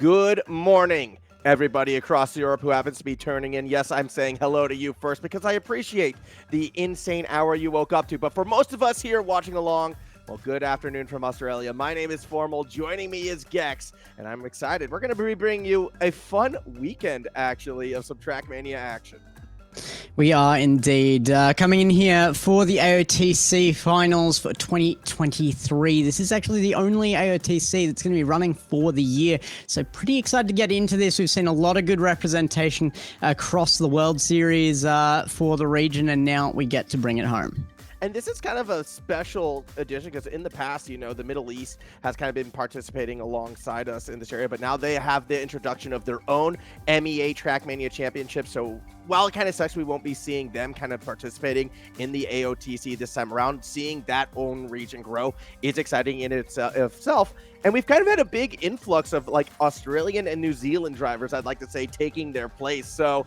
Good morning, everybody across Europe who happens to be turning in. Yes, I'm saying hello to you first because I appreciate the insane hour you woke up to. But for most of us here watching along, well, good afternoon from Australia. My name is Formal. Joining me is Gex, and I'm excited. We're going to be bringing you a fun weekend, actually, of some Trackmania action. We are indeed coming in here for the AOTC finals for 2023. This is actually the only AOTC that's going to be running for the year. So pretty excited to get into this. We've seen a lot of good representation across the World Series for the region, and now we get to bring it home. And this is kind of a special edition because in the past, the Middle East has kind of been participating alongside us in this area, but now they have the introduction of their own MEA Trackmania Championship. So while it kind of sucks we won't be seeing them kind of participating in the AOTC this time around, seeing that own region grow is exciting in itself. And we've kind of had a big influx of like Australian and New Zealand drivers, I'd like to say, taking their place. So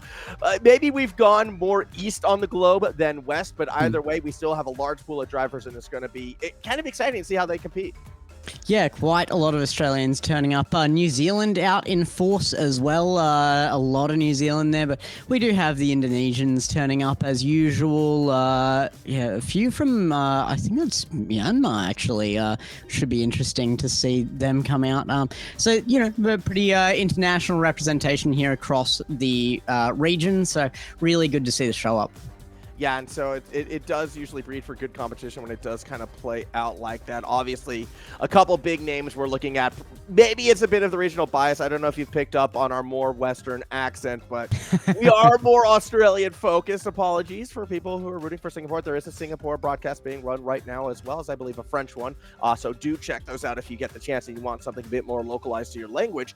maybe we've gone more east on the globe than west, but either way, we still have a large pool of drivers, and it's going to be kind of exciting to see how they compete. Yeah, quite a lot of Australians turning up. New Zealand out in force as well. A lot of New Zealand there, but we do have the Indonesians turning up as usual. Yeah, a few from, I think it's Myanmar, actually. Should be interesting to see them come out. So, pretty international representation here across the region. So, really good to see the show up. Yeah, and so it does usually breed for good competition when it does kind of play out like that. Obviously, a couple big names we're looking at. Maybe it's a bit of the regional bias. I don't know if you've picked up on our more Western accent, but we are more Australian-focused. Apologies for people who are rooting for Singapore. There is a Singapore broadcast being run right now, as well as, I believe, a French one. So do check those out if you get the chance and you want something a bit more localized to your language.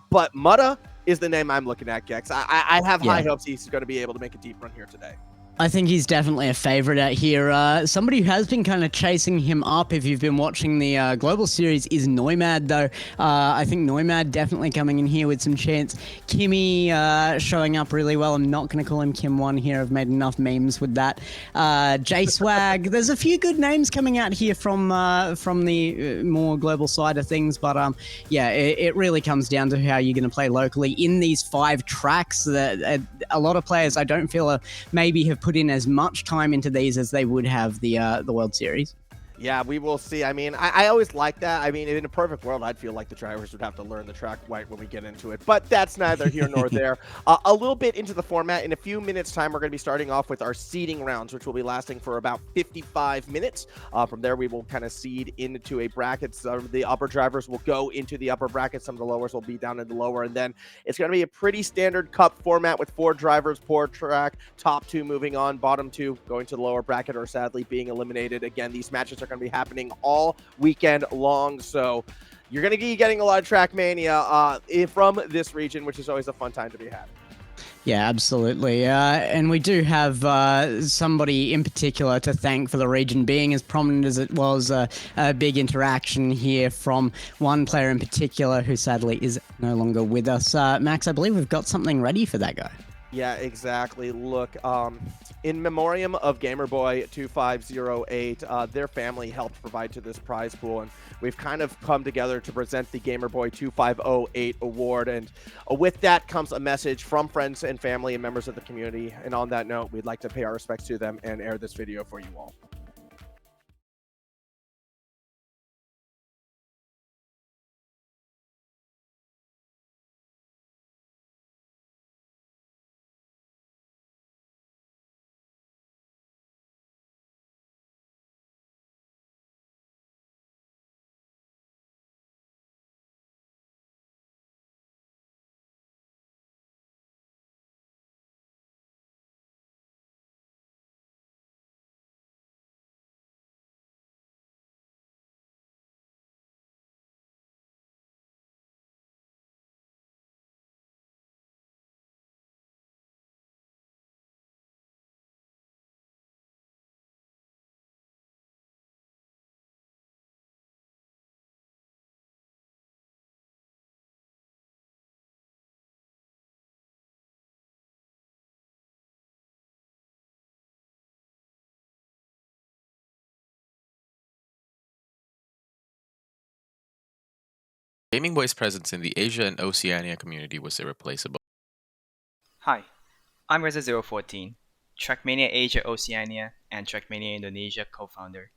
But Mutta is the name I'm looking at, Gex. I have high hopes he's going to be able to make a deep run here today. I think he's definitely a favorite out here. Somebody who has been kind of chasing him up, if you've been watching the Global Series, is Neumad, though. I think Neumad definitely coming in here with some chance. Kimmy showing up really well. I'm not going to call him Kim1 here. I've made enough memes with that. J-Swag. There's a few good names coming out here from the more global side of things, but yeah, it really comes down to how you're going to play locally in these 5 tracks. That a lot of players, I don't feel, maybe have put in as much time into these as they would have the World Series. Yeah, we will see. I mean, I always like that. I mean, in a perfect world, I'd feel like the drivers would have to learn the track right when we get into it. But that's neither here nor there. A little bit into the format. In a few minutes' time, we're going to be starting off with our seeding rounds, which will be lasting for about 55 minutes. From there, we will kind of seed into a bracket. So the upper drivers will go into the upper bracket. Some of the lowers will be down in the lower. And then it's going to be a pretty standard cup format with 4 drivers per track. Top 2 moving on. Bottom 2 going to the lower bracket or sadly being eliminated. Again, these matches are going to be happening all weekend long, so you're going to be getting a lot of Trackmania from this region, which is always a fun time to be had. Yeah, absolutely. And we do have somebody in particular to thank for the region being as prominent as it was. A big interaction here from one player in particular who sadly is no longer with us. Max, I believe we've got something ready for that guy. Yeah, exactly. Look, in memoriam of Gamerboy2508, their family helped provide to this prize pool, and we've kind of come together to present the Gamerboy2508 award. And with that comes a message from friends and family and members of the community. And on that note, we'd like to pay our respects to them and air this video for you all. Gaming Boy's presence in the Asia and Oceania community was irreplaceable. Hi, I'm Reza014, Trackmania Asia Oceania and Trackmania Indonesia co-founder.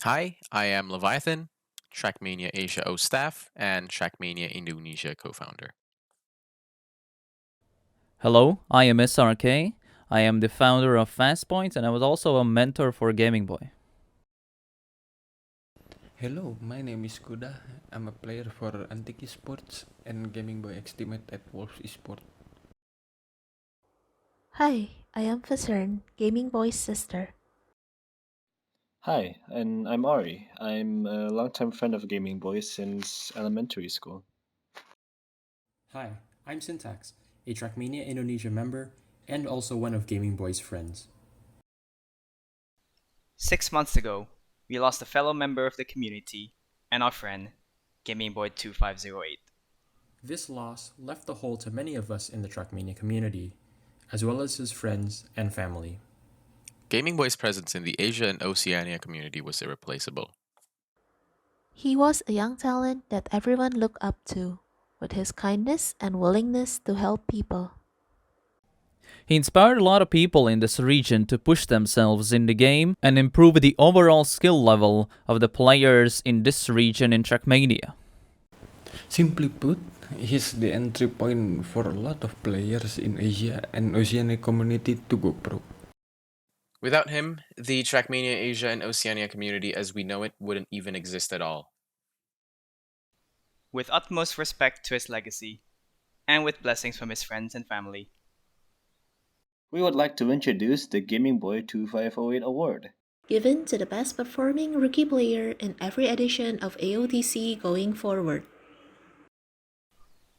Hi, I am Leviathan, Trackmania Asia O staff and Trackmania Indonesia co-founder. Hello, I am SRK. I am the founder of Fastpoint and I was also a mentor for Gaming Boy. Hello, my name is Kuda. I'm a player for Antique Esports and Gaming Boy Xtimate at Wolves Esport. Hi, I am Facern, Gaming Boy's sister. Hi, and I'm Ari. I'm a longtime friend of Gaming Boy since elementary school. Hi, I'm Syntax, a Trackmania Indonesia member and also one of Gaming Boy's friends. 6 months ago, we lost a fellow member of the community and our friend, Gaming Boy 2508. This loss left a hole to many of us in the Trackmania community, as well as his friends and family. Gaming Boy's presence in the Asia and Oceania community was irreplaceable. He was a young talent that everyone looked up to, with his kindness and willingness to help people. He inspired a lot of people in this region to push themselves in the game and improve the overall skill level of the players in this region in Trackmania. Simply put, he's the entry point for a lot of players in Asia and Oceania community to go pro. Without him, the Trackmania Asia and Oceania community as we know it wouldn't even exist at all. With utmost respect to his legacy, and with blessings from his friends and family, We would like to introduce the Gaming Boy 2508 award. Given to the best performing rookie player in every edition of AOTC going forward.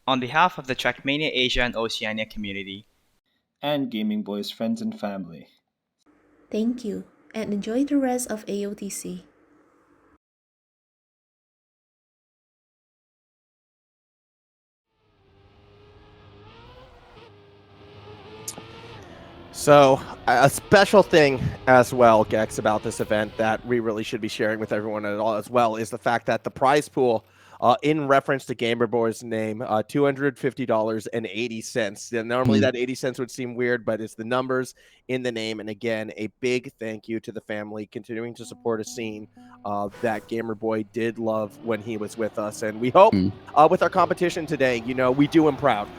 on behalf of the Trackmania Asia and Oceania community, And Gaming Boy's friends and family. Thank you, and enjoy the rest of AOTC. So, a special thing as well, Gex, about this event that we really should be sharing with everyone at all as well is the fact that the prize pool, in reference to Gamer Boy's name, $250.80. Normally that 80 cents would seem weird, but it's the numbers in the name. And again, a big thank you to the family continuing to support a scene that Gamer Boy did love when he was with us. And we hope with our competition today, we do him proud.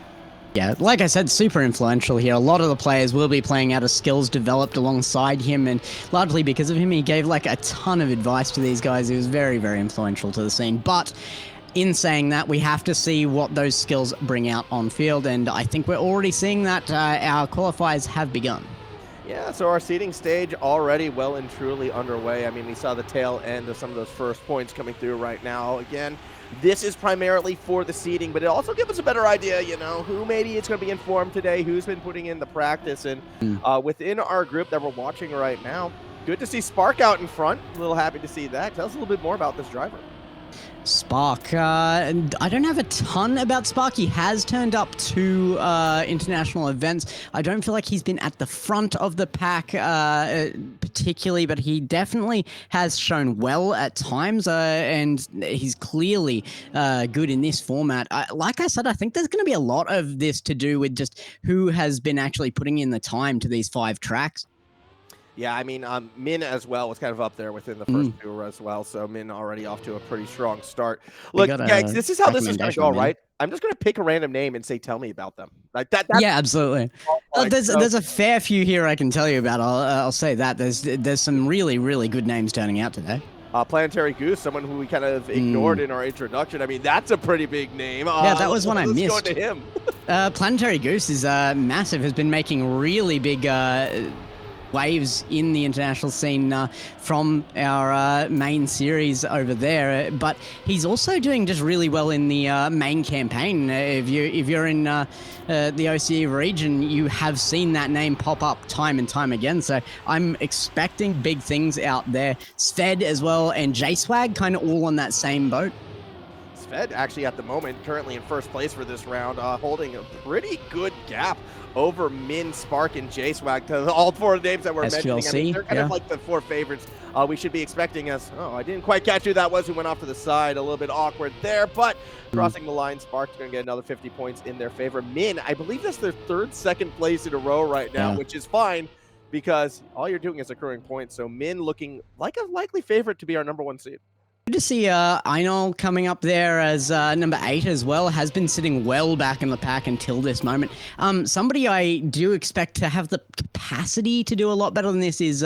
Yeah, like I said, super influential here. A lot of the players will be playing out of skills developed alongside him, and largely because of him, he gave like a ton of advice to these guys. He was very, very influential to the scene. But in saying that, we have to see what those skills bring out on field, and I think we're already seeing that our qualifiers have begun. Yeah, so our seeding stage already well and truly underway. I mean, we saw the tail end of some of those first points coming through right now. Again, this is primarily for the seeding, but it also gives us a better idea, who maybe it's going to be informed today, who's been putting in the practice. And within our group that we're watching right now, good to see Spark out in front. A little happy to see that. Tell us a little bit more about this driver. Spark, I don't have a ton about Spark. He has turned up to international events. I don't feel like he's been at the front of the pack particularly, but he definitely has shown well at times, and he's clearly good in this format. Like I said, I think there's going to be a lot of this to do with just who has been actually putting in the time to these 5 tracks. Yeah, I mean, Min as well was kind of up there within the first 2 as well, so Min already off to a pretty strong start. Look, Gex, this is how this is going to go, right? I'm just going to pick a random name and say, tell me about them. Like that. Yeah, absolutely. There's a fair few here I can tell you about. I'll say that. There's some really, really good names turning out today. Planetary Goose, someone who we kind of ignored in our introduction. I mean, that's a pretty big name. Yeah, that was one I missed. Let's go to him. Planetary Goose is massive, has been making really big waves in the international scene from our main series over there, but he's also doing just really well in the main campaign. If you're in the OCE region, you have seen that name pop up time and time again, so I'm expecting big things out there. Sved as well and J-Swag kind of all on that same boat. Sven actually at the moment currently in first place for this round, holding a pretty good gap over Min, Spark, and J-Swag. All 4 names that we're mentioning. I mean, they're kind of like the 4 favorites we should be expecting us. Oh, I didn't quite catch who that was who went off to the side. A little bit awkward there, but crossing the line, Spark's going to get another 50 points in their favor. Min, I believe that's their 3rd second place in a row right now, which is fine because all you're doing is accruing points. So Min looking like a likely favorite to be our number 1 seed. Good to see Einol coming up there as number 8 as well. Has been sitting well back in the pack until this moment. Somebody I do expect to have the capacity to do a lot better than this is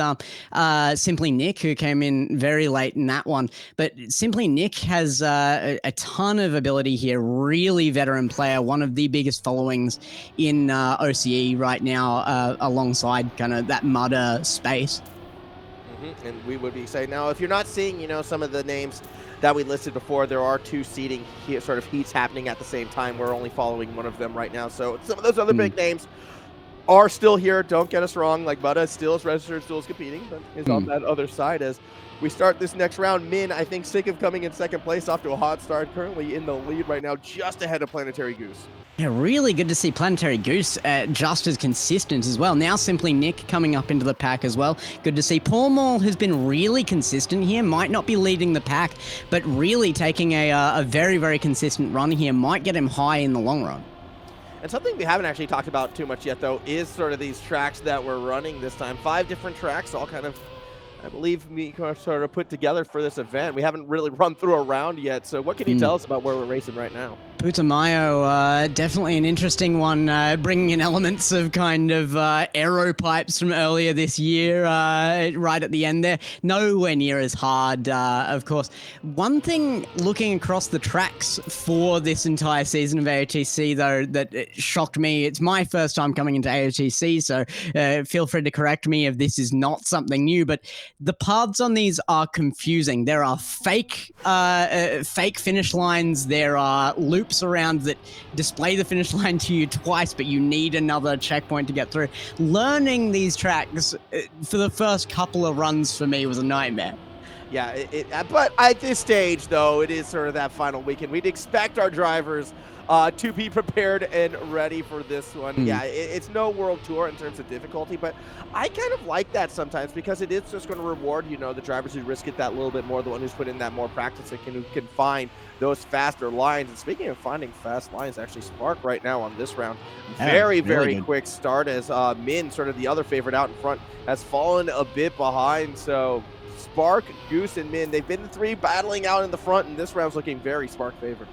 Simply Nick, who came in very late in that one. But Simply Nick has a ton of ability here. Really veteran player, one of the biggest followings in OCE right now, alongside kind of that mudder space. And we would be saying now, if you're not seeing, you know, some of the names that we listed before, there are 2 seeding sort of heats happening at the same time. We're only following one of them right now. So some of those other big names are still here. Don't get us wrong. Like Butta still is registered, still is competing, but is on that other side as we start this next round. Min, I think, sick of coming in 2nd place off to a hot start, currently in the lead right now, just ahead of Planetary Goose. Yeah, really good to see Planetary Goose just as consistent as well. Now Simply Nick coming up into the pack as well. Good to see Paul Mall has been really consistent here. Might not be leading the pack, but really taking a very, very consistent run here. Might get him high in the long run. And something we haven't actually talked about too much yet, though, is sort of these tracks that we're running this time. 5 different tracks, all kind of, I believe, we sort of put together for this event. We haven't really run through a round yet, so what can you tell us about where we're racing right now? Putumayo, definitely an interesting one, bringing in elements of kind of aero pipes from earlier this year, right at the end there. Nowhere near as hard, of course. One thing looking across the tracks for this entire season of AOTC, though, that shocked me, it's my first time coming into AOTC, so feel free to correct me if this is not something new, but the paths on these are confusing. There are fake finish lines, there are loops around that display the finish line to you twice, but you need another checkpoint to get through. Learning these tracks for the first couple of runs for me was a nightmare. Yeah, but at this stage, though, it is sort of that final weekend. We'd expect our drivers to be prepared and ready for this one. Yeah, it's no world tour in terms of difficulty, but I kind of like that sometimes because it is just going to reward, you know, the drivers who risk it that little bit more, the one who's put in that more practice and who can find those faster lines. And speaking of finding fast lines, actually Spark right now on this round, very quick start as Min, sort of the other favorite out in front, has fallen a bit behind. So Spark, Goose, and Min, they've been the 3 battling out in the front, and this round's looking very Spark favored.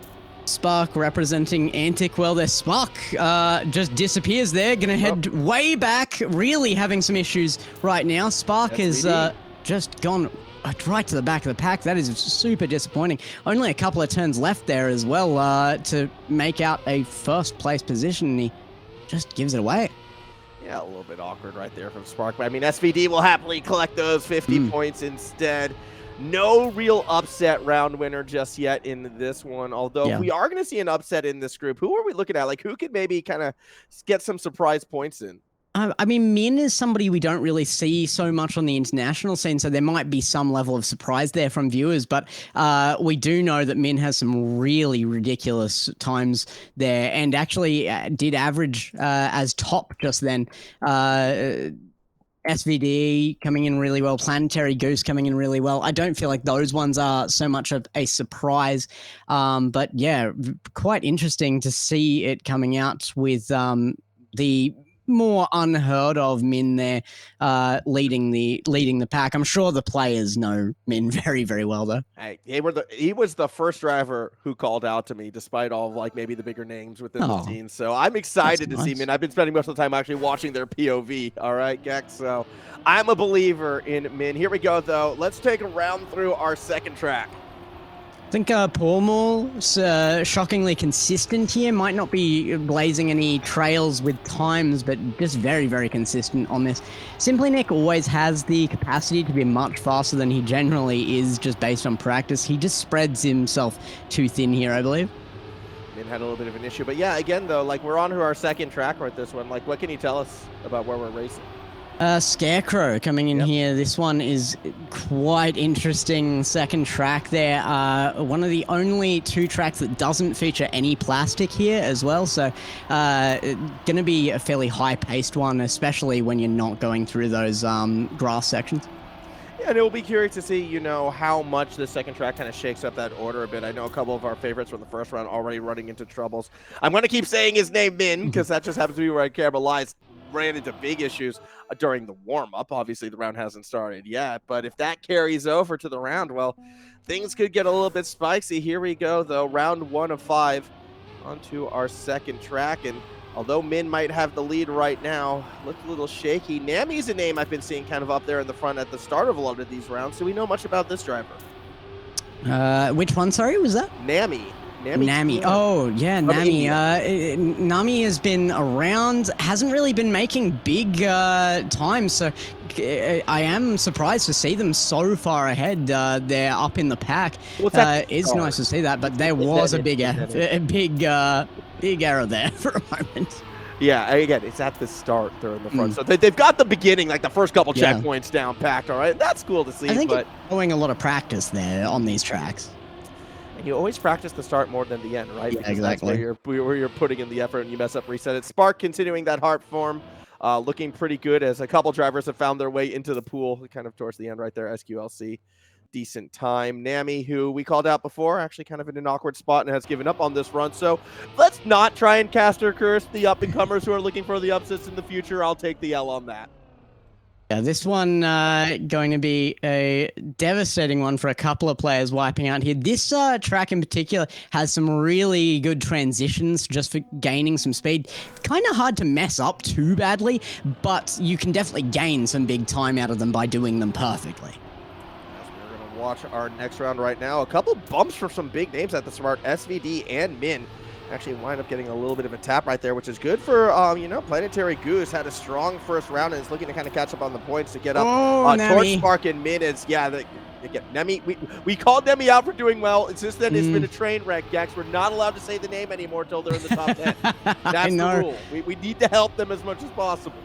Spark representing Antic. Well, their Spark just disappears there. Gonna head way back, really having some issues right now. Spark has just gone right to the back of the pack. That is super disappointing. Only a couple of turns left there as well to make out a 1st place position, and he just gives it away. Yeah, a little bit awkward right there from Spark, but I mean, SVD will happily collect those 50 points instead. No real upset round winner just yet in this one, although if we are going to see an upset in this group, who are we looking at? Like, who could maybe kind of get some surprise points in? I mean, Min is somebody we don't really see so much on the international scene, so there might be some level of surprise there from viewers, but we do know that Min has some really ridiculous times there and actually did average as top just then. SVD coming in really well, Planetary Goose coming in really well. I don't feel like those ones are so much of a surprise, but yeah, quite interesting to see it coming out with the more unheard of Min there leading the pack. I'm sure the players know Min very, very well though. Hey, he was the first driver who called out to me, despite all of like maybe the bigger names within the scene. So I'm excited to see Min. I've been spending most of the time actually watching their POV. All right, Gex. So I'm a believer in Min. Here we go though. Let's take a round through our 2nd track. I think Pormal's shockingly consistent here. Might not be blazing any trails with times, but just very, very consistent on this. Simply Nick always has the capacity to be much faster than he generally is just based on practice. He just spreads himself too thin here, I believe. Min had a little bit of an issue. But yeah, again, though, like we're on to our 2nd track with this one. Like, what can you tell us about where we're racing? Scarecrow coming in here. This one is quite interesting. Second track there. One of the only 2 tracks that doesn't feature any plastic here as well. So going to be a fairly high-paced one, especially when you're not going through those grass sections. Yeah, and it will be curious to see, you know, how much the second track kind of shakes up that order a bit. I know a couple of our favorites from the first round already running into troubles. I'm going to keep saying his name, Min, because that just happens to be where I care, but Lies ran into big issues during the warm-up. Obviously, the round hasn't started yet, but if that carries over to the round, well, things could get a little bit spicy. Here we go, though, round 1 of 5 onto our second track, and although Min might have the lead right now, looked a little shaky. Nami's a name I've been seeing kind of up there in the front at the start of a lot of these rounds. Do we know much about this driver? Which one, sorry, was that? Nami. Nami. Oh, yeah, Nami. Nami has been around, hasn't really been making big time, so I am surprised to see them so far ahead. They're up in the pack. It's nice to see that, but there was a big error there for a moment. Yeah, again, it's at the start. They're in the front. So they've got the beginning, like the first couple checkpoints down packed, all right? That's cool to see. I think it's showing a lot of practice there on these tracks. And you always practice the start more than the end, right? Yeah, because exactly. That's where you're putting in the effort and you mess up, reset it. Spark continuing that heart form, looking pretty good as a couple drivers have found their way into the pool, kind of towards the end right there, SQLC. Decent time. Nami, who we called out before, actually kind of in an awkward spot and has given up on this run. So let's not try and cast her curse the up-and-comers who are looking for the upsets in the future. I'll take the L on that. Yeah, this one going to be a devastating one for a couple of players wiping out here. This track in particular has some really good transitions just for gaining some speed. Kind of hard to mess up too badly, but you can definitely gain some big time out of them by doing them perfectly. We're going to watch our next round right now. A couple bumps for some big names at the Smart, SVD and Min. Actually wind up getting a little bit of a tap right there, which is good for, you know, Planetary Goose. Had a strong first round and is looking to kind of catch up on the points to get up towards Spark and Min. Is, Nemi, we called Nemi out for doing well. Since then, it's been a train wreck, Gex. We're not allowed to say the name anymore until they're in the top 10. That's the rule. We need to help them as much as possible.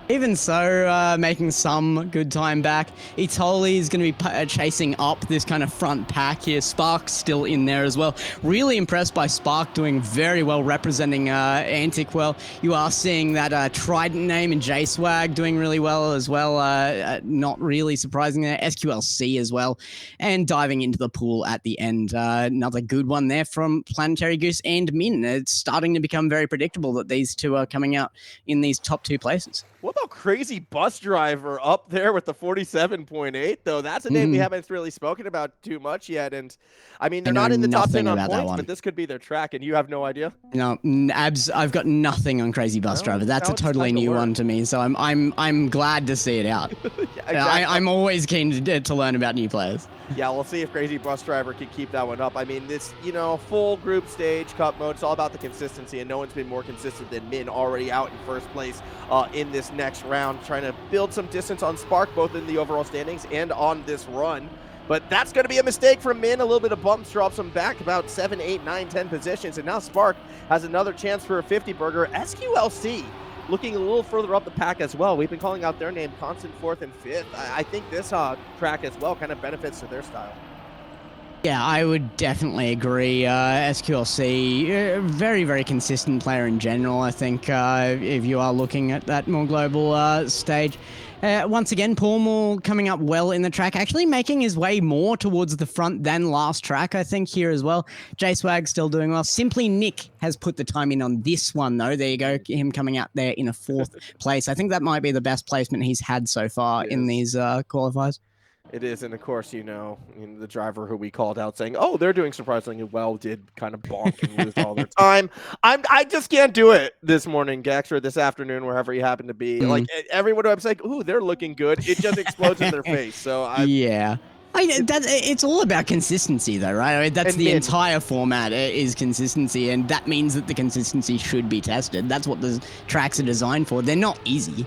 Even so, making some good time back. Itoli is going to be chasing up this kind of front pack here. Spark's still in there as well. Really impressed by Spark doing very well, representing Antic well. You are seeing that Trident name and J-Swag doing really well as well. Not really surprising there. SQLC as well. And diving into the pool at the end. Another good one there from Planetary Goose and Min. It's starting to become very predictable that these two are coming out in these top 2 places. What about Crazy Bus Driver up there with the 47.8, though? That's a name we haven't really spoken about too much yet. And, I mean, they're not in the top 10 on points, but this could be their track, and you have no idea? No, Abs, I've got nothing on Crazy Bus Driver. That's a totally new one to me, so I'm glad to see it out. Exactly. I'm always keen to learn about new players. Yeah, we'll see if Crazy Bus Driver can keep that one up. I mean, this, you know, full group stage, cup mode, it's all about the consistency, and no one's been more consistent than Min, already out in first place in this next round, trying to build some distance on Spark, both in the overall standings and on this run. But that's going to be a mistake from Min. A little bit of bumps drops him back about 7, 8, 9, 10 positions, and now Spark has another chance for a 50 burger. SQLC looking a little further up the pack as well. We've been calling out their name constant 4th and 5th. I think this track as well kind of benefits to their style. Yeah, I would definitely agree. SQLC, very, very consistent player in general, I think, if you are looking at that more global stage. Once again, Paul coming up well in the track, actually making his way more towards the front than last track, I think, here as well. J-Swag still doing well. Simply Nick has put the time in on this one, though. There you go, him coming out there in a 4th place. I think that might be the best placement he's had so far in these qualifiers. It is, and of course, you know, the driver who we called out saying, oh, they're doing surprisingly well, did kind of bonk and lose all their time. I just can't do it this morning, Gex, or this afternoon, wherever you happen to be. Like, everyone I'm like, ooh, they're looking good. It just explodes in their face. So it's all about consistency, though, right? I mean, that's the entire format is consistency, and that means that the consistency should be tested. That's what the tracks are designed for. They're not easy.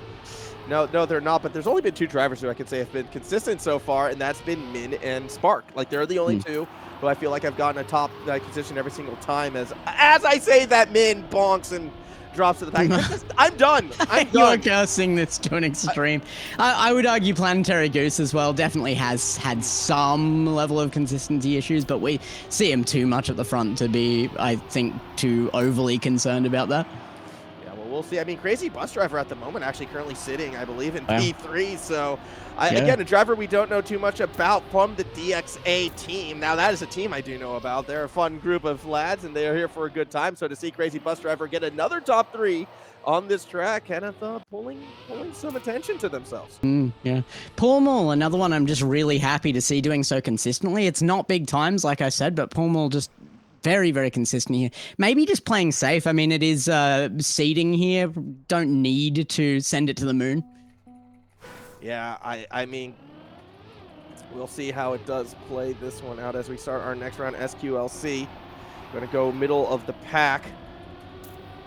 No, they're not, but there's only been 2 drivers who I can say have been consistent so far, and that's been Min and Spark. Like, they're the only 2 who I feel like I've gotten a top position every single time. As I say that, Min bonks and drops to the pack. I'm done. I'm You are done. cursing this to an extreme. I would argue Planetary Goose as well definitely has had some level of consistency issues, but we see him too much at the front to be, I think, too overly concerned about that. Yeah, well, we'll see. I mean, Crazy Bus Driver at the moment actually currently sitting, I believe, in Wow. P3. So, Yeah. again, a driver we don't know too much about from the DXA team. Now, that is a team I do know about. They're a fun group of lads, and they are here for a good time. So to see Crazy Bus Driver get another top 3 on this track, kind of pulling some attention to themselves. Yeah. Paul Mall, another one I'm just really happy to see doing so consistently. It's not big times, like I said, but Paul Mall just very, very consistent here. Maybe just playing safe. I mean, it is seeding here. Don't need to send it to the moon. Yeah, I mean, we'll see how it does play this one out as we start our next round. SQLC going to go middle of the pack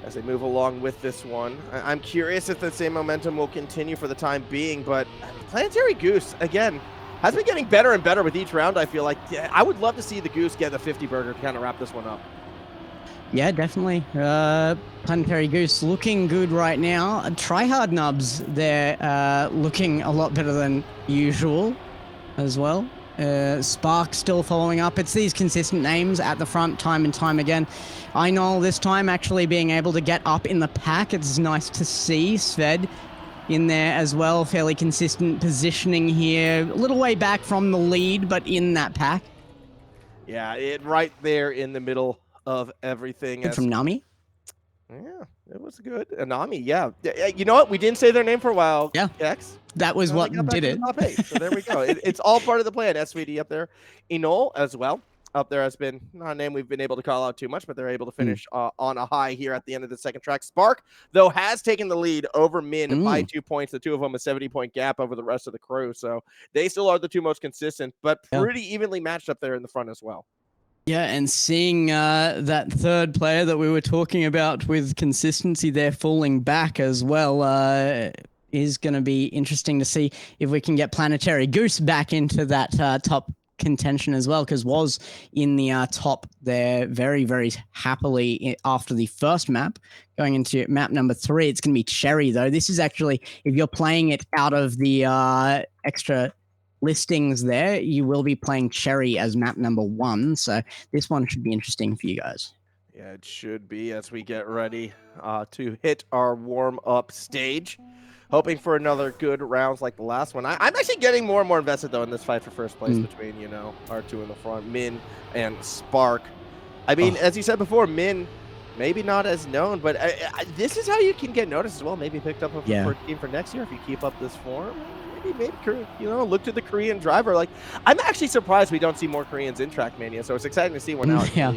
as they move along with this one. I'm curious if the same momentum will continue for the time being, but Planetary Goose, again, has been getting better and better with each round, I feel like. Yeah, I would love to see the Goose get the 50 burger to kind of wrap this one up. Yeah, definitely. Planetary Goose looking good right now. Tryhard Nubs, they're looking a lot better than usual as well. Spark still following up. It's these consistent names at the front time and time again. I know this time actually being able to get up in the pack. It's nice to see Sved in there as well. Fairly consistent positioning here. A little way back from the lead, but in that pack. Yeah, right there in the middle of everything. From Nami. Yeah, it was good. Anami, yeah. You know what? We didn't say their name for a while. Yeah. X. That was what did it. Top 8. So there we go. It's all part of the plan. SVD up there. Enol as well. Up there has been not a name we've been able to call out too much, but they're able to finish on a high here at the end of the second track. Spark, though, has taken the lead over Min by 2 points. The two of them a 70-point gap over the rest of the crew. So they still are the two most consistent, but pretty evenly matched up there in the front as well. Yeah, and seeing that third player that we were talking about with consistency there falling back as well is going to be interesting to see if we can get Planetary Goose back into that top contention as well, because was in the top there very, very happily after the first map. Going into map number 3, it's going to be Cherry, though. This is actually, if you're playing it out of the extra listings there, you will be playing Cherry as map number 1, so this one should be interesting for you guys. Yeah, it should be as we get ready to hit our warm-up stage. Hoping for another good rounds like the last one. I'm actually getting more and more invested, though, in this fight for first place between, you know, our two in the front, Min and Spark. I mean, as you said before, Min, maybe not as known, but this is how you can get noticed as well. Maybe picked up a team for next year if you keep up this form. Maybe, you know, look to the Korean driver. Like, I'm actually surprised we don't see more Koreans in Trackmania, so it's exciting to see one now.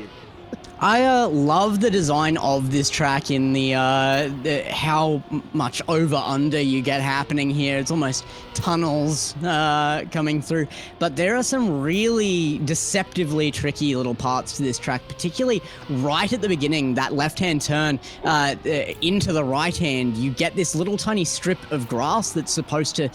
I love the design of this track in the how much over-under you get happening here. It's almost tunnels coming through. But there are some really deceptively tricky little parts to this track, particularly right at the beginning, that left-hand turn into the right-hand. You get this little tiny strip of grass that's supposed to...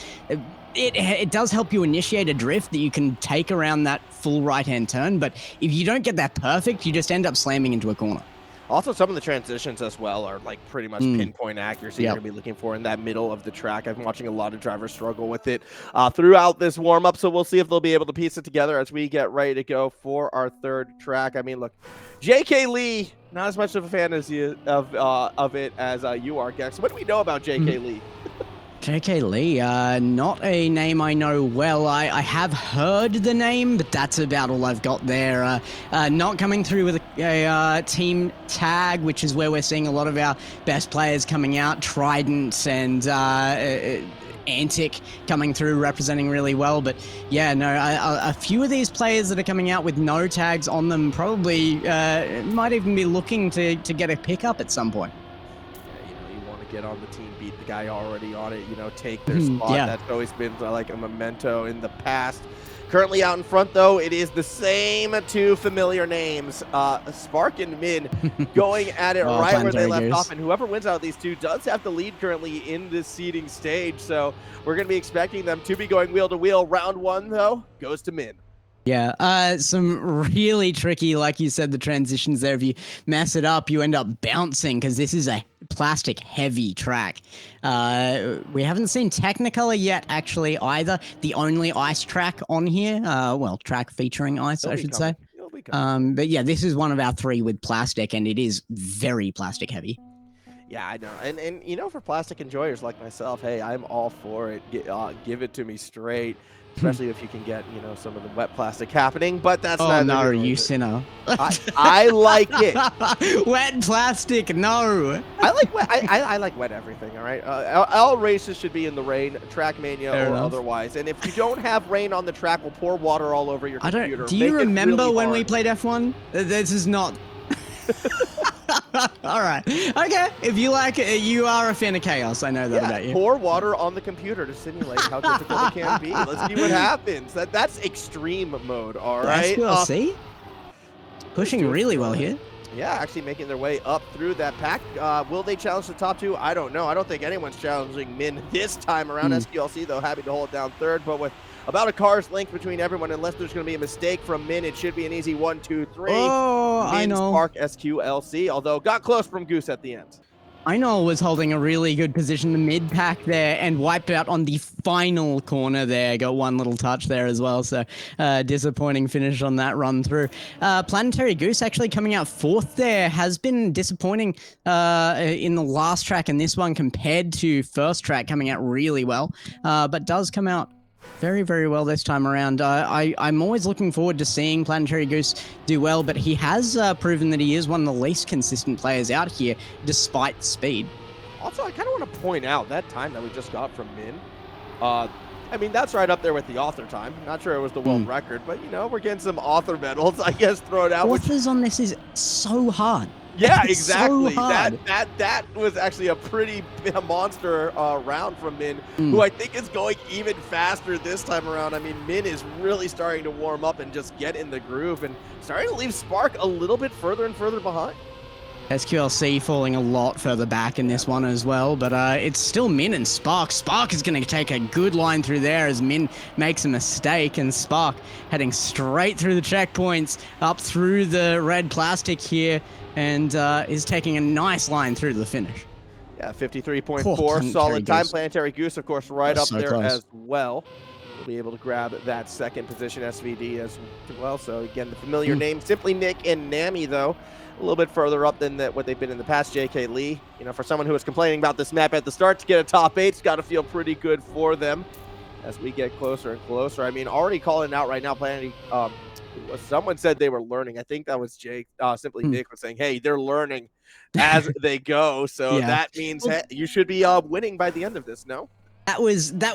It does help you initiate a drift that you can take around that full right-hand turn, but if you don't get that perfect, you just end up slamming into a corner. Also, some of the transitions as well are like pretty much pinpoint accuracy you're going to be looking for in that middle of the track. I've been watching a lot of drivers struggle with it throughout this warm-up, so we'll see if they'll be able to piece it together as we get ready to go for our third track. I mean, look, J.K. Lee, not as much of a fan as you, of it as you are, Gex. What do we know about J.K. Lee? J.K. Lee, not a name I know well. I have heard the name, but that's about all I've got there. Not coming through with a team tag, which is where we're seeing a lot of our best players coming out. Trident and Antic coming through, representing really well. But yeah, no, a few of these players that are coming out with no tags on them probably might even be looking to get a pickup at some point. Get on the team, beat the guy already on it, you know, take their spot. That's always been like a memento in the past. Currently out in front, though, it is the same two familiar names, Spark and Min, going at it right where they left off. And whoever wins out of these two does have the lead currently in this seeding stage. So we're going to be expecting them to be going wheel to wheel. Round 1, though, goes to Min. Yeah, some really tricky, like you said, the transitions there. If you mess it up, you end up bouncing because this is a plastic heavy track. We haven't seen Technicolor yet, actually, either. The only ice track on here, well, track featuring ice, It'll I be should coming. say. It'll be coming. But yeah, this is one of our 3 with plastic, and it is very plastic heavy. Yeah, I know. And you know, for plastic enjoyers like myself, hey, I'm all for it. Give it to me straight, especially if you can get, you know, some of the wet plastic happening. But that's Oh neither no, here nor you there. sinner. I like it. Wet plastic, no. I like wet. I like wet everything. All right. All races should be in the rain, Trackmania Fair or enough. otherwise. And if you don't have rain on the track, we'll pour water all over your I computer. don't. Do you Make it remember really when we hard. played F1? This is not. All right. Okay. If you like it, you are a fan of chaos. I know that about you. Pour water on the computer to simulate how difficult it can be. Let's see what happens. That's extreme mode. All right. SQLC pushing really well here. Yeah, actually making their way up through that pack. Will they challenge the top 2? I don't know. I don't think anyone's challenging Min this time around. SQLC, though, happy to hold it down third, but with about a car's length between everyone, unless there's going to be a mistake from Min, it should be an easy 1, 2, 3. Oh, Min, I know. Spark, SQLC, although got close from Goose at the end. I know was holding a really good position, the mid pack there, and wiped out on the final corner there. Got one little touch there as well, so disappointing finish on that run through. Planetary Goose actually coming out 4th there has been disappointing in the last track and this one compared to first track coming out really well, but does come out very, very well this time around. I'm always looking forward to seeing Planetary Goose do well, but he has proven that he is one of the least consistent players out here, despite speed. Also, I kind of want to point out that time that we just got from Min. I mean, that's right up there with the author time. Not sure it was the world record, but, you know, we're getting some author medals, I guess, thrown out. Authors on this is so hard. Yeah, It's exactly. so hard. That was actually a pretty monster round from Min, who I think is going even faster this time around. I mean, Min is really starting to warm up and just get in the groove and starting to leave Spark a little bit further and further behind. SQLC falling a lot further back in this one as well, but it's still Min and Spark. Spark is going to take a good line through there as Min makes a mistake, and Spark heading straight through the checkpoints, up through the red plastic here, and is taking a nice line through to the finish. Yeah, 53.4, solid time. Planetary Goose, of course, right up there as well. We'll be able to grab that second position SVD as well. So again, the familiar names, Simply Nick and Nami, though, a little bit further up than what they've been in the past. JK Lee, you know, for someone who was complaining about this map at the start, to get a top 8's got to feel pretty good for them as we get closer and closer. I mean, already calling out right now, someone said they were learning. I think that was Jake. Simply Nick was saying, hey, they're learning as they go. So that means you should be winning by the end of this, no? That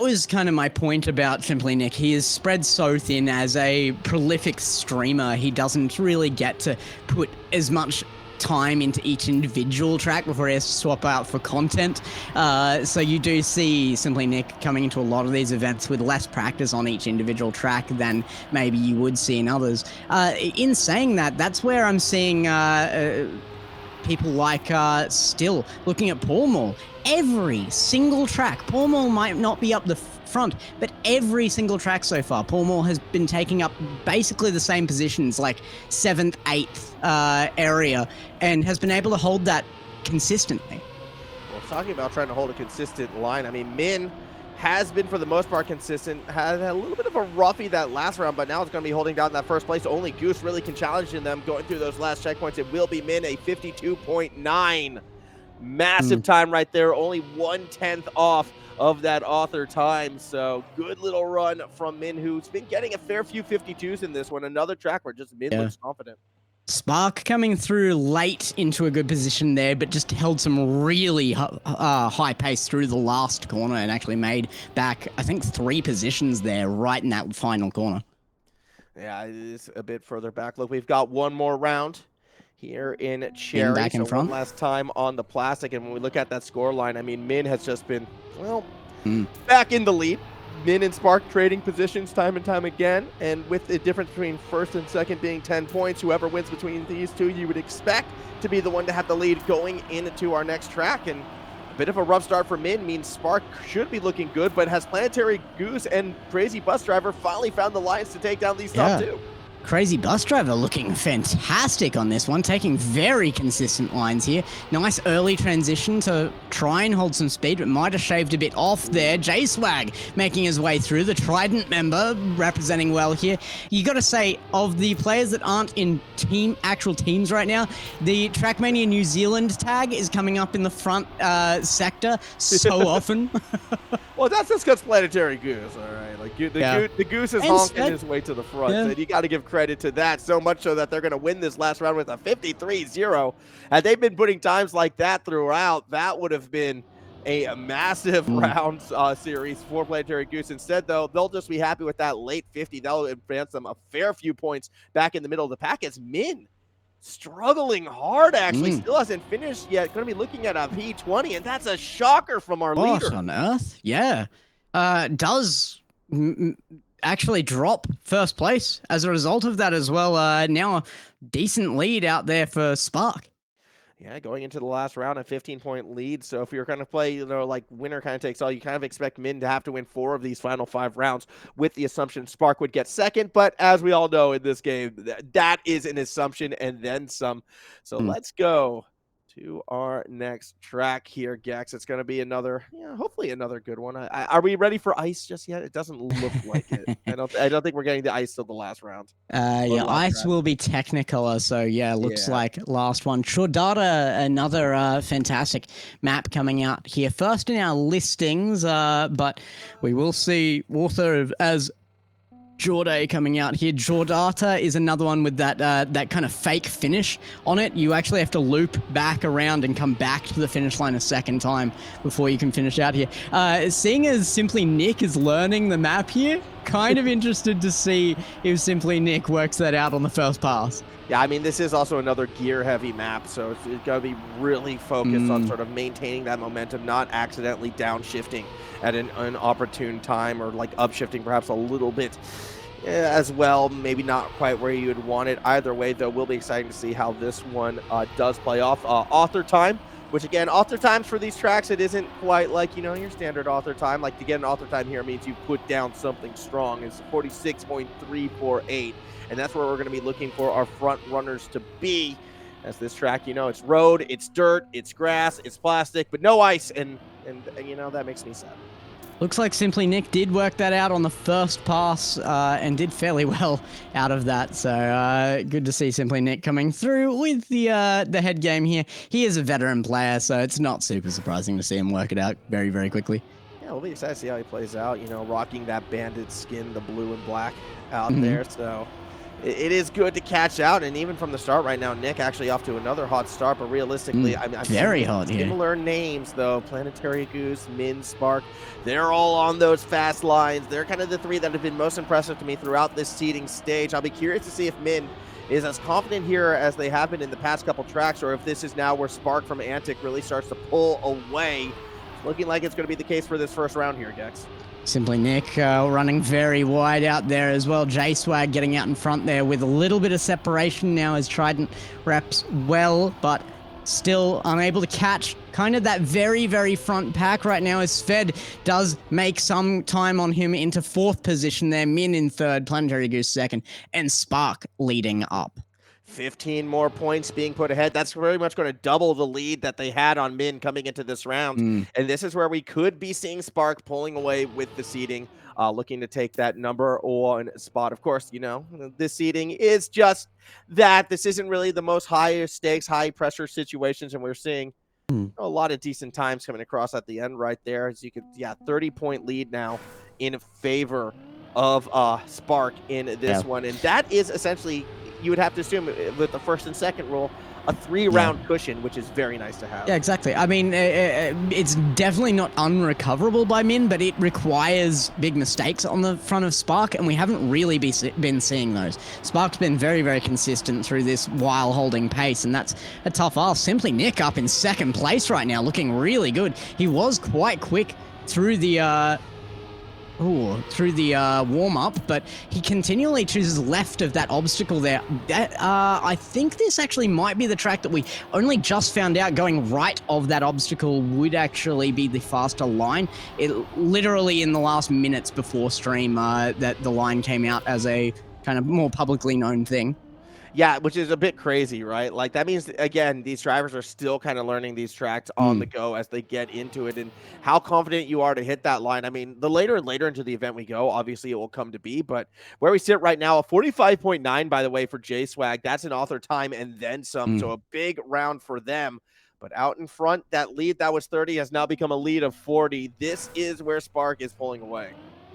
was kind of my point about Simply Nick. He is spread so thin as a prolific streamer. He doesn't really get to put as much time into each individual track before he has to swap out for content. So you do see Simply Nick coming into a lot of these events with less practice on each individual track than maybe you would see in others. In saying that, that's where I'm seeing people like still looking at Paul Moore. Every single track, Paul Moore might not be up the front, but every single track so far, Paul Moore has been taking up basically the same positions, like 7th, 8th area, and has been able to hold that consistently. Well, talking about trying to hold a consistent line, I mean, Min has been, for the most part, consistent. Had a little bit of a roughie that last round, but now it's going to be holding down that first place. Only Goose really can challenge them going through those last checkpoints. It will be Min, a 52.9. Massive time right there, only 1/10 off of that author time. So good little run from Min, who's been getting a fair few 52s in this one. Another track where just Min looks confident. Spark coming through late into a good position there, but just held some really high pace through the last corner and actually made back, I think, 3 positions there right in that final corner. Yeah, it is a bit further back. Look, we've got one more round here in Cherry. Back in front. One last time on the plastic, and when we look at that score line, I mean, Min has just been, well, back in the lead. Min and Spark trading positions time and time again, and with the difference between first and second being 10 points, whoever wins between these two, you would expect to be the one to have the lead going into our next track. And bit of a rough start for Min means Spark should be looking good, but has Planetary Goose and Crazy Bus Driver finally found the lines to take down these top two? Crazy Bus Driver looking fantastic on this one, taking very consistent lines here. Nice early transition to try and hold some speed, but might have shaved a bit off there. J-Swag making his way through, the Trident member representing well here. You got to say, of the players that aren't in actual teams right now, the Trackmania New Zealand tag is coming up in the front sector so often. Well, that's just because Planetary Goose, all right? Like the Goose is honking his way to the front, and you got to give credit to that, so much so that they're going to win this last round with a 53-0. Had they been putting times like that throughout, that would have been a massive round series for Planetary Goose. Instead, though, they'll just be happy with that late 50. That'll advance them a fair few points back in the middle of the pack as Min struggling hard, actually. Still hasn't finished yet. Going to be looking at a P20, and that's a shocker from our leader. What on earth? Yeah. Does actually drop first place as a result of that as well. Now a decent lead out there for Spark. Yeah, going into the last round, a 15-point lead. So if you're going to play, like winner kind of takes all, you kind of expect Min to have to win 4 of these final 5 rounds with the assumption Spark would get second. But as we all know in this game, that is an assumption and then some. So let's go to our next track here, Gex. It's going to be another, hopefully another good one. Are we ready for ice just yet? It doesn't look like it. I don't think we're getting the ice till the last round. Ice will be Technicolor, so looks like last one. Chordata, another fantastic map coming out here. First in our listings, but we will see Water as Jorday coming out here. Jordata is another one with that kind of fake finish on it. You actually have to loop back around and come back to the finish line a second time before you can finish out here. Seeing as Simply Nick is learning the map here, kind of interested to see if Simply Nick works that out on the first pass. Yeah, I mean, this is also another gear-heavy map, so it's got to be really focused on sort of maintaining that momentum, not accidentally downshifting at an opportune time, or like upshifting perhaps a little bit as well. Maybe not quite where you would want it. Either way, though, will be exciting to see how this one does play off. Author time, which again, author times for these tracks, it isn't quite like, your standard author time. Like, to get an author time here means you put down something strong. It's 46.348. And that's where we're going to be looking for our front runners to be. As this track, it's road, it's dirt, it's grass, it's plastic, but no ice. And that makes me sad. Looks like Simply Nick did work that out on the first pass and did fairly well out of that. So good to see Simply Nick coming through with the head game here. He is a veteran player, so it's not super surprising to see him work it out very, very quickly. Yeah, we'll be excited to see how he plays out, rocking that banded skin, the blue and black out there. So it is good to catch out, and even from the start right now, Nick actually off to another hot start, but realistically, I'm very hot here. Similar names, though. Planetary Goose, Min, Spark, they're all on those fast lines. They're kind of the 3 that have been most impressive to me throughout this seeding stage. I'll be curious to see if Min is as confident here as they have been in the past couple tracks, or if this is now where Spark from Antic really starts to pull away. It's looking like it's going to be the case for this first round here, Gex. Simply Nick running very wide out there as well. J-Swag getting out in front there with a little bit of separation now as Trident reps well, but still unable to catch kind of that very, very front pack right now as Sved does make some time on him into 4th position there. Min in 3rd, Planetary Goose 2nd, and Spark leading up. 15 more points being put ahead. That's very much going to double the lead that they had on Min coming into this round. And this is where we could be seeing Spark pulling away with the seeding, looking to take that number 1 spot. Of course, this seeding is just that. This isn't really the most high stakes, high pressure situations, and we're seeing a lot of decent times coming across at the end right there. As you could, 30-point lead now in favor of Spark in this one. And that is essentially, you would have to assume with the first and second rule, a 3-round cushion, which is very nice to have. Yeah, exactly. I mean, it's definitely not unrecoverable by Min, but it requires big mistakes on the front of Spark, and we haven't really been seeing those. Spark's been very, very consistent through this while holding pace, and that's a tough ask. Simply Nick up in 2nd place right now, looking really good. He was quite quick through the through the warm-up, but he continually chooses left of that obstacle there. I think this actually might be the track that we only just found out going right of that obstacle would actually be the faster line. It literally in the last minutes before stream that the line came out as a kind of more publicly known thing. Yeah, which is a bit crazy, right? Like that means again, these drivers are still kind of learning these tracks on the go as they get into it, and how confident you are to hit that line. I mean, the later and later into the event we go, obviously it will come to be, but where we sit right now, a 45.9 by the way for J Swag, that's an author time and then some. So a big round for them. But out in front, that lead that was 30 has now become a lead of 40. This is where Spark is pulling away.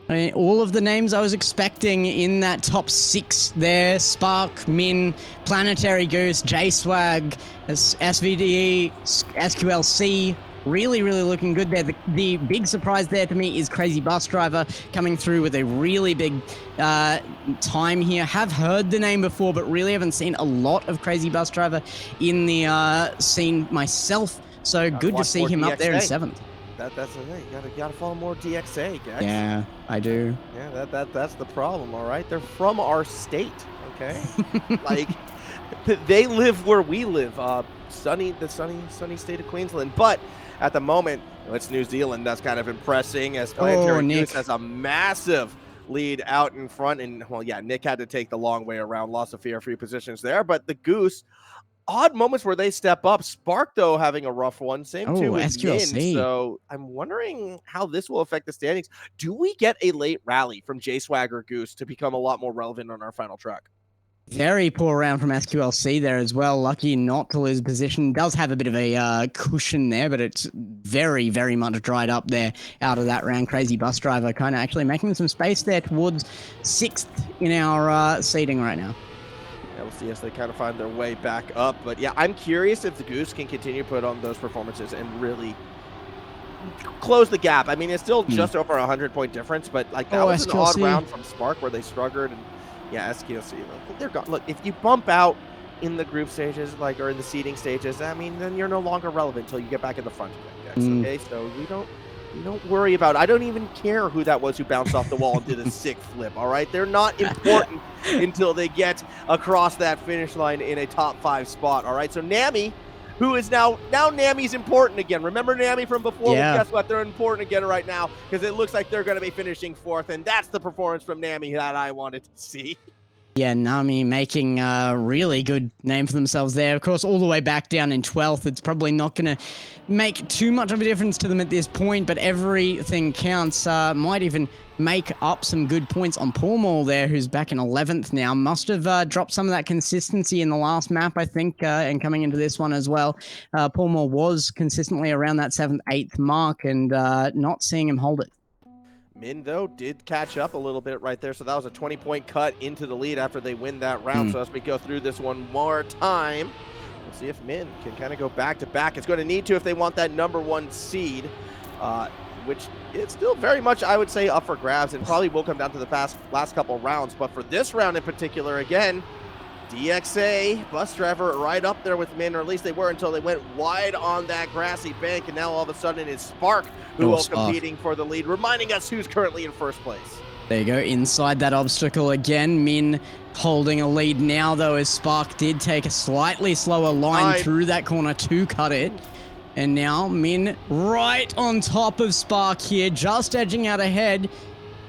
I mean, all of the names I was expecting in that top 6 there, Spark, Min, Planetary Goose, J-Swag, SVDE, SQLC, really, really looking good there. The big surprise there to me is Crazy Bus Driver coming through with a really big time here. Have heard the name before, but really haven't seen a lot of Crazy Bus Driver in the scene myself, so good to see him up there in 7th. That's the thing. You gotta follow more DXA, guys. Yeah, I do. Yeah, that's the problem. All right, they're from our state. Okay, like they live where we live. The sunny state of Queensland. But at the moment, it's New Zealand that's kind of impressing as Planetary Goose has a massive lead out in front. And well, yeah, Nick had to take the long way around, lost a few positions there. But the Goose. Odd moments where they step up. Spark, though, having a rough one. Same too with SQLC. Min. So I'm wondering how this will affect the standings. Do we get a late rally from J-Swag or Goose to become a lot more relevant on our final track? Very poor round from SQLC there as well. Lucky not to lose position. Does have a bit of a cushion there, but it's very, very much dried up there out of that round. Crazy Bus Driver kind of actually making some space there towards 6th in our seating right now. We'll see as they kind of find their way back up. But yeah, I'm curious if the Goose can continue to put on those performances and really close the gap. I mean, it's still just over 100-point difference, but like that was an odd round from Spark where they struggled. And yeah, SQLC, they're gone. Look, if you bump out in the group stages, like, or in the seeding stages, I mean, then you're no longer relevant until you get back in the front again, guys. Okay, so we don't worry about it. I don't even care who that was who bounced off the wall and did a sick flip, all right? They're not important until they get across that finish line in a top 5 spot, all right? So Nami, who is now Nami's important again. Remember Nami from before? Yeah. Well, guess what? They're important again right now because it looks like they're going to be finishing 4th, and that's the performance from Nami that I wanted to see. Yeah, Nami making a really good name for themselves there. Of course, all the way back down in 12th. It's probably not going to make too much of a difference to them at this point, but everything counts. Might even make up some good points on Paul there, who's back in 11th now. Must have dropped some of that consistency in the last map, I think, and coming into this one as well. Paul was consistently around that 7th, 8th mark, and not seeing him hold it. Min, though, did catch up a little bit right there, so that was a 20-point cut into the lead after they win that round. So as we go through this one more time, we'll see if Min can kind of go back-to-back. It's going to need to if they want that #1 seed, which is still very much, I would say, up for grabs, and probably will come down to the last couple rounds. But for this round in particular, again, DXA, Bus Driver right up there with Min, or at least they were until they went wide on that grassy bank, and now all of a sudden it's Spark who is competing for the lead, reminding us who's currently in first place. There you go, inside that obstacle again. Min holding a lead now, though, as Spark did take a slightly slower line through that corner to cut it. And now Min right on top of Spark here, just edging out ahead.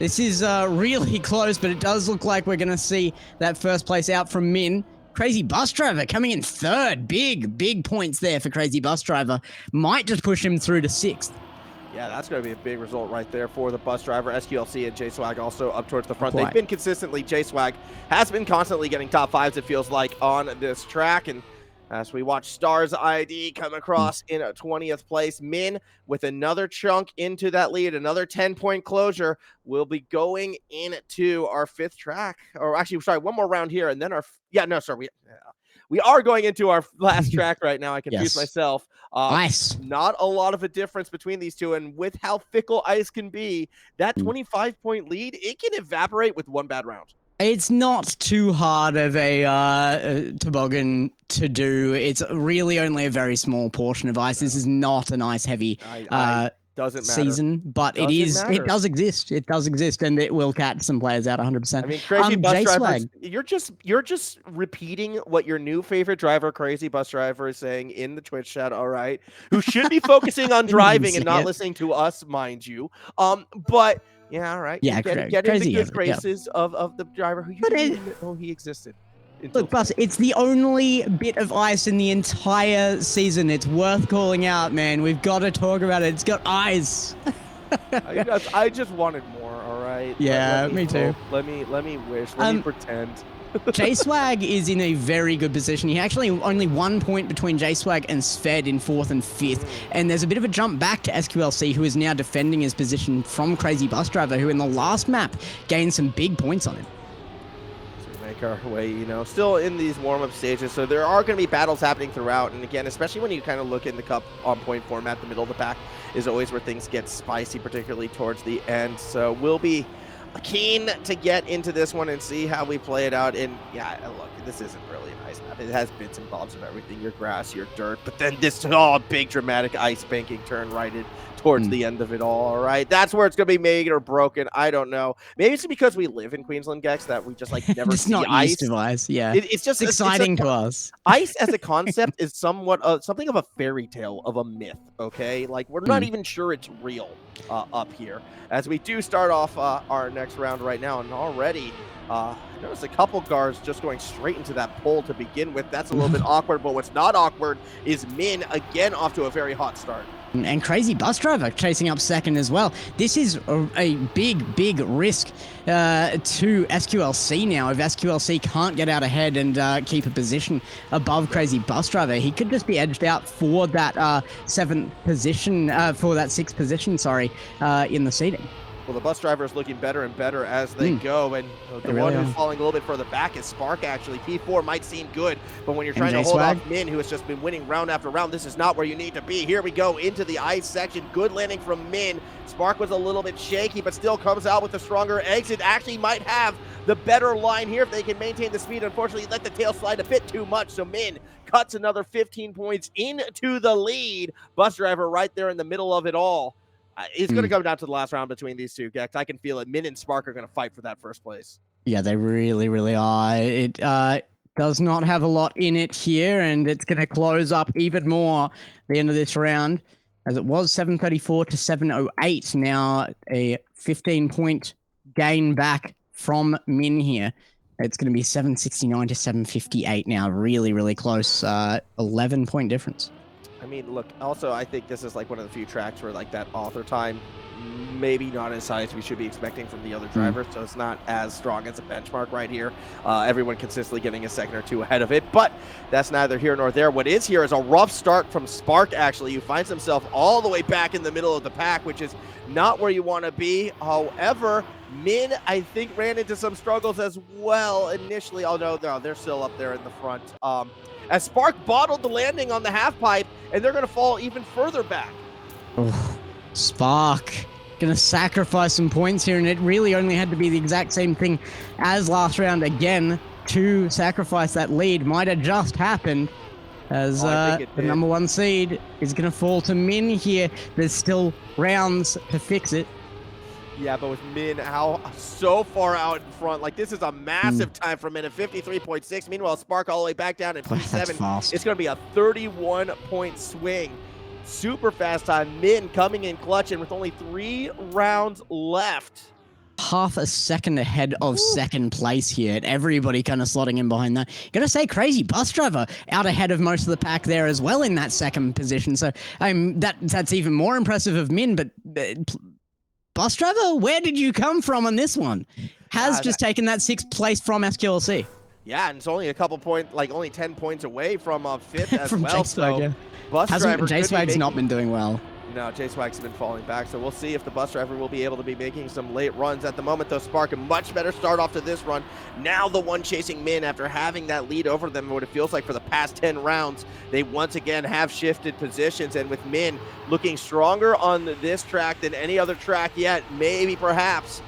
This is really close, but it does look like we're going to see that first place out from Min. Crazy Bus Driver coming in 3rd. Big points there for Crazy Bus Driver. Might just push him through to 6th. Yeah, that's going to be a big result right there for the Bus Driver. SQLC and J-Swag also up towards the front. They've been consistently, J-Swag has been constantly getting top 5s, it feels like, on this track. And as we watch Stars ID come across in a 20th place, Min with another chunk into that lead, another 10-point closure, will be going into our 5th track. Or actually, sorry, one more round here, and then we are going into our last track right now. I confused myself. Ice. Not a lot of a difference between these two, and with how fickle ice can be, that 25-point lead, it can evaporate with one bad round. It's not too hard of a toboggan to do. It's really only a very small portion of ice. This is not an ice-heavy Doesn't matter. season, but Doesn't it matter. does exist. It does exist, and it will catch some players out 100%. I mean, Crazy Bus J Drivers, Swag. you're just repeating what your new favorite driver, Crazy Bus Driver, is saying in the Twitch chat, all right? Who should be focusing on Didn't even driving and see not it. listening to us, mind you. But yeah, all right. Yeah, get in Crazy, the good yeah. graces of the driver who you But didn't it- even know he existed. until Look, Bus, it's the only bit of ice in the entire season. It's worth calling out, man. We've got to talk about it. It's got eyes. I just wanted more, all right? Yeah, Let me too. hope. Let me wish. Let me pretend. J Swag is in a very good position. He actually only 1 point between J Swag and Sved in 4th and 5th. And there's a bit of a jump back to SQLC, who is now defending his position from Crazy Bus Driver, who in the last map gained some big points on him. So make our way, still in these warm-up stages. So there are going to be battles happening throughout. And again, especially when you kind of look in the cup on point format, the middle of the pack is always where things get spicy, particularly towards the end. So we'll be keen to get into this one and see how we play it out. And yeah, look, this isn't really a nice map. It has bits and bobs of everything, your grass, your dirt, but then this big dramatic ice banking turn right towards the end of it all right? That's where it's going to be made or broken. I don't know. Maybe it's because we live in Queensland, Gex, that we just never Just see not ice. used to ice, yeah. It's just exciting to us. Ice as a concept is somewhat something of a fairy tale, of a myth, okay? We're not even sure it's real up here. As we do start off our next round right now, and already I noticed a couple guards just going straight into that pole to begin with. That's a little bit awkward, but what's not awkward is Min again off to a very hot start. And Crazy Bus Driver chasing up second as well. This is a big risk to SQLC now. If SQLC can't get out ahead and keep a position above Crazy Bus Driver, he could just be edged out for that 7th position, for that 6th position, in the seeding. Well, the bus driver is looking better and better as they go, and the one who's falling a little bit further back is Spark, actually. P4 might seem good, but when you're trying to hold off Min, who has just been winning round after round, this is not where you need to be. Here we go into the ice section. Good landing from Min. Spark was a little bit shaky, but still comes out with a stronger exit. Actually might have the better line here if they can maintain the speed. Unfortunately, let the tail slide a bit too much, so Min cuts another 15 points into the lead. Bus driver right there in the middle of it all. It's going to come down to the last round between these two, Gex. I can feel it. Min and Spark are going to fight for that first place. Yeah, they really are. It does not have a lot in it here, and it's going to close up even more the end of this round, as it was 734 to 708. Now a 15-point gain back from Min here. It's going to be 769 to 758 now. Really close. 11-point difference. I mean, look, also, I think this is one of the few tracks where that author time, maybe not as high as we should be expecting from the other drivers, so it's not as strong as a benchmark right here. Everyone consistently getting a second or two ahead of it, but that's neither here nor there. What is here is a rough start from Spark, actually, who finds himself all the way back in the middle of the pack, which is not where you want to be. However, Min, I think, ran into some struggles as well initially. Oh, no, they're still up there in the front. As Spark bottled the landing on the half pipe, and they're going to fall even further back. Oh, Spark going to sacrifice some points here, and it really only had to be the exact same thing as last round again to sacrifice that lead. Might have just happened, as the number 1 seed is going to fall to Min here. There's still rounds to fix it. Yeah, but with Min so far out in front, this is a massive time for Min at 53.6. Meanwhile, Spark all the way back down at P7. It's going to be a 31-point swing. Super fast time. Min coming in clutch, and with only 3 rounds left. Half a second ahead of second place here, and everybody kind of slotting in behind that. Gotta say, Crazy Bus Driver out ahead of most of the pack there as well in that second position. So that's even more impressive of Min, but Bus Driver, where did you come from on this one? Has just taken that 6th place from SQLC. Yeah, and it's only a couple points, only 10 points away from 5th as from well. J-Swag, yeah. Bus driver J-Swag's not been doing well. No, J-Swag's been falling back, so we'll see if the bus driver will be able to be making some late runs. At the moment, though, Spark, a much better start off to this run. Now the one chasing Min after having that lead over them, what it feels like for the past 10 rounds, they once again have shifted positions, and with Min looking stronger on this track than any other track yet, maybe perhaps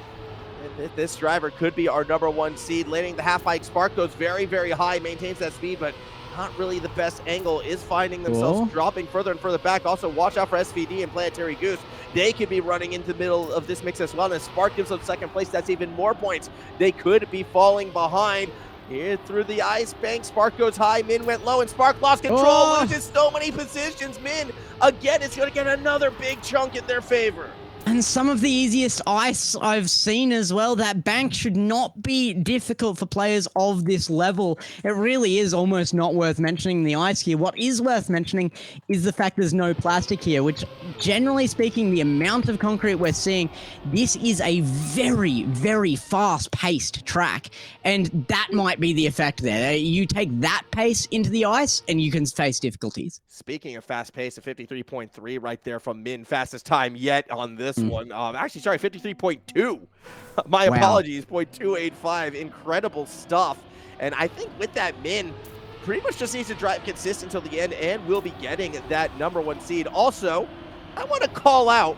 this driver could be our number 1 seed. Landing the half-hike, Spark goes very high, maintains that speed, but not really the best angle, is finding themselves dropping further and further back. Also, watch out for SVD and Planetary Goose. They could be running into the middle of this mix as well. And if Spark gives them second place, that's even more points. They could be falling behind. Here through the ice bank, Spark goes high, Min went low, and Spark lost control, loses so many positions. Min, again, is going to get another big chunk in their favor. And some of the easiest ice I've seen as well. That bank should not be difficult for players of this level. It really is almost not worth mentioning the ice here. What is worth mentioning is the fact there's no plastic here, which generally speaking, the amount of concrete we're seeing, this is a very, very fast-paced track. And that might be the effect there. You take that pace into the ice and you can face difficulties. Speaking of fast pace, a 53.3 right there from Min, fastest time yet on this one. Actually, sorry, 53.2. My apologies, 0.285. Incredible stuff. And I think with that, Min pretty much just needs to drive consistent until the end, and we'll be getting that #1 seed. Also, I want to call out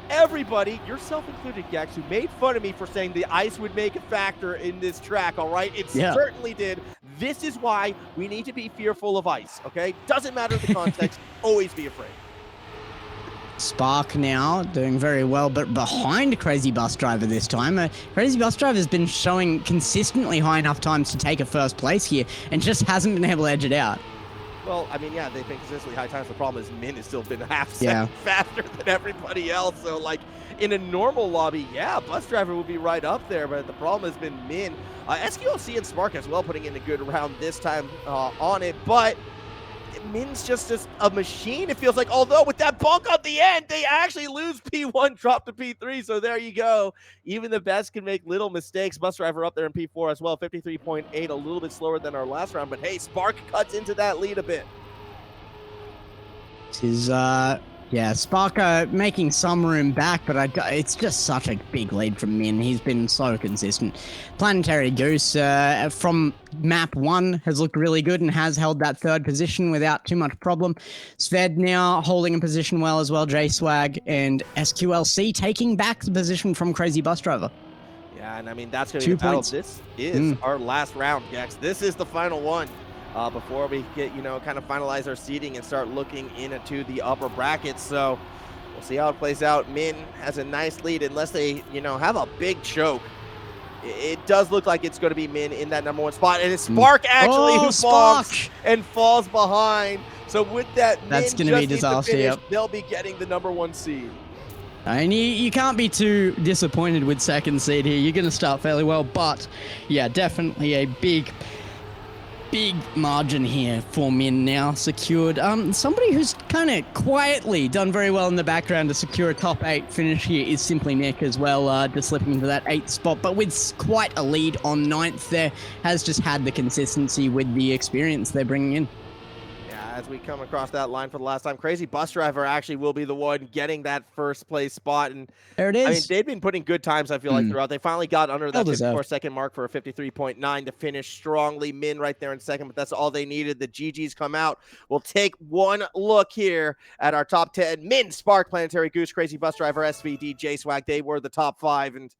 everybody, yourself included, Gex, who made fun of me for saying the ice would make a factor in this track, all right? It certainly did. This is why we need to be fearful of ice, okay? Doesn't matter the context, always be afraid. Spark now doing very well, but behind Crazy Bus Driver this time. Crazy Bus Driver has been showing consistently high enough times to take a first place here and just hasn't been able to edge it out. Well, I mean, yeah, they've been consistently high times. The problem is Min has still been half second faster than everybody else. So, like, in a normal lobby, yeah, Bus Driver would be right up there, but the problem has been Min. SQLC and Spark as well putting in a good round this time on it, but Min's just a machine, it feels like. Although with that bunk at the end, they actually lose P1, drop to P3. So there you go. Even the best can make little mistakes. Bus Driver up there in P4 as well, 53.8, a little bit slower than our last round. But hey, Spark cuts into that lead a bit. This is, yeah, Spark making some room back, but it's just such a big lead from Min. He's been so consistent. Planetary Goose from map 1 has looked really good and has held that third position without too much problem. Sved now holding a position well as well. J-Swag and SQLC taking back the position from Crazy Bus Driver. Yeah, and I mean, that's going to be the battle. This is our last round, Gex. This is the final one. Before we get, kind of finalize our seeding and start looking into the upper brackets. So we'll see how it plays out. Min has a nice lead unless they, have a big choke. It does look like it's going to be Min in that #1 spot. And it's Spark actually who falls and falls behind. So with that, that's going to be disaster. They'll be getting the #1 seed. And you can't be too disappointed with second seed here. You're going to start fairly well. But yeah, definitely a big margin here for Min now secured. Somebody who's kind of quietly done very well in the background to secure a top 8 finish here is Simply Nick as well, just slipping into that 8th spot, but with quite a lead on 9th there, has just had the consistency with the experience they're bringing in. As we come across that line for the last time, Crazy Bus Driver actually will be the one getting that first place spot. And there it is. I mean, they've been putting good times, I feel like, throughout. They finally got under that 54-second mark for a 53.9 to finish strongly. Min right there in second, but that's all they needed. The GGs come out. We'll take one look here at our top 10. Min, Spark, Planetary Goose, Crazy Bus Driver, SVD, J-Swag. They were the top 5, and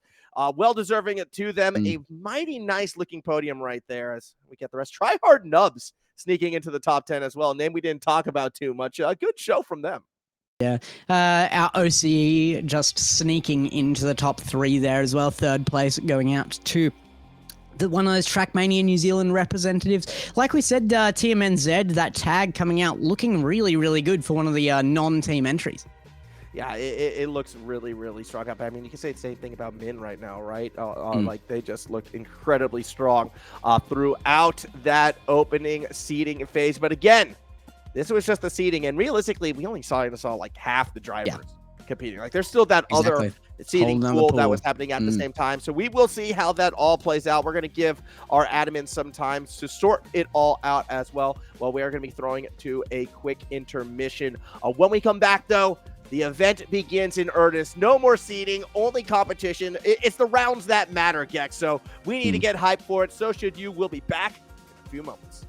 well-deserving it to them. A mighty nice-looking podium right there as we get the rest. Try Hard Nubs sneaking into the top 10 as well. Name we didn't talk about too much. A good show from them. Yeah, our OCE just sneaking into the top 3 there as well. 3rd place going out to one of those Trackmania New Zealand representatives. Like we said, TMNZ, that tag coming out looking really, really good for one of the non-team entries. Yeah, it looks really, really strong up. I mean, you can say the same thing about Min right now, right? Like, they just look incredibly strong throughout that opening seeding phase. But again, this was just the seeding, and realistically, we only saw like half the drivers competing. Like, there's still that other seeding pool that was happening at the same time. So we will see how that all plays out. We're going to give our admins some time to sort it all out as well. Well, we are going to be throwing to a quick intermission. When we come back, though, the event begins in earnest. No more seeding, only competition. It's the rounds that matter, Gex. So we need to get hyped for it. So should you. We'll be back in a few moments.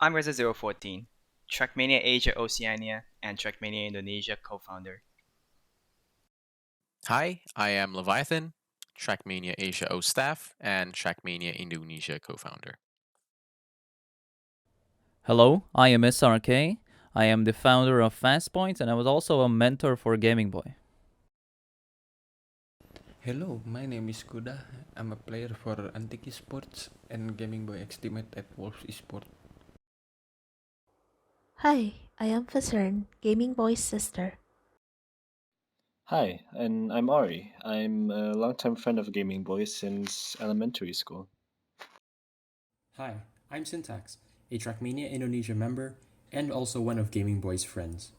I'm Reza014, Trackmania Asia Oceania and Trackmania Indonesia co-founder. Hi, I am Leviathan, Trackmania Asia O staff and Trackmania Indonesia co-founder. Hello, I am SRK. I am the founder of Fastpoint and I was also a mentor for Gaming Boy. Hello, my name is Kuda. I'm a player for Antiki Sports and Gaming Boy Xteammate at Wolves Esport. Hi, I am Facern, Gaming Boy's sister. Hi, and I'm Ari. I'm a longtime friend of Gaming Boy since elementary school. Hi, I'm Syntax, a Trackmania Indonesia member and also one of Gaming Boy's friends.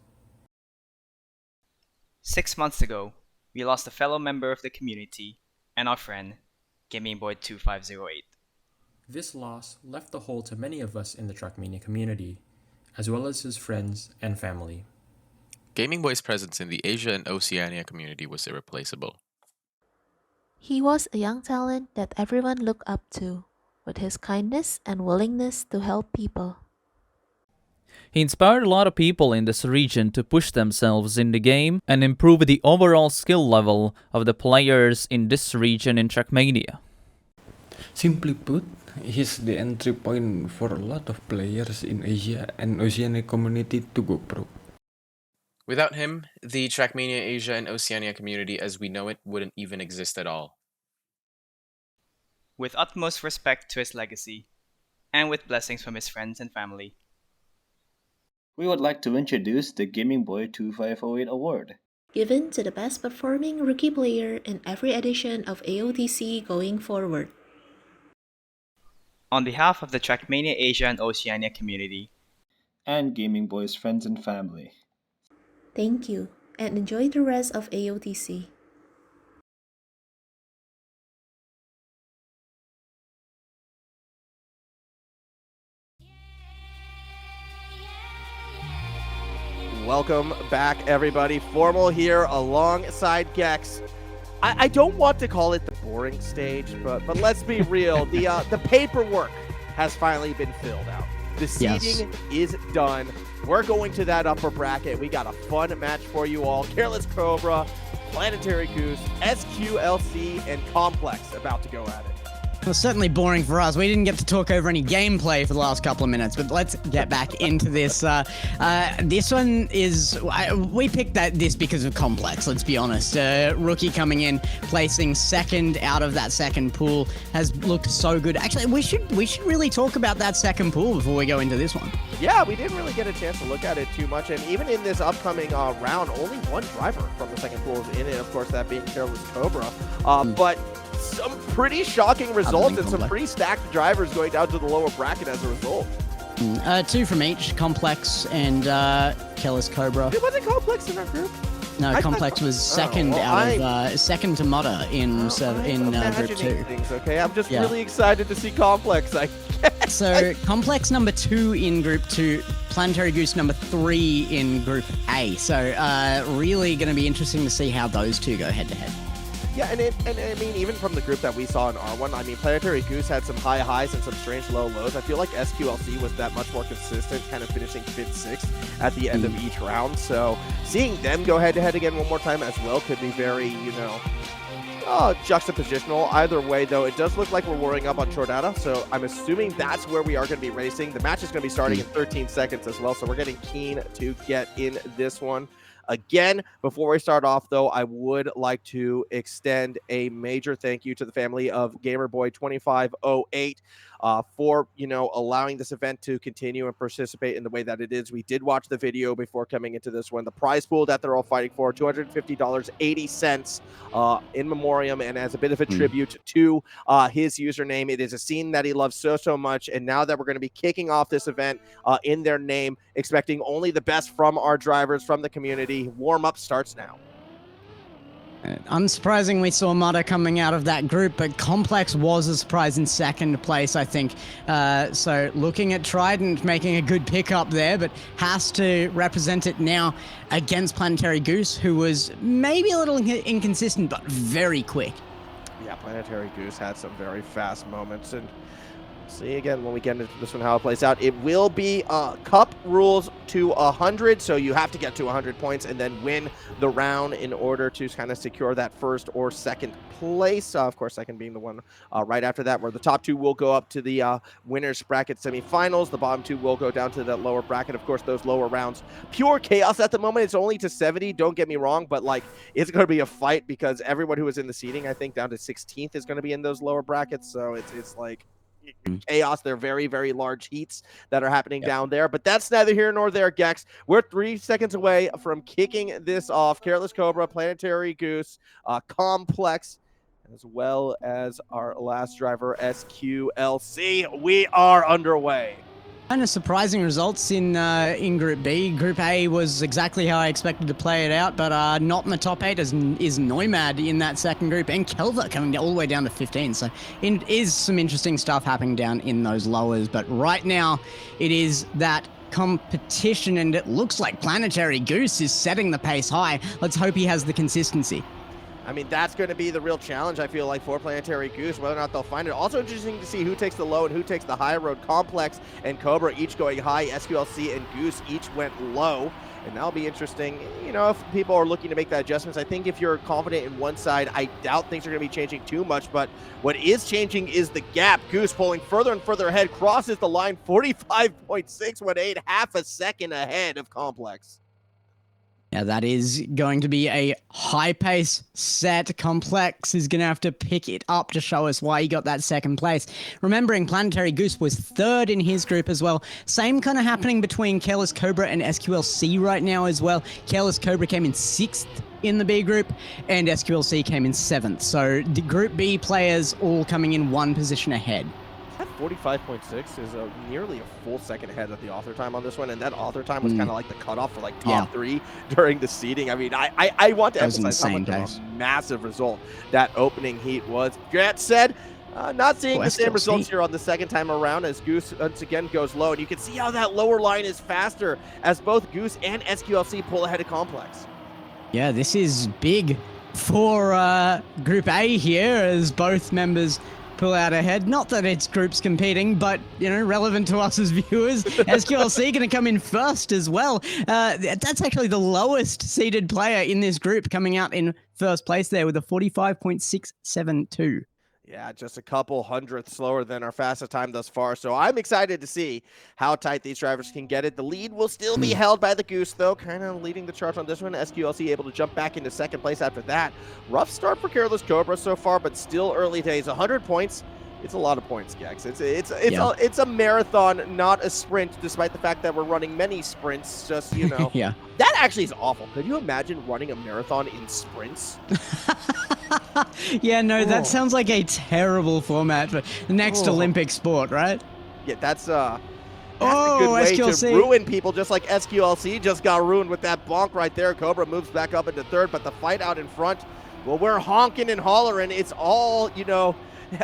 6 months ago, we lost a fellow member of the community and our friend, Gaming Boy 2508. This loss left the hole to many of us in the Trackmania community, as well as his friends and family. Gaming Boy's presence in the Asia and Oceania community was irreplaceable. He was a young talent that everyone looked up to, with his kindness and willingness to help people. He inspired a lot of people in this region to push themselves in the game and improve the overall skill level of the players in this region in Trackmania. Simply put, he's the entry point for a lot of players in Asia and Oceania community to go pro. Without him, the Trackmania Asia and Oceania community as we know it wouldn't even exist at all. With utmost respect to his legacy, and with blessings from his friends and family, We would like to introduce the Gaming Boy 2508 award. Given to the best performing rookie player in every edition of AOTC going forward. on behalf of the Trackmania Asia and Oceania community, And Gaming Boy's friends and family. Thank you, and enjoy the rest of AOTC. Welcome back, everybody. Formal here alongside Gex. I don't want to call it the boring stage, but let's be real. The paperwork has finally been filled out. The seeding is done. We're going to that upper bracket. We got a fun match for you all. Careless Cobra, Planetary Goose, SQLC, and Complex about to go at it. It was certainly boring for us. We didn't get to talk over any gameplay for the last couple of minutes, but let's get back into this. This one is... we picked this because of Complex, let's be honest. Rookie coming in, placing second out of that second pool, has looked so good. Actually, we should really talk about that second pool before we go into this one. Yeah, we didn't really get a chance to look at it too much, and even in this upcoming round, only one driver from the second pool is in it, of course, that being Careless Cobra. But some pretty shocking results and some pretty stacked drivers going down to the lower bracket as a result. Two from each, Complex and Careless Cobra. It wasn't Complex in our group. No, Complex was second second to Mudder in Group 2. Things, okay? I'm just really excited to see Complex. So Complex number 2 in Group 2, Planetary Goose number 3 in Group A. So really going to be interesting to see how those two go head to head. Yeah, and I mean, even from the group that we saw in R1, I mean, Planetary Goose had some high highs and some strange low lows. I feel like SQLC was that much more consistent, kind of finishing 5th, 6th at the end of each round. So seeing them go head-to-head again one more time as well could be very, juxtapositional. Either way, though, it does look like we're warming up on Chordata, so I'm assuming that's where we are going to be racing. The match is going to be starting in 13 seconds as well, so we're getting keen to get in this one. Again, before we start off, though, I would like to extend a major thank you to the family of Gamerboy 2508 for, allowing this event to continue and participate in the way that it is. We did watch the video before coming into this one. The prize pool that they're all fighting for, $250.80 in memoriam, and as a bit of a tribute to his username. It is a scene that he loves so much, and now that we're going to be kicking off this event in their name, expecting only the best from our drivers, from the community. Warm-up starts now. Unsurprisingly, we saw Mudder coming out of that group, but Complex was a surprise in second place, I think. So looking at Trident making a good pickup there, but has to represent it now against Planetary Goose, who was maybe a little inconsistent, but very quick. Yeah, Planetary Goose had some very fast moments, and See again when we get into this one how it plays out. It will be cup rules to 100, so you have to get to 100 points and then win the round in order to kind of secure that first or second place. Of course, second being the one right after that, where the top two will go up to the winners bracket semifinals. The bottom two will go down to that lower bracket. Of course, those lower rounds, pure chaos at the moment. It's only to 70. Don't get me wrong, but like it's going to be a fight because everyone who is in the seeding, I think down to 16th, is going to be in those lower brackets. So it's like chaos. They're very, very large heats that are happening down there, but that's neither here nor there, Gex. We're 3 seconds away from kicking this off. Careless Cobra, Planetary Goose, Complex, as well as our last driver, SQLC. We are underway. Kind of surprising results in Group B. Group A was exactly how I expected to play it out, but not in the top 8 is Noimad in that second group, and Kelva coming all the way down to 15. So it is some interesting stuff happening down in those lowers, but right now it is that competition, and it looks like Planetary Goose is setting the pace high. Let's hope he has the consistency. I mean, that's going to be the real challenge, I feel like, for Planetary Goose, whether or not they'll find it. Also interesting to see who takes the low and who takes the high road. Complex and Cobra each going high. SQLC and Goose each went low. And that'll be interesting, you know, if people are looking to make that adjustments. I think if you're confident in one side, I doubt things are going to be changing too much. But what is changing is the gap. Goose pulling further and further ahead, crosses the line, 45.618, half a second ahead of Complex. Yeah, that is going to be a high-pace set. Complex is going to have to pick it up to show us why he got that second place. Remembering Planetary Goose was third in his group as well. Same kind of happening between Careless Cobra and SQLC right now as well. Careless Cobra came in 6th in the B group, and SQLC came in 7th. So the Group B players all coming in one position ahead. That 45.6 is nearly a full second ahead of the author time on this one, and that author time was kind of like the cutoff for like top 3 during the seeding. I mean, I want to emphasize how much of a massive result that opening heat was. That said, not seeing the same results here on the second time around as Goose once again goes low, and you can see how that lower line is faster as both Goose and SQLC pull ahead of Complex. Yeah, this is big for Group A here as both members pull out ahead. Not that it's groups competing, but, you know, relevant to us as viewers. SQLC going to come in first as well. That's actually the lowest seeded player in this group, coming out in first place there with a 45.672. Yeah, just a couple hundredths slower than our fastest time thus far. So I'm excited to see how tight these drivers can get it. The lead will still be held by the Goose, though, kind of leading the charge on this one. SQLC able to jump back into second place after that. Rough start for Careless Cobra so far, but still early days. 100 points. It's a lot of points, Gex. It's a marathon, not a sprint, despite the fact that we're running many sprints. Just, you know, yeah. That actually is awful. Could you imagine running a marathon in sprints? Yeah, no, that sounds like a terrible format for the next Olympic sport, right? Yeah, that's a good way SQLC. to ruin people, just like SQLC just got ruined with that bonk right there. Cobra moves back up into third, but the fight out in front, well, we're honking and hollering. It's all, you know,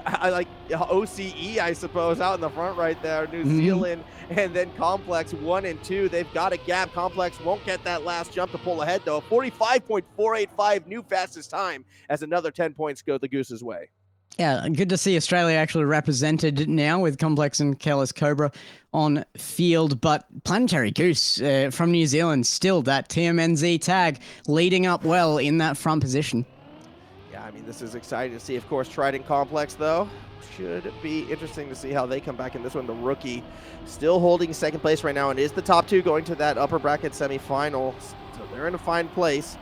I like OCE, I suppose, out in the front right there. New Zealand, and then Complex 1 and 2. They've got a gap. Complex won't get that last jump to pull ahead, though. 45.485, new fastest time, as another 10 points go the Goose's way. Yeah, good to see Australia actually represented now with Complex and Careless Cobra on field, but Planetary Goose from New Zealand, still that TMNZ tag, leading up well in that front position. Yeah, I mean, this is exciting to see. Of course, Trident Complex, though, should be interesting to see how they come back in this one. The rookie still holding second place right now and is the top 2 going to that upper bracket semifinal. So they're in a fine place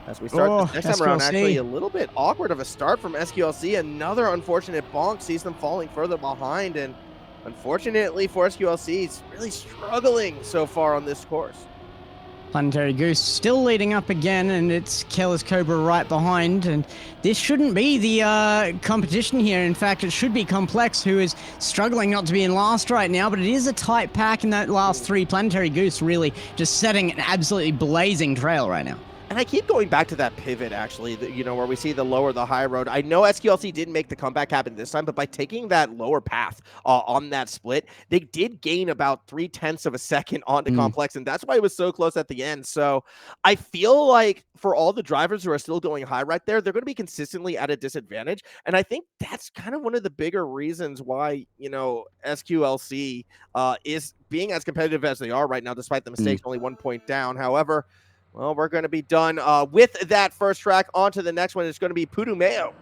as we start this next time around. Actually, a little bit awkward of a start from SQLC. Another unfortunate bonk sees them falling further behind. And unfortunately for SQLC, it's really struggling so far on this course. Planetary Goose still leading up again, and it's Careless Cobra right behind, and this shouldn't be the competition here. In fact, it should be Complex, who is struggling not to be in last right now, but it is a tight pack in that last 3. Planetary Goose really just setting an absolutely blazing trail right now. And I keep going back to that pivot, actually, where we see the lower, the high road. I know SQLC didn't make the comeback happen this time, but by taking that lower path on that split, they did gain about 0.3 of a second onto Complex, and that's why it was so close at the end. So I feel like for all the drivers who are still going high right there, they're going to be consistently at a disadvantage. And I think that's kind of one of the bigger reasons why, SQLC is being as competitive as they are right now, despite the mistakes, only 1 point down. However, well, we're going to be done with that first track. On to the next one. It's going to be Putumayo.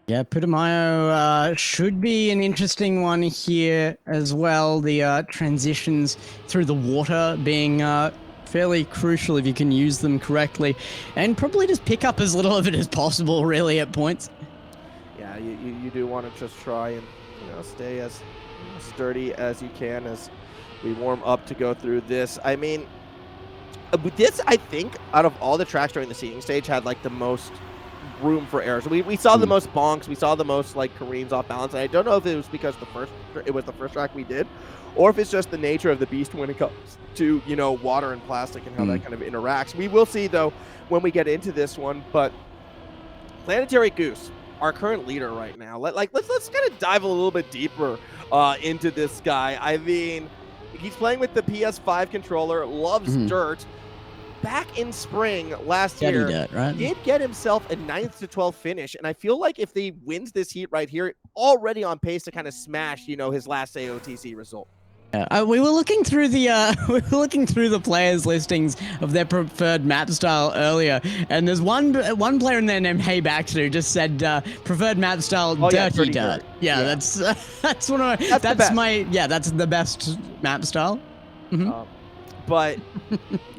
Yeah, Putumayo should be an interesting one here as well. The transitions through the water being fairly crucial if you can use them correctly. And probably just pick up as little of it as possible, really, at points. Yeah, you do want to just try and stay as sturdy as you can as we warm up to go through this. I mean, this, I think, out of all the tracks during the seeding stage, had like the most room for errors. We saw the most bonks, we saw the most like careens off balance. And I don't know if it was because it was the first track we did, or if it's just the nature of the beast when it comes to water and plastic and how that kind of interacts. We will see though when we get into this one. But Planetary Goose, our current leader right now, let's kind of dive a little bit deeper into this guy. I mean, he's playing with the PS5 controller, loves dirt. Back in spring last year, did get himself a 9th to 12th finish, and I feel like if he wins this heat right here, already on pace to kind of smash, his last AOTC result. We were looking through the players' listings of their preferred map style earlier, and there's one player in there named Hey Baxter who just said preferred map style dirty dirt. Yeah, that's one of my, that's the best map style. But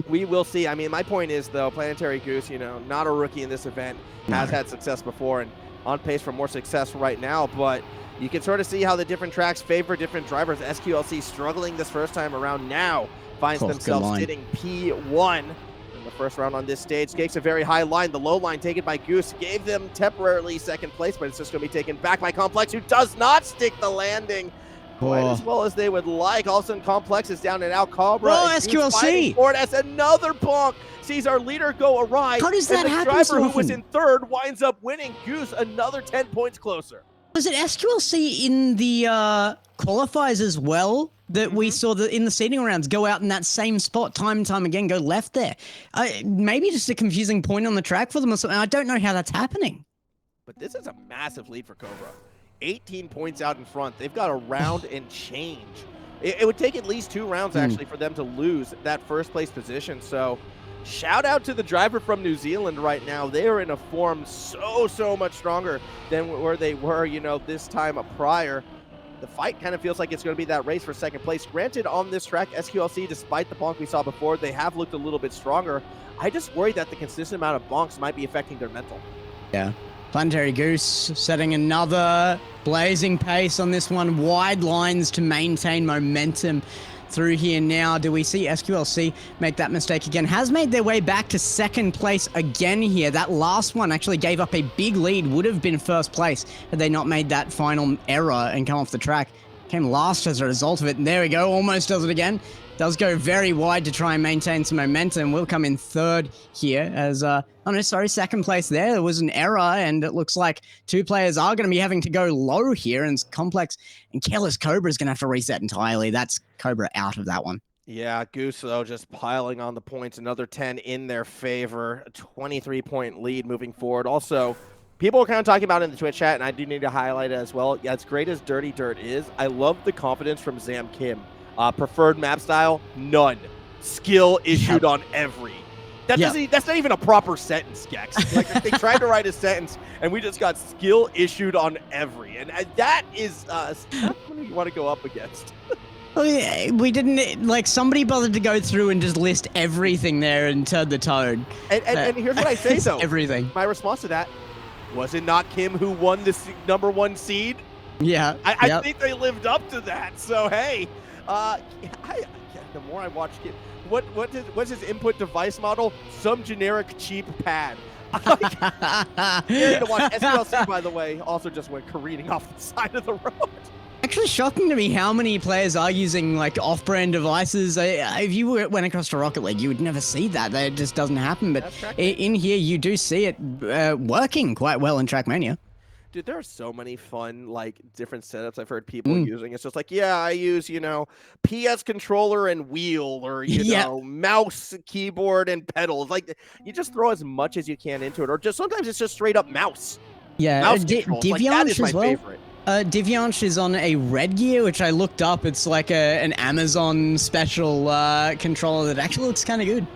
we will see. I mean, my point is, though, Planetary Goose, not a rookie in this event, has had success before and on pace for more success right now. But you can sort of see how the different tracks favor different drivers. SQLC struggling this first time around now finds themselves sitting P1 in the first round on this stage. Takes a very high line. The low line taken by Goose gave them temporarily second place, but it's just going to be taken back by Complex, who does not stick the landing quite as well as they would like. All of a sudden, Complex is down and out. Cobra SQLC for it as another bonk sees our leader go awry. How does that happen? The driver so who was in third winds up winning. Goose another 10 points closer. Was it SQLC in the qualifiers as well that we saw in the seeding rounds go out in that same spot time and time again, go left there? Maybe just a confusing point on the track for them or something. I don't know how that's happening. But this is a massive lead for Cobra. 18 points out in front. They've got a round and change. It would take at least 2 rounds, actually, for them to lose that first place position. So shout out to the driver from New Zealand right now. They are in a form so much stronger than where they were, this time prior. The fight kind of feels like it's going to be that race for second place. Granted, on this track, SQLC, despite the bonk we saw before, they have looked a little bit stronger. I just worry that the consistent amount of bonks might be affecting their mental. Yeah. Planetary Goose setting another blazing pace on this one. Wide lines to maintain momentum through here now. Do we see SQLC make that mistake again? Has made their way back to second place again here. That last one actually gave up a big lead. Would have been first place had they not made that final error and come off the track. Came last as a result of it. And there we go. Almost does it again. Does go very wide to try and maintain some momentum. Will come in third here as, second place there. There was an error, and it looks like 2 players are going to be having to go low here, and Complex and Careless Cobra is going to have to reset entirely. That's Cobra out of that one. Yeah, Goose, though, just piling on the points. Another 10 in their favor. A 23-point lead moving forward. Also, people are kind of talking about it in the Twitch chat, and I do need to highlight it as well. Yeah, as great as Dirty Dirt is, I love the confidence from Zam Kim. Preferred map style, none. Skill issued on every. That's not even a proper sentence, Gex. Like, they tried to write a sentence, and we just got skill issued on every. And that is not what you want to go up against. We didn't, somebody bothered to go through and just list everything there and turn the tone. And here's what I say, though. Everything. My response to that, was it not Kim who won this #1 seed? Yeah. I think they lived up to that. So, hey. The more I watch Kim, what's his input device model? Some generic cheap pad. Scary to watch. SQLC, by the way, also just went careening off the side of the road. actually shocking to me how many players are using like off-brand devices. If you went across to Rocket League, you would never see that. That just doesn't happen. But in here, you do see it working quite well in Trackmania. Dude, there are so many fun, like, different setups I've heard people using. It's just like, yeah, I use, PS controller and wheel, or, mouse, keyboard, and pedals. Like, you just throw as much as you can into it. Or just sometimes it's just straight up mouse. Yeah, mouse controls. Like, that is my favorite. Divianche is on a Red Gear, which I looked up. It's like an Amazon special controller that actually looks kind of good.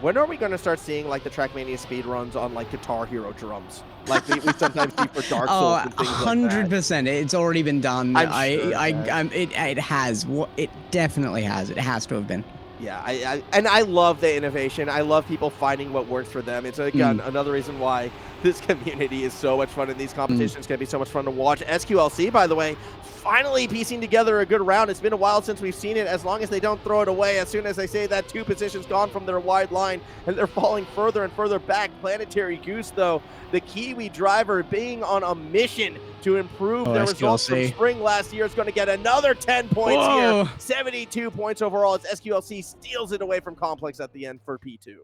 When are we going to start seeing, like, the Trackmania speedruns on, like, Guitar Hero drums? Like we sometimes see for Dark Souls and things like that. 100%. It's already been done. It has. It definitely has. It has to have been. Yeah, I love the innovation. I love people finding what works for them. It's, again, another reason why this community is so much fun, and these competitions can be so much fun to watch. SQLC, by the way, finally piecing together a good round. It's been a while since we've seen it. As long as they don't throw it away, as soon as they say that 2 positions gone from their wide line, and they're falling further and further back. Planetary Goose, though, the Kiwi driver, being on a mission to improve their results from spring last year, is going to get another 10 points here. 72 points overall as SQLC steals it away from Complex at the end for P2.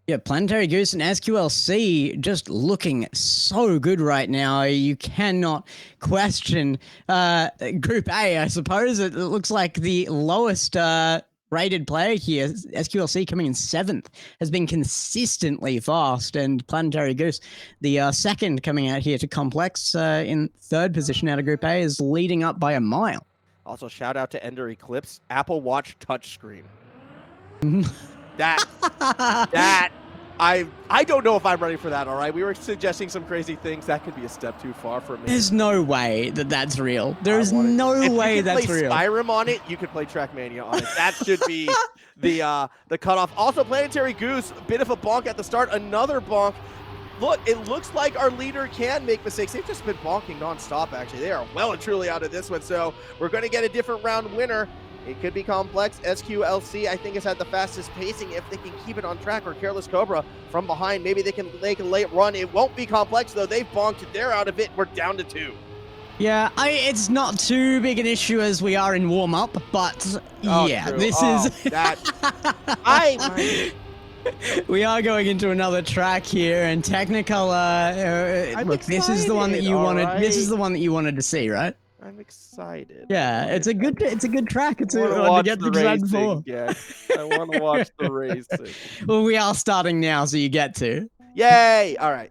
Yeah, Planetary Goose and SQLC just looking so good right now. You cannot question Group A, I suppose. It looks like the lowest rated player here, SQLC, coming in 7th, has been consistently fast, and Planetary Goose, the second coming out here to Complex in 3rd position out of Group A, is leading up by a mile. Also, shout out to Ender Eclipse, Apple Watch touchscreen. I don't know if I'm ready for that, all right? We were suggesting some crazy things. That could be a step too far for me. There's no way that that's real. There is no way that's real. If you can play Skyrim on it, you could play Trackmania on it. That should be the cutoff. Also, Planetary Goose, bit of a bonk at the start. Another bonk. Look, it looks like our leader can make mistakes. They've just been bonking nonstop, actually. They are well and truly out of this one, so we're going to get a different round winner. It could be Complex. SQLC, I think, has had the fastest pacing. If they can keep it on track, or Careless Cobra from behind, maybe they can make a late run. It won't be Complex, though. They've bonked. They're out of it. We're down to 2. Yeah, it's not too big an issue as we are in warm-up, but yeah, this is... We are going into another track here, and Technicolor, look, this is the one that you wanted. Right. This is the one that you wanted to see, right? I'm excited. Yeah, it's a good track. It's a one to get the racing for. Yes, I want to watch the racing. Well, we are starting now, so you get to. Yay! All right.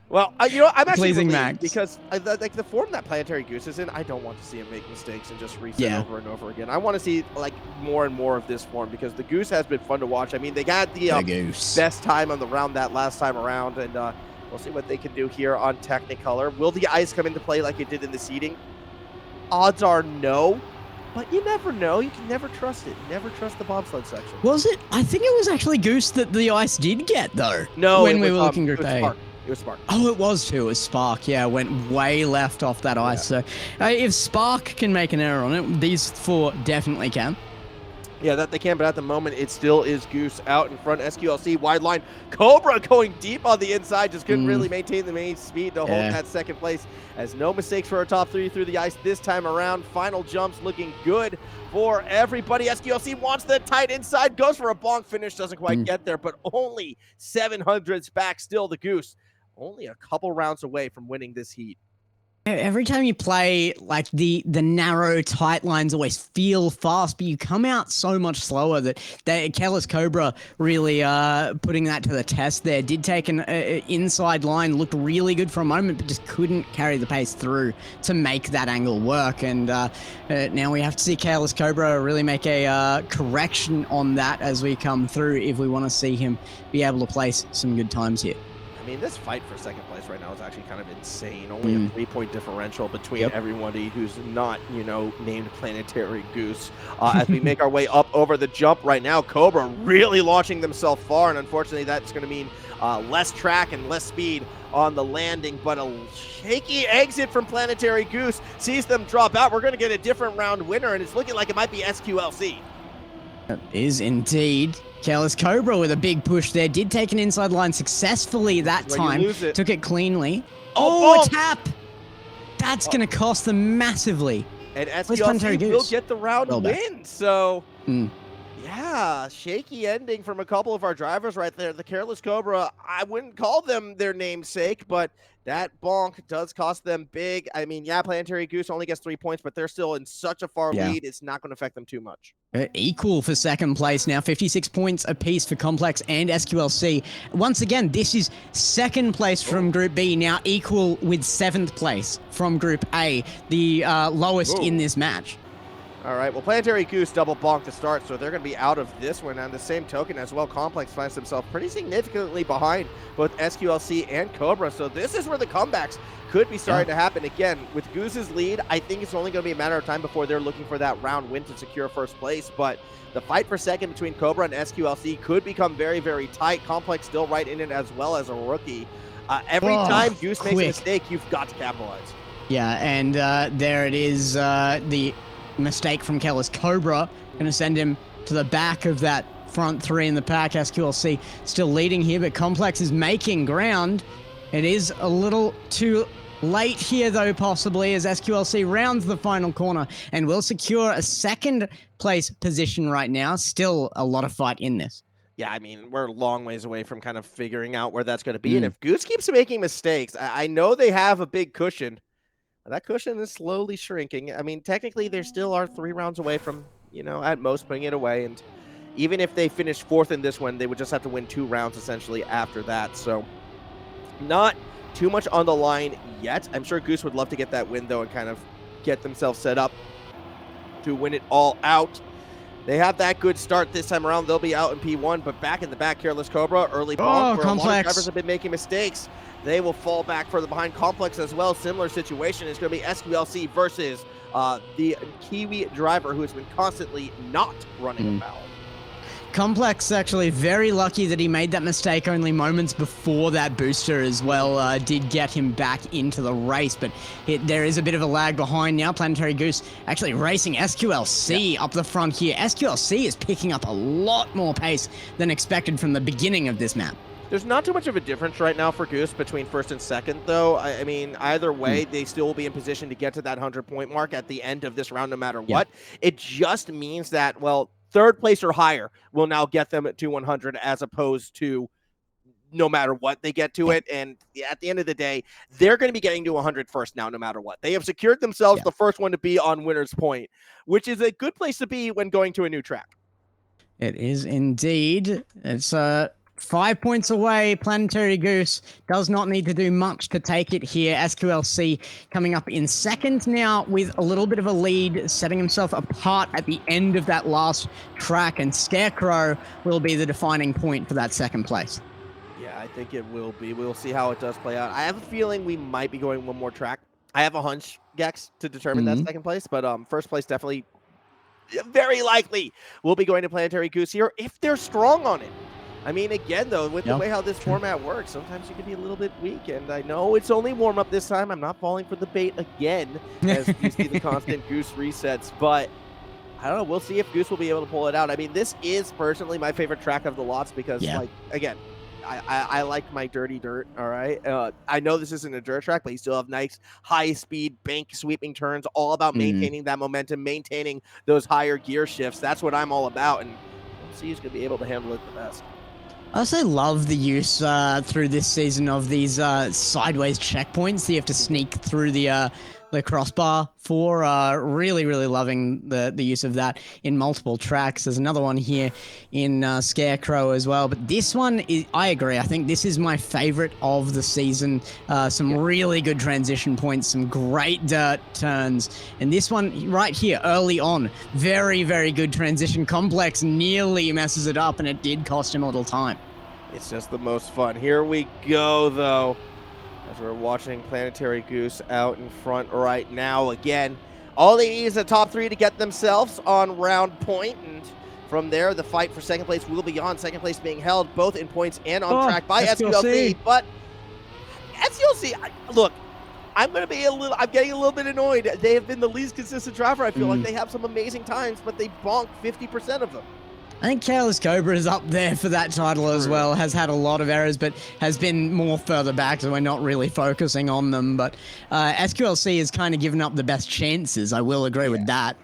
Well, I'm actually pleasing Max, because like the form that Planetary Goose is in, I don't want to see him make mistakes and just reset over and over again. I want to see like more and more of this form, because the Goose has been fun to watch. I mean, they got the best time on the round that last time around, and we'll see what they can do here on Technicolor. Will the ice come into play like it did in the seeding? Odds are no, but you never know. You can never trust it. Never trust the bobsled section. Was it? I think it was actually Goose that the ice did get, though. No, when we were looking Group A. It was Spark. Oh, it was too. It was Spark. Yeah, went way left off that ice. So if Spark can make an error on it, these 4 definitely can. Yeah, that they can, but at the moment, it still is Goose out in front. SQLC, wide line. Cobra going deep on the inside. Just couldn't really maintain the main speed to hold that second place. As no mistakes for our top 3 through the ice this time around. Final jumps looking good for everybody. SQLC wants the tight inside. Goes for a bonk finish. Doesn't quite get there, but only 700s back. Still the Goose. Only a couple rounds away from winning this heat. Every time you play, like, the narrow, tight lines always feel fast, but you come out so much slower that Careless Cobra really putting that to the test there. Did take an inside line, looked really good for a moment, but just couldn't carry the pace through to make that angle work. And now we have to see Careless Cobra really make a correction on that as we come through if we want to see him be able to place some good times here. I mean, this fight for second place right now is actually kind of insane. Only a 3-point differential between everybody who's not, named Planetary Goose. As we make our way up over the jump right now, Cobra really launching themselves far, and unfortunately that's going to mean less track and less speed on the landing, but a shaky exit from Planetary Goose sees them drop out. We're going to get a different round winner, and it's looking like it might be SQLC. It is indeed. Careless Cobra with a big push there. Did take an inside line successfully that time. Took it cleanly. Oh, a tap! That's going to cost them massively. And Where's Planetary SQLC will Goose? get the round Well back. win. So, Mm. yeah, shaky ending from a couple of our drivers right there. The Careless Cobra, I wouldn't call them their namesake, but that bonk does cost them big. I mean, yeah, Planetary Goose only gets 3 points, but they're still in such a far Yeah. lead, it's not going to affect them too much. Equal for second place now, 56 points apiece for Complex and SQLC. Once again, this is second place from Group B, now equal with 7th place from Group A, the lowest in this match. All right, well, Planetary Goose double bonk to start, so they're going to be out of this one. On the same token as well, Complex finds himself pretty significantly behind both SQLC and Cobra, so this is where the comebacks could be starting to happen. Again, with Goose's lead, I think it's only going to be a matter of time before they're looking for that round win to secure first place, but the fight for second between Cobra and SQLC could become very, very tight. Complex still right in it as well as a rookie. Every time Goose makes a mistake, you've got to capitalize. Yeah, and there it is, the mistake from Careless Cobra, going to send him to the back of that front three in the pack. SQLC still leading here, but Complex is making ground. It is a little too late here, though, possibly, as SQLC rounds the final corner and will secure a second place position right now. Still a lot of fight in this. Yeah, I mean, we're a long ways away from kind of figuring out where that's going to be. And if Goose keeps making mistakes, I know they have a big cushion. That cushion is slowly shrinking. I mean, technically, they still are 3 rounds away from, at most putting it away. And even if they finish 4th in this one, they would just have to win 2 rounds essentially after that. So not too much on the line yet. I'm sure Goose would love to get that win, though, and kind of get themselves set up to win it all out. They have that good start this time around. They'll be out in P1, but back in the back, Careless Cobra, early bonk, where a lot of drivers have been making mistakes. They will fall back further behind. Complex as well, similar situation. It's going to be SQLC versus the Kiwi driver who has been constantly not running a foul. Complex actually very lucky that he made that mistake only moments before that booster as well did get him back into the race, but there is a bit of a lag behind now. Planetary Goose actually racing SQLC up the front here. SQLC is picking up a lot more pace than expected from the beginning of this map. There's not too much of a difference right now for Goose between first and second, though. I mean, either way, they still will be in position to get to that 100-point mark at the end of this round no matter what. It just means that, well, third place or higher will now get them to 100 as opposed to no matter what they get to it. And at the end of the day, they're going to be getting to 100 first now no matter what. They have secured themselves the first one to be on winner's point, which is a good place to be when going to a new track. It is indeed. It's 5 points away. Planetary Goose does not need to do much to take it here. SQLC coming up in second now with a little bit of a lead, setting himself apart at the end of that last track, and Scarecrow will be the defining point for that second place. Yeah, I think it will be. We'll see how it does play out. I have a feeling we might be going one more track. I have a hunch, Gex, to determine that second place, but first place definitely very likely will be going to Planetary Goose here if they're strong on it. I mean, again, though, with the way how this format works, sometimes you can be a little bit weak, and I know it's only warm-up this time. I'm not falling for the bait again, as you see the constant Goose resets, but I don't know. We'll see if Goose will be able to pull it out. I mean, this is personally my favorite track of the lots because, like, again, I like my dirty dirt, all right? I know this isn't a dirt track, but you still have nice high-speed bank sweeping turns, all about maintaining that momentum, maintaining those higher gear shifts. That's what I'm all about, and we'll see who's going to be able to handle it the best. I also love the use through this season of these sideways checkpoints that you have to sneak through the crossbar for. Really, really loving the use of that in multiple tracks. There's another one here in Scarecrow as well. But this one, I agree. I think this is my favorite of the season. Some really good transition points, some great dirt turns. And this one right here, early on, very, very good transition. Complex nearly messes it up, and it did cost him a little time. It's just the most fun. Here we go, though, as we're watching Planetary Goose out in front right now. Again, all they need is a top 3 to get themselves on round point, and from there, the fight for second place will be on. Second place being held both in points and on track by SQLC. But SQLC, look, I'm getting a little bit annoyed. They have been the least consistent driver. I feel like they have some amazing times, but they bonk 50% of them. I think Careless Cobra is up there for that title as well. Has had a lot of errors, but has been more further back, so we're not really focusing on them. But SQLC has kind of given up the best chances. I will agree with that.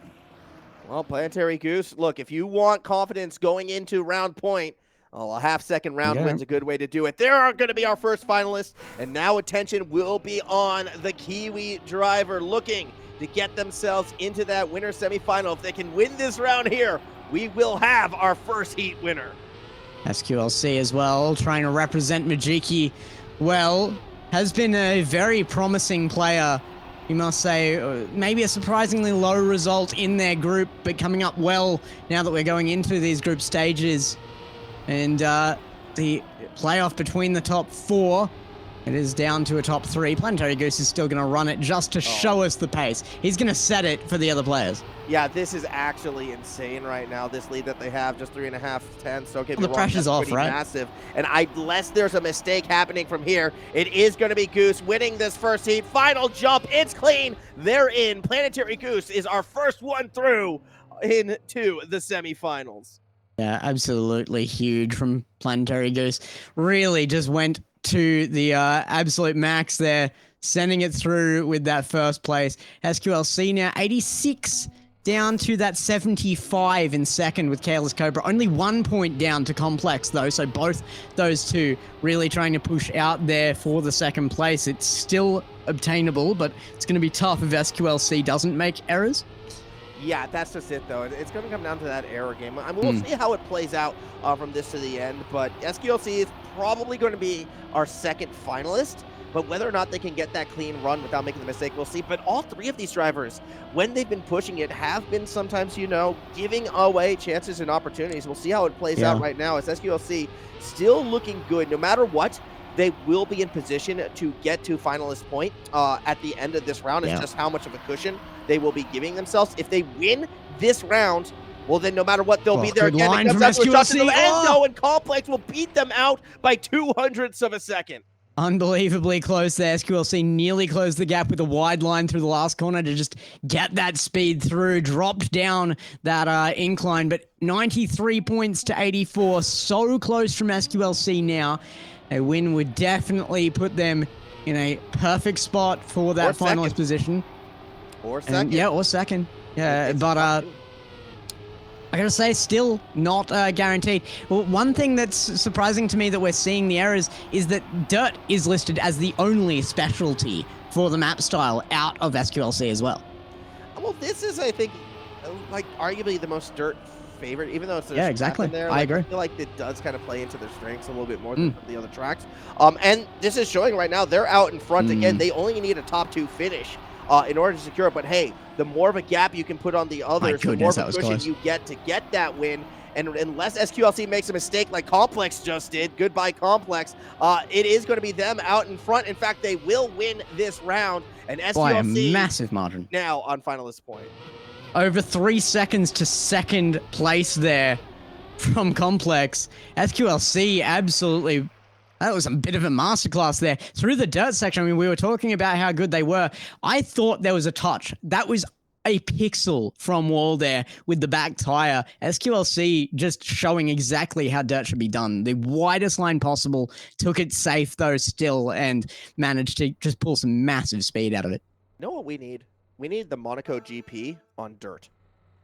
Well, Planetary Goose, look, if you want confidence going into round point, a half-second round win's a good way to do it. There are going to be our first finalists, and now attention will be on the Kiwi driver looking to get themselves into that winner semifinal. If they can win this round here, we will have our first heat winner. SQLC as well, trying to represent Majiki well, has been a very promising player. You must say, maybe a surprisingly low result in their group, but coming up well now that we're going into these group stages. And the playoff between the top 4, it is down to a top 3. Planetary Goose is still going to run it just to show us the pace. He's going to set it for the other players. Yeah, this is actually insane right now, this lead that they have, just 3.5 tenths. So okay, the pressure's off, right? Massive. And unless there's a mistake happening from here, it is going to be Goose winning this first heat. Final jump, it's clean. They're in. Planetary Goose is our first one through into the semifinals. Yeah, absolutely huge from Planetary Goose. Really just went to the absolute max there, sending it through with that first place. SQLC now 86 down to that 75 in second with Careless Cobra. Only 1 point down to Complex though, so both those two really trying to push out there for the second place. It's still obtainable, but it's going to be tough if SQLC doesn't make errors. Yeah, that's just it, though. It's going to come down to that error game. I mean, we'll see how it plays out from this to the end, but SQLC is probably going to be our second finalist, but whether or not they can get that clean run without making the mistake, we'll see. But all 3 of these drivers, when they've been pushing it, have been sometimes, giving away chances and opportunities. We'll see how it plays out right now as SQLC still looking good. No matter what, they will be in position to get to finalist point at the end of this round. It's just how much of a cushion they will be giving themselves. If they win this round, well, then no matter what, they'll be there again. It comes down to a shot to the end, though, and Complex will beat them out by 0.02 of a second. Unbelievably close there. SQLC nearly closed the gap with a wide line through the last corner to just get that speed through. Dropped down that incline, but 93 points to 84. So close from SQLC now. A win would definitely put them in a perfect spot for that finalist position. Or second. Or second. Yeah, but I gotta say, still not guaranteed. Well, one thing that's surprising to me that we're seeing the errors is that Dirt is listed as the only specialty for the map style out of SQLC as well. Well, this is, I think, arguably the most Dirt favorite, even though it's exactly. in there. I agree. I feel like it does kind of play into their strengths a little bit more than the other tracks. And this is showing right now they're out in front again. They only need a top 2 finish in order to secure it. But hey, the more of a gap you can put on the others, the more of a cushion you get to get that win. And unless SQLC makes a mistake like Complex just did, goodbye Complex, it is going to be them out in front. In fact, they will win this round. And SQLC by a massive margin now on finalist point. Over 3 seconds to second place there from Complex. SQLC absolutely, that was a bit of a masterclass there. Through the dirt section, I mean, we were talking about how good they were. I thought there was a touch. That was a pixel from wall there with the back tire. SQLC just showing exactly how dirt should be done. The widest line possible, took it safe though still, and managed to just pull some massive speed out of it. You know what we need? We need the Monaco GP on dirt.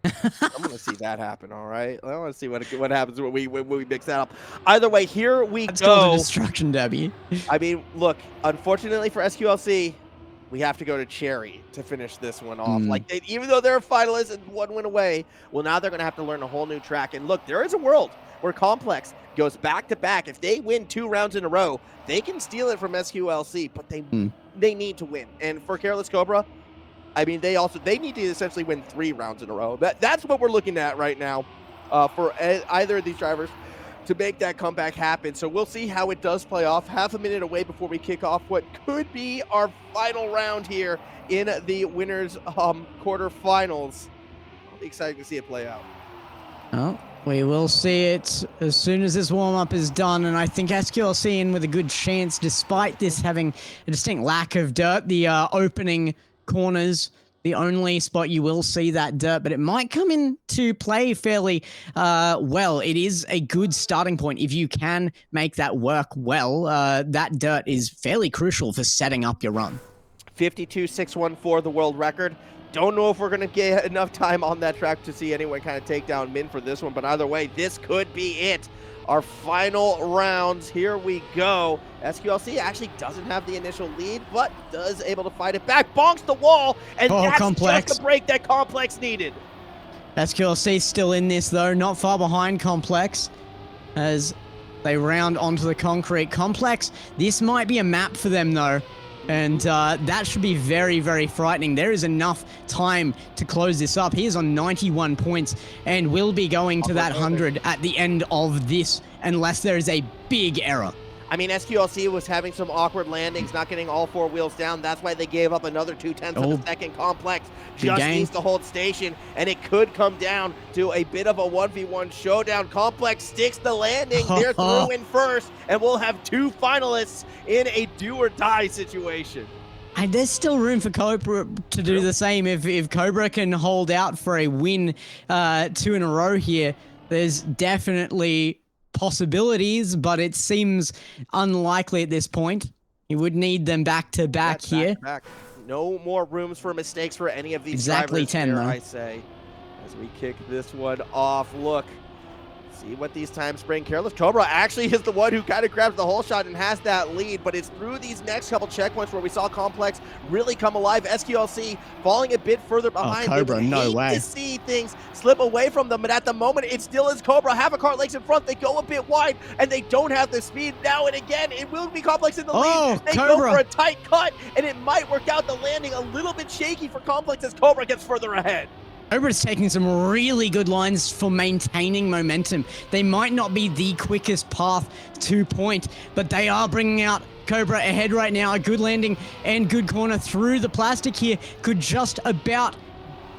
I'm going to see that happen, all right? I want to see what happens when we mix that up. Either way, here we go. It's called a destruction derby. I mean, look, unfortunately for SQLC, we have to go to Cherry to finish this one off. Even though they're a finalist and 1 win away, well, now they're going to have to learn a whole new track. And look, there is a world where Complex goes back-to-back. If they win 2 rounds in a row, they can steal it from SQLC, but they need to win. And for Careless Cobra, I mean, they need to essentially win 3 rounds in a row. That's what we're looking at right now for either of these drivers to make that comeback happen. So we'll see how it does play off. Half a minute away before we kick off what could be our final round here in the winners quarterfinals. I'll be excited to see it play out. Oh, we will see it as soon as this warm-up is done, and I think SQLC in with a good chance, despite this having a distinct lack of dirt. The opening corners the only spot you will see that dirt, but it might come into play fairly well. It is a good starting point. If you can make that work well, that dirt is fairly crucial for setting up your run. 52.614, the world record. Don't know if we're going to get enough time on that track to see anyone kind of take down Min for this one, but either way, this could be it. Our final rounds, here we go. SQLC actually doesn't have the initial lead, but does able to fight it back. Bonks the wall, and that's Complex. just the break that Complex needed. SQLC still in this, though, not far behind Complex, as they round onto the concrete. Complex, this might be a map for them, though. And that should be very, very frightening. There is enough time to close this up. He is on 91 points and will be going to that 100 at the end of this unless there is a big error. I mean, SQLC was having some awkward landings, not getting all 4 wheels down. That's why they gave up another 0.2 of a second. Complex just needs to hold station, and it could come down to a bit of a 1v1 showdown. Complex sticks the landing. They're through in first, and we'll have 2 finalists in a do-or-die situation. And there's still room for Cobra to do the same. If Cobra can hold out for a win 2 in a row here, there's definitely possibilities, but it seems unlikely at this point. You would need them back-to-back here. Back. No more rooms for mistakes for any of these Exactly drivers 10, here, though. I say. As we kick this one off, look. See what these times bring. Careless Cobra actually is the one who kind of grabs the whole shot and has that lead, but it's through these next couple checkpoints where we saw Complex really come alive. SQLC falling a bit further behind. Cobra, no way. To see things slip away from them, but at the moment, it still is Cobra. Half a car legs in front. They go a bit wide, and they don't have the speed. Now and again, it will be Complex in the lead. They go for a tight cut, and it might work out. The landing a little bit shaky for Complex as Cobra gets further ahead. Cobra's taking some really good lines for maintaining momentum. They might not be the quickest path to point, but they are bringing out Cobra ahead right now. A good landing and good corner through the plastic here could just about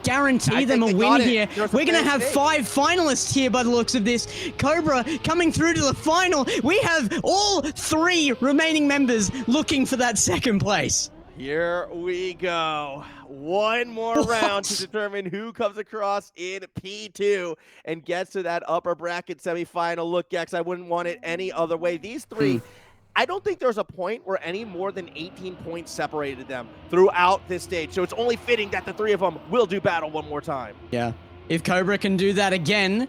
guarantee them a win here. We're going to have 5 finalists here by the looks of this. Cobra coming through to the final. We have all 3 remaining members looking for that second place. Here we go. One more round to determine who comes across in P2 and gets to that upper bracket semifinal. Look, Gex, I wouldn't want it any other way. These 3, I don't think there's a point where any more than 18 points separated them throughout this stage. So it's only fitting that the 3 of them will do battle one more time. Yeah. If Cobra can do that again,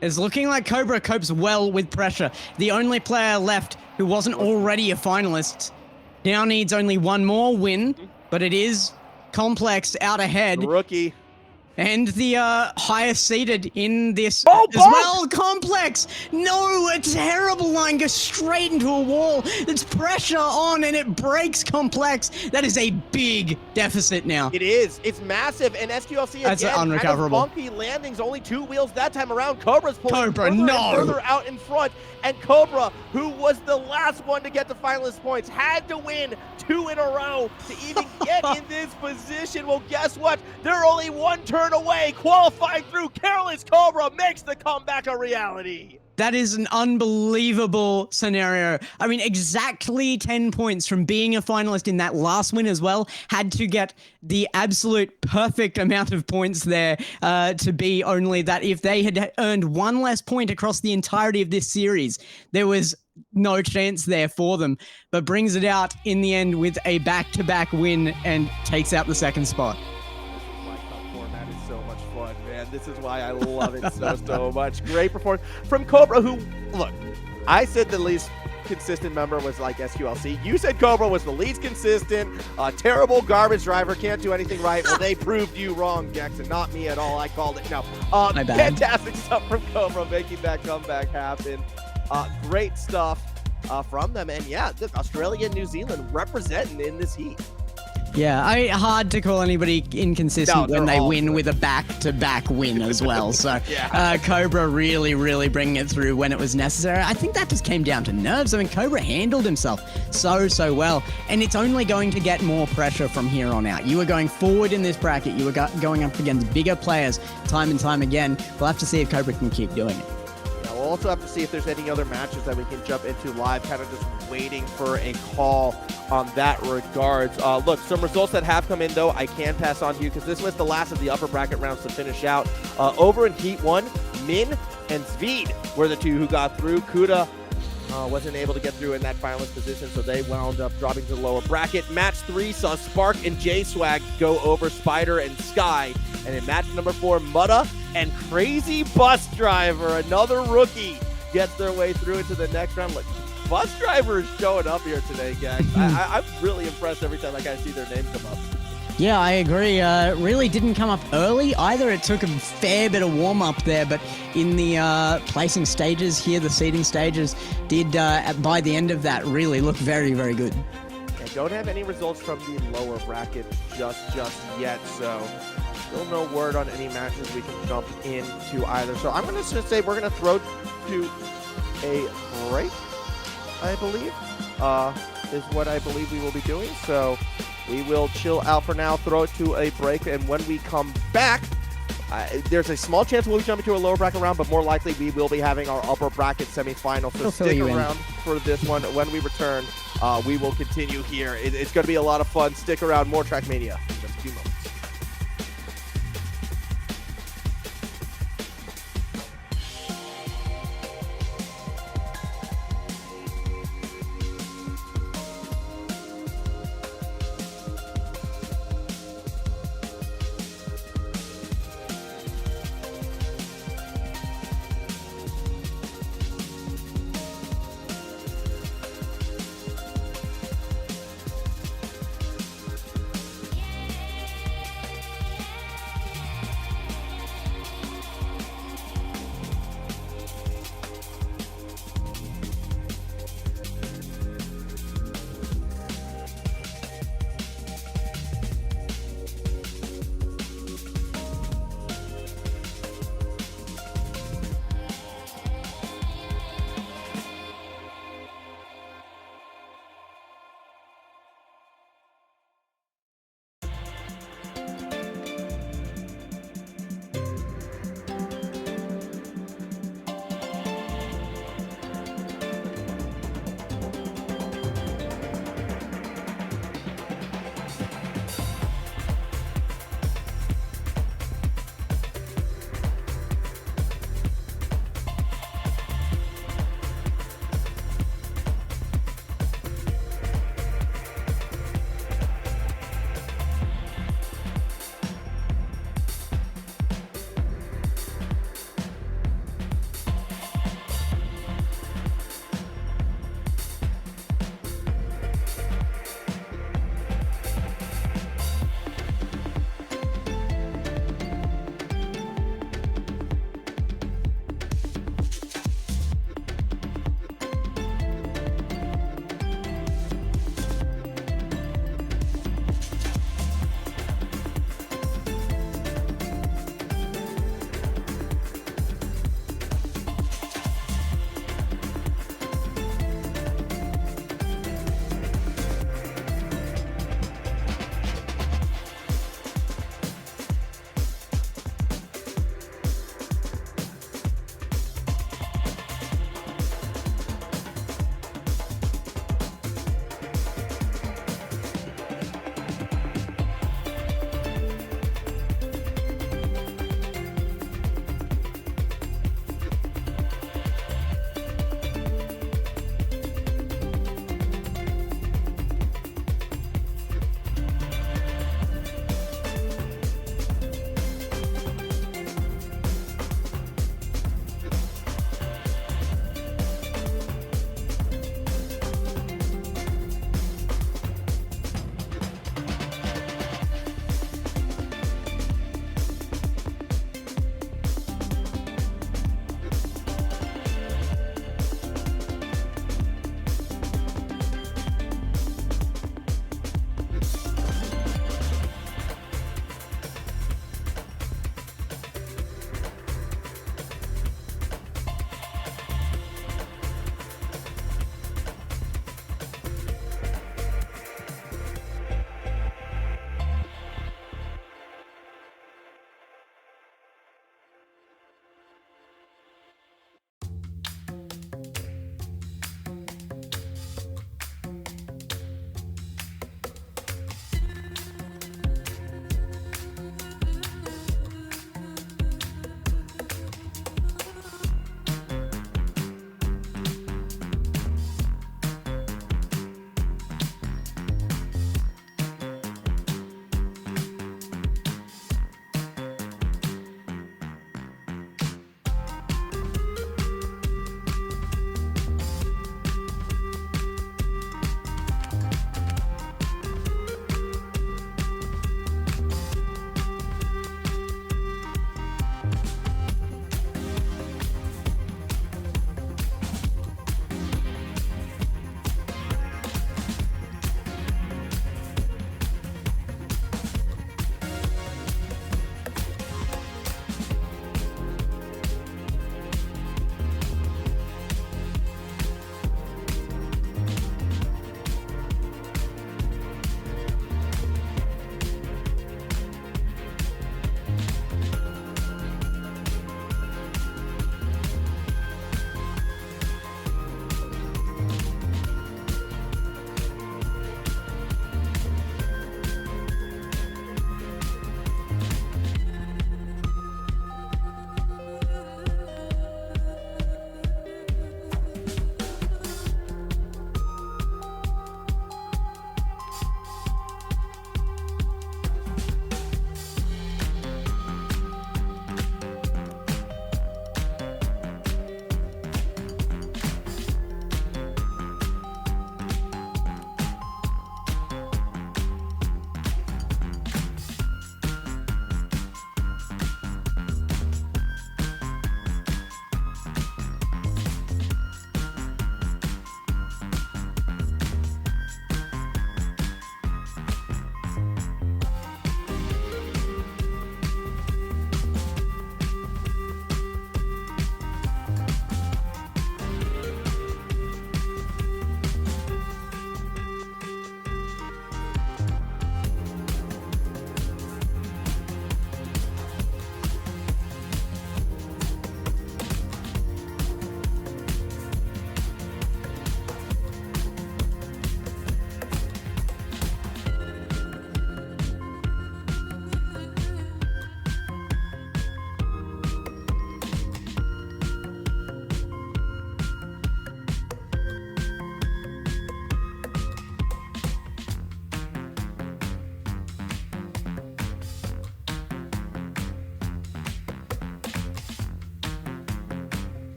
it's looking like Cobra copes well with pressure. The only player left who wasn't already a finalist now needs only 1 more win, but it is Complex out ahead. Rookie. And the highest seeded in this as well, Complex. No, a terrible line goes straight into a wall. There's pressure on and it breaks Complex. That is a big deficit now. It is. It's massive. And SQLC That's again, unrecoverable. Kind of funky landings, only 2 wheels that time around. Cobra's pulling Cobra, further no. and further out in front. And Cobra, who was the last one to get the finalist points, had to win 2 in a row to even get in this position. Well, guess what? They're only 1 turn away. Qualifying through. Careless Cobra makes the comeback a reality. That is an unbelievable scenario. I mean, exactly 10 points from being a finalist in that last win as well. Had to get the absolute perfect amount of points there to be only that if they had earned 1 less point across the entirety of this series, there was no chance there for them. But brings it out in the end with a back-to-back win and takes out the second spot. This is why I love it so much. Great performance from Cobra, who, look, I said the least consistent member was like SQLC. You said Cobra was the least consistent, terrible garbage driver, can't do anything right. Well, they proved you wrong, Gex, and not me at all. I called it. No, My bad. Fantastic stuff from Cobra, making that comeback happen. Great stuff from them. And yeah, Australia and New Zealand representing in this heat. Yeah, hard to call anybody inconsistent when they win with a back-to-back win as well. So Cobra really, really bringing it through when it was necessary. I think that just came down to nerves. I mean, Cobra handled himself so well, and it's only going to get more pressure from here on out. You are going forward in this bracket. You are going up against bigger players time and time again. We'll have to see if Cobra can keep doing it. We'll We'll also have to see if there's any other matches that we can jump into live, kind of just waiting for a call on that regards. Look, some results that have come in, though, I can pass on to you because this was the last of the upper bracket rounds to finish out. Over in Heat 1, Min and Zvid were the two who got through. Kuda wasn't able to get through in that finalist position, so they wound up dropping to the lower bracket. Match 3 saw Spark and J-Swag go over Spider and Sky. And in match number 4, Mutta and Crazy Bus Driver, another rookie, gets their way through into the next round. Look, Bus Driver is showing up here today, guys. I'm really impressed every time I kind of see their name come up. Yeah, I agree. Really didn't come up early either. It took a fair bit of warm-up there, but in the placing stages here, the seeding stages, did, by the end of that, really look very, very good. And don't have any results from the lower bracket just yet, so still no word on any matches we can jump into either. So I'm going to just say we're going to throw to a break, I believe, is what I believe we will be doing. So we will chill out for now, throw it to a break, and when we come back, there's a small chance we'll be jumping to a lower bracket round, but more likely we will be having our upper bracket semifinal. So stick around for this one. When we return, we will continue here. It's going to be a lot of fun. Stick around. More Trackmania in just a few moments.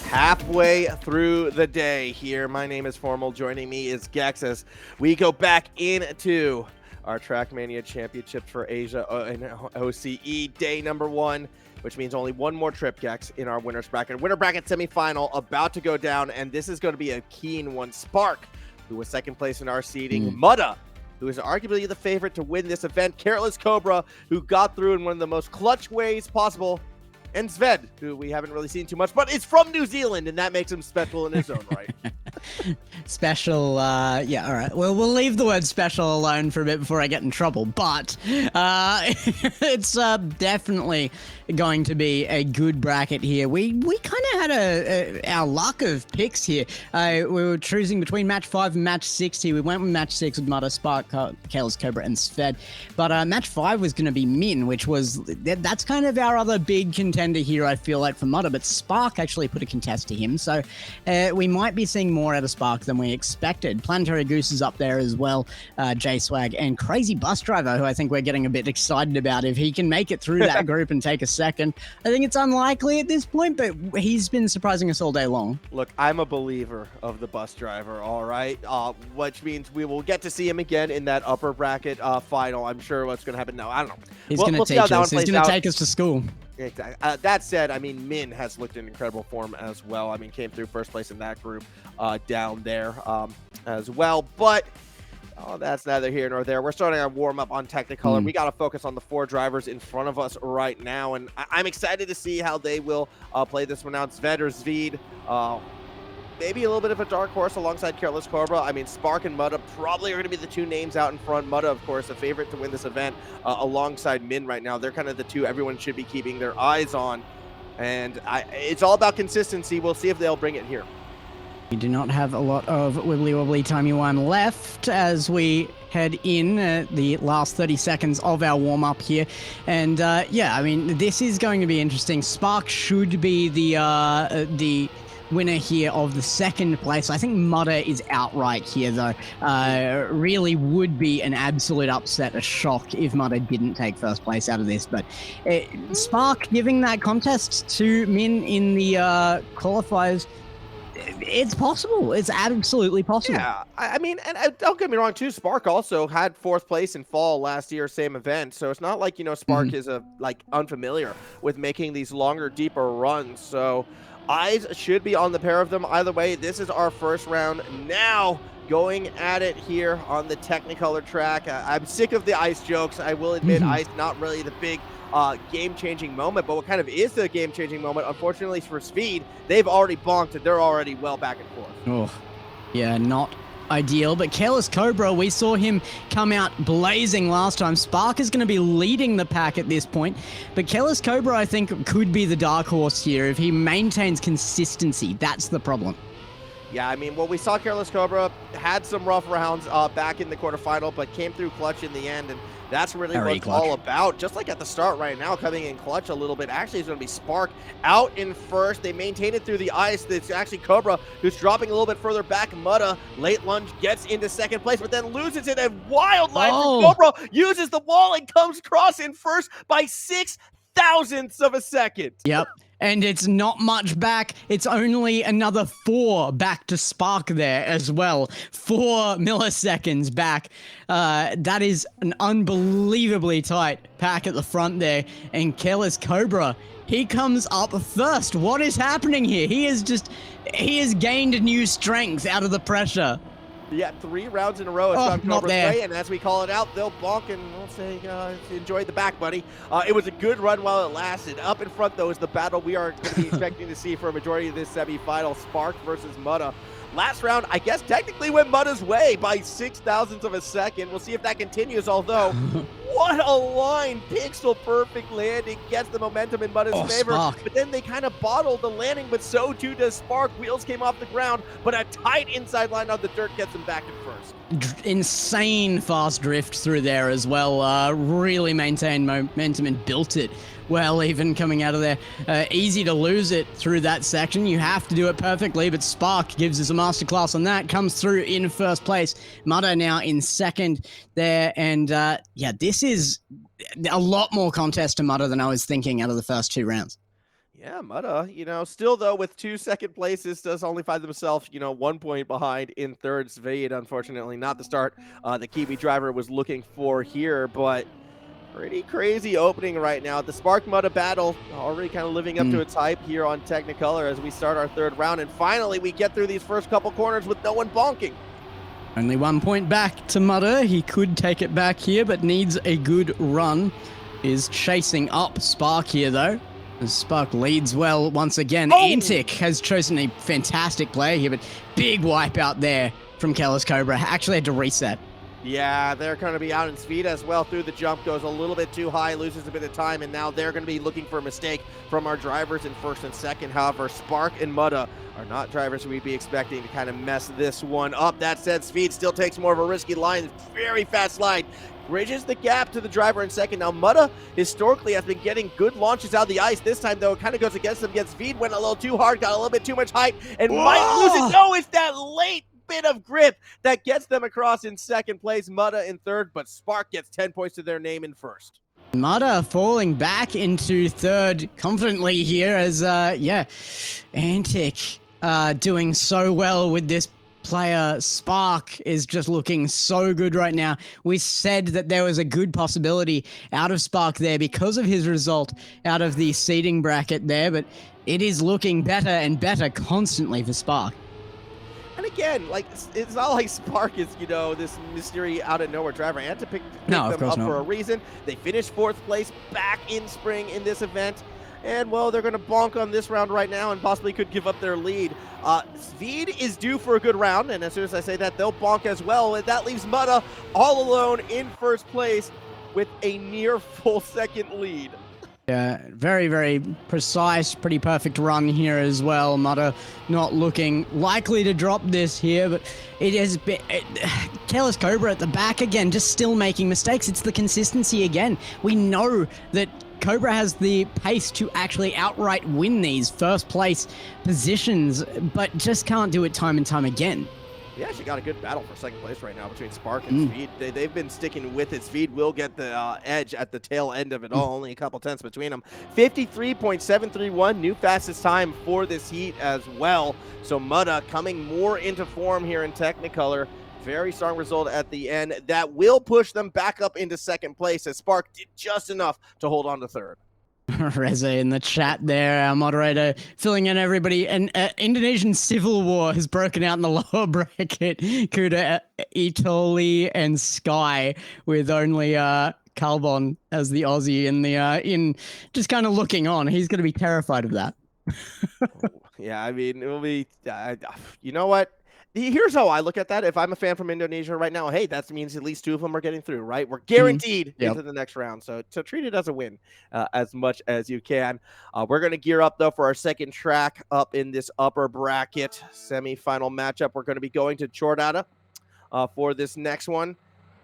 halfway through the day here. My name is Formal. Joining me is Gex as we go back into our Trackmania Championship for Asia and OCE day number 1, which means only one more trip, Gex, in our winner's bracket. Winner bracket semifinal about to go down, and this is going to be a keen one. Spark, who was second place in our seeding. Mutta, who is arguably the favorite to win this event. Careless Cobra, who got through in one of the most clutch ways possible. And Sved, who we haven't really seen too much, but is from New Zealand, and that makes him special in his own right. Special, yeah, all right. Well, we'll leave the word special alone for a bit before I get in trouble, but it's definitely going to be a good bracket here. We kind of had our luck of picks here. We were choosing between match 5 and match 6 here. We went with match 6 with Mutta, Spark, Kales, Cobra, and Sved, but match 5 was going to be Min, which was, that's kind of our other big contender here, I feel like, for Mutta, but Spark actually put a contest to him, so we might be seeing more out of Spark than we expected. Planetary Goose is up there as well, J-Swag, and Crazy Bus Driver, who I think we're getting a bit excited about. If he can make it through that group and take a second, I think it's unlikely at this point, but he's been surprising us all day long. Look, I'm a believer of the bus driver, all right, which means we will get to see him again in that upper bracket final. I'm sure what's going to happen now. I don't know. He's going to teach us. He's going to take us to school. Exactly. That said, I mean, Min has looked in incredible form as well. I mean, came through first place in that group down there as well. But that's neither here nor there. We're starting our warm-up on Technicolor. We got to focus on the 4 drivers in front of us right now, and I'm excited to see how they will play this one out. Sved or Zvid, maybe a little bit of a dark horse alongside Careless Cobra. I mean, Spark and Mutta probably are going to be the 2 names out in front. Mutta, of course, a favorite to win this event alongside Min right now. They're kind of the 2 everyone should be keeping their eyes on. And it's all about consistency. We'll see if they'll bring it here. We do not have a lot of wibbly-wobbly timey-wime left as we head in the last 30 seconds of our warm-up here. And yeah, I mean, this is going to be interesting. Spark should be the winner here of the second place. I think Mutta is outright here, though. Really would be an absolute upset, a shock if Mutta didn't take first place out of this. But Spark giving that contest to Min in the qualifiers, it's possible. It's absolutely possible. Yeah, I mean, and don't get me wrong, too. Spark also had 4th place in fall last year, same event. So it's not like, you know, Spark is unfamiliar with making these longer, deeper runs. So eyes should be on the pair of them. Either way, this is our first round now, going at it here on the Technicolor track. I'm sick of the ice jokes. I will admit, ice not really the big game-changing moment, but what kind of is the game-changing moment? Unfortunately for Speed, they've already bonked and they're already well back and forth. Oh, yeah, not ideal, but Careless Cobra, we saw him come out blazing last time. Spark is going to be leading the pack at this point, but Careless Cobra, I think, could be the dark horse here if he maintains consistency. That's the problem. Yeah, I mean, well, we saw Careless Cobra had some rough rounds back in the quarterfinal, but came through clutch in the end, and that's really what it's all about. Just like at the start right now, coming in clutch a little bit. Actually, it's going to be Spark out in first. They maintain it through the ice. It's actually Cobra who's dropping a little bit further back. Mutta, late lunge, gets into second place, but then loses it. A wild line from Cobra, uses the wall and comes across in first by 0.006 of a second. Yep. And it's not much back. It's only another 4 back to Spark there as well. 4 milliseconds back. That is an unbelievably tight pack at the front there. And Careless Cobra, he comes up first. What is happening here? He has gained new strength out of the pressure. Yeah, 3 rounds in a row. It's gone Cobra's way, and as we call it out, they'll bonk and we'll say, enjoy the back, buddy. It was a good run while it lasted. Up in front, though, is the battle we are going to be expecting to see for a majority of this semifinal, Spark versus Mutta. Last round, I guess, technically went Mutta's way by 0.006 of a second. We'll see if that continues, although what a line. Pixel perfect landing gets the momentum in Mutta's favor. Spark. But then they kind of bottled the landing, but so too does Spark. Wheels came off the ground, but a tight inside line on the dirt gets him back in first. Insane fast drift through there as well. Really maintained momentum and built it well, even coming out of there. Easy to lose it through that section. You have to do it perfectly, but Spark gives us a masterclass on that. Comes through in first place. Mutta now in second there. And yeah, this is a lot more contest to Mutta than I was thinking out of the first 2 rounds. Yeah, Mutta, still though with 2 second places does only find themselves, 1 point behind in third. Svid, unfortunately, not the start the Kiwi driver was looking for here, but pretty crazy opening right now. The Spark Mutta battle already kind of living up to its hype here on Technicolor as we start our third round, and finally we get through these first couple corners with no one bonking. Only 1 point back to Mutta. He could take it back here, but needs a good run. Is chasing up Spark here, though. As Spark leads well once again. Antic has chosen a fantastic player here, but big wipe out there from Kellis Cobra. Actually had to reset. Yeah, they're going to be out in speed as well through the jump. Goes a little bit too high, loses a bit of time, and now they're going to be looking for a mistake from our drivers in first and second. However, Spark and Mutta are not drivers we'd be expecting to kind of mess this one up. That said, Speed still takes more of a risky line. Very fast slide. Bridges the gap to the driver in second. Now, Mutta historically has been getting good launches out of the ice. This time, though, it kind of goes against him. Gets Speed, went a little too hard, got a little bit too much height, and might lose it. No, it's that late bit of grip that gets them across in second place. Mutta in third, but Spark gets 10 points to their name in first. Mutta falling back into third confidently here as, Antic doing so well with this player. Spark is just looking so good right now. We said that there was a good possibility out of Spark there because of his result out of the seeding bracket there, but it is looking better and better constantly for Spark. And again, it's not like Spark is, this mystery out of nowhere driver. Antic picked them up for a reason. They finished fourth place back in spring in this event. And, well, they're going to bonk on this round right now and possibly could give up their lead. Svid is due for a good round, and as soon as I say that, they'll bonk as well. And that leaves Mutta all alone in first place with a near full second lead. Yeah, very, very precise, pretty perfect run here as well. Mutta not looking likely to drop this here, but it has been... Kellis Cobra at the back again, just still making mistakes. It's the consistency again. We know that Cobra has the pace to actually outright win these first place positions, but just can't do it time and time again. Yeah, actually got a good battle for second place right now between Spark and Svid. They've been sticking with it. Svid will get the edge at the tail end of it all, only a couple tenths between them. 53.731, new fastest time for this heat as well. So Mutta coming more into form here in Technicolor. Very strong result at the end. That will push them back up into second place as Spark did just enough to hold on to third. Reza in the chat there, our moderator, filling in everybody. An Indonesian civil war has broken out in the lower bracket. Kuda, Itoli, and Sky, with only Calbon as the Aussie in just kind of looking on. He's going to be terrified of that. Yeah, I mean, it will be. You know what? Here's how I look at that. If I'm a fan from Indonesia right now, hey, that means at least 2 of them are getting through, right? We're guaranteed into the next round. So treat it as a win as much as you can. We're going to gear up, though, for our second track up in this upper bracket semifinal matchup. We're going to be going to Chordata for this next one.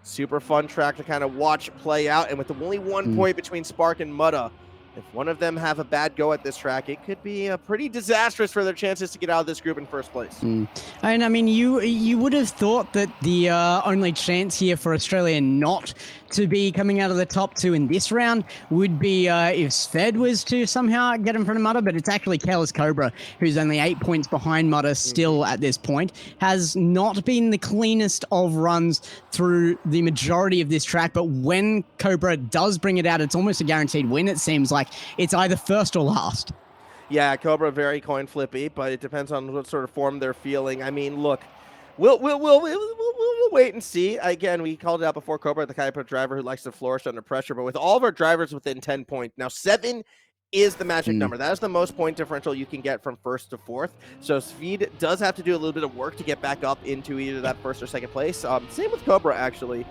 Super fun track to kind of watch play out. And with only 1 point between Spark and Mutta, if one of them have a bad go at this track, it could be pretty disastrous for their chances to get out of this group in first place. And I mean, you would have thought that the only chance here for Australia not to be coming out of the top 2 in this round would be if Sved was to somehow get in front of Mutta, but it's actually Kellis Cobra, who's only 8 points behind Mutta still at this point, has not been the cleanest of runs through the majority of this track, but when Cobra does bring it out, it's almost a guaranteed win, it seems like. It's either first or last. Yeah, Cobra very coin flippy, but it depends on what sort of form they're feeling. I mean, look, we'll wait and see. Again, we called it out before. Cobra, the kind of driver who likes to flourish under pressure, but with all of our drivers within 10 points, now 7 is the magic number. That is the most point differential you can get from first to fourth. So Svid does have to do a little bit of work to get back up into either that first or second place. Same with Cobra, actually.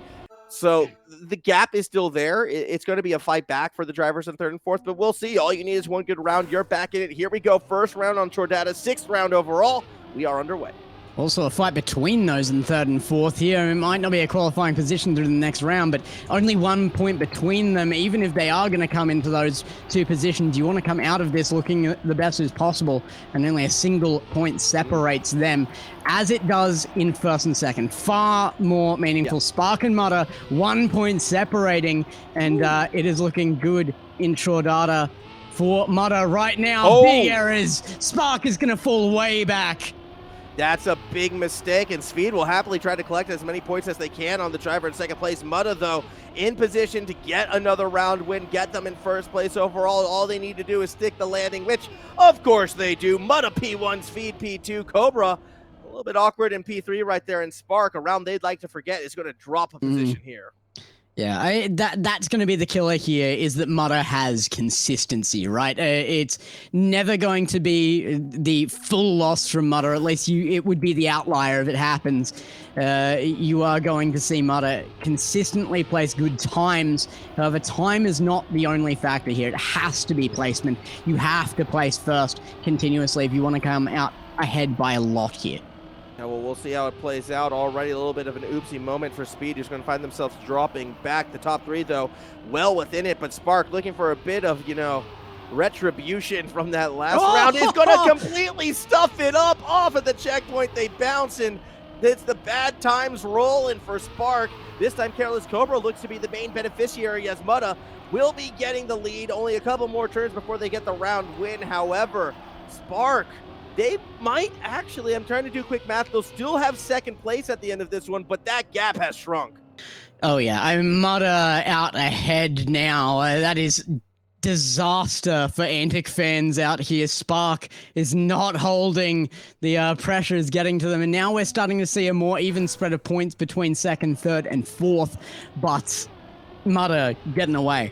So the gap is still there. It's going to be a fight back for the drivers in third and fourth, but we'll see. All you need is one good round. You're back in it. Here we go. First round on Chordata, 6th round overall. We are underway. Also a fight between those in third and fourth here. It might not be a qualifying position through the next round, but only 1 point between them. Even if they are going to come into those 2 positions, you want to come out of this looking the best as possible, and only a single point separates them, as it does in first and second. Far more meaningful. Spark and Mutta, 1 point separating, and it is looking good in Chordata for Mudder right now. Oh. Big errors. Spark is going to fall way back. That's a big mistake, and Speed will happily try to collect as many points as they can on the driver in second place. Mutta, though, in position to get another round win, get them in first place overall. All they need to do is stick the landing, which, of course, they do. Mutta P1, Speed P2, Cobra, a little bit awkward in P3 right there, and Spark, a round they'd like to forget, is going to drop a position here. Yeah, that's going to be the killer here, is that Mutta has consistency, right? It's never going to be the full loss from Mutta. At least it would be the outlier if it happens. You are going to see Mutta consistently place good times. However, time is not the only factor here. It has to be placement. You have to place first continuously if you want to come out ahead by a lot here. Now, well, we'll see how it plays out. Already a little bit of an oopsie moment for Speed, who's going to find themselves dropping back. The top three, though, well within it. But Spark looking for a bit of, retribution from that last round. Is going to completely stuff it up off at the checkpoint. They bounce, and it's the bad times rolling for Spark. This time, Careless Cobra looks to be the main beneficiary, as Mutta will be getting the lead. Only a couple more turns before they get the round win. However, Spark, they might actually, I'm trying to do quick math, they'll still have second place at the end of this one, but that gap has shrunk. Oh yeah, I'm Mutta out ahead now. That is disaster for Antic fans out here. Spark is not holding. The pressure is getting to them, and now we're starting to see a more even spread of points between second, third, and fourth, but Mutta getting away.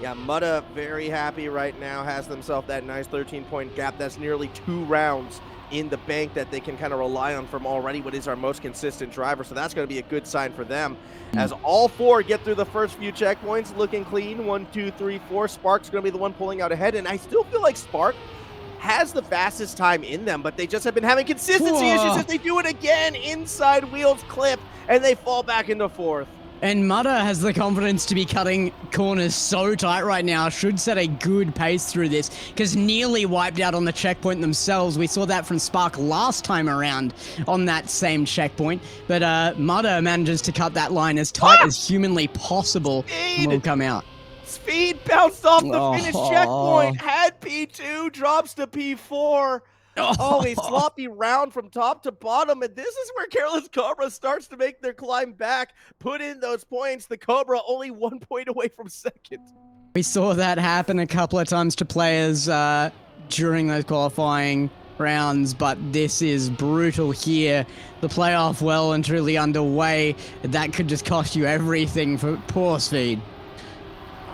Yeah, Mutta very happy right now, has themselves that nice 13-point gap. That's nearly 2 rounds in the bank that they can kind of rely on from already what is our most consistent driver. So that's going to be a good sign for them. As all 4 get through the first few checkpoints, looking clean. 1, 2, 3, 4. Spark's going to be the one pulling out ahead. And I still feel like Spark has the fastest time in them, but they just have been having consistency issues as they do it again. Inside wheels clip, and they fall back into 4th. And Mutta has the confidence to be cutting corners so tight right now. Should set a good pace through this, because nearly wiped out on the checkpoint themselves. We saw that from Spark last time around on that same checkpoint. But Mutta manages to cut that line as tight as humanly possible and will come out. Speed bounced off the finish checkpoint. Had P2, drops to P4. Oh, a sloppy round from top to bottom, and this is where Careless Cobra starts to make their climb back, put in those points. The Cobra only 1 point away from second. We saw that happen a couple of times to players during those qualifying rounds, but this is brutal here. The playoff well and truly underway. That could just cost you everything for poor Speed.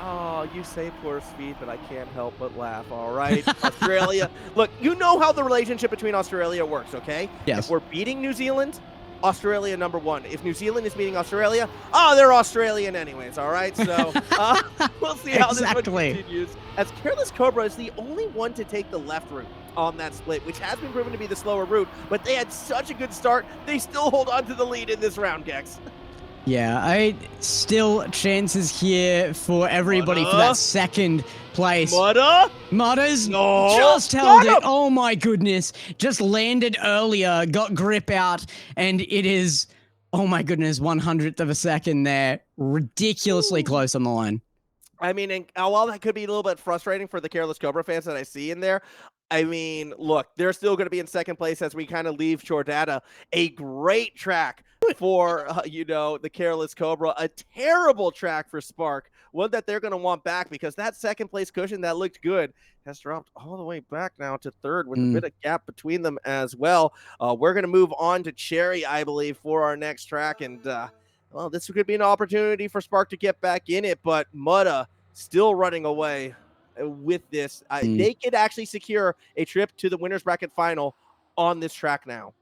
Oh, you say poor Speed, but I can't help but laugh, all right? Australia. Look, you know how the relationship between Australia works, okay? Yes. If we're beating New Zealand, Australia #1. If New Zealand is beating Australia, they're Australian anyways, all right? So we'll see how this one continues. As Careless Cobra is the only one to take the left route on that split, which has been proven to be the slower route, but they had such a good start, they still hold on to the lead in this round, Gex. Yeah, still chances here for everybody for that second place. Mutter's just held it. Oh my goodness. Just landed earlier, got grip out, and it is, oh my goodness, 100th of a second there. Ridiculously close on the line. I mean, and while that could be a little bit frustrating for the Careless Cobra fans that I see in there, I mean, look, they're still going to be in second place as we kind of leave Chordata. A great track for, the Careless Cobra. A terrible track for Spark. One that they're going to want back, because that second place cushion that looked good has dropped all the way back now to third with a bit of gap between them as well. We're going to move on to Cherry, I believe, for our next track. And, well, this could be an opportunity for Spark to get back in it, but Mutta still running away with this. They could actually secure a trip to the winner's bracket final on this track now.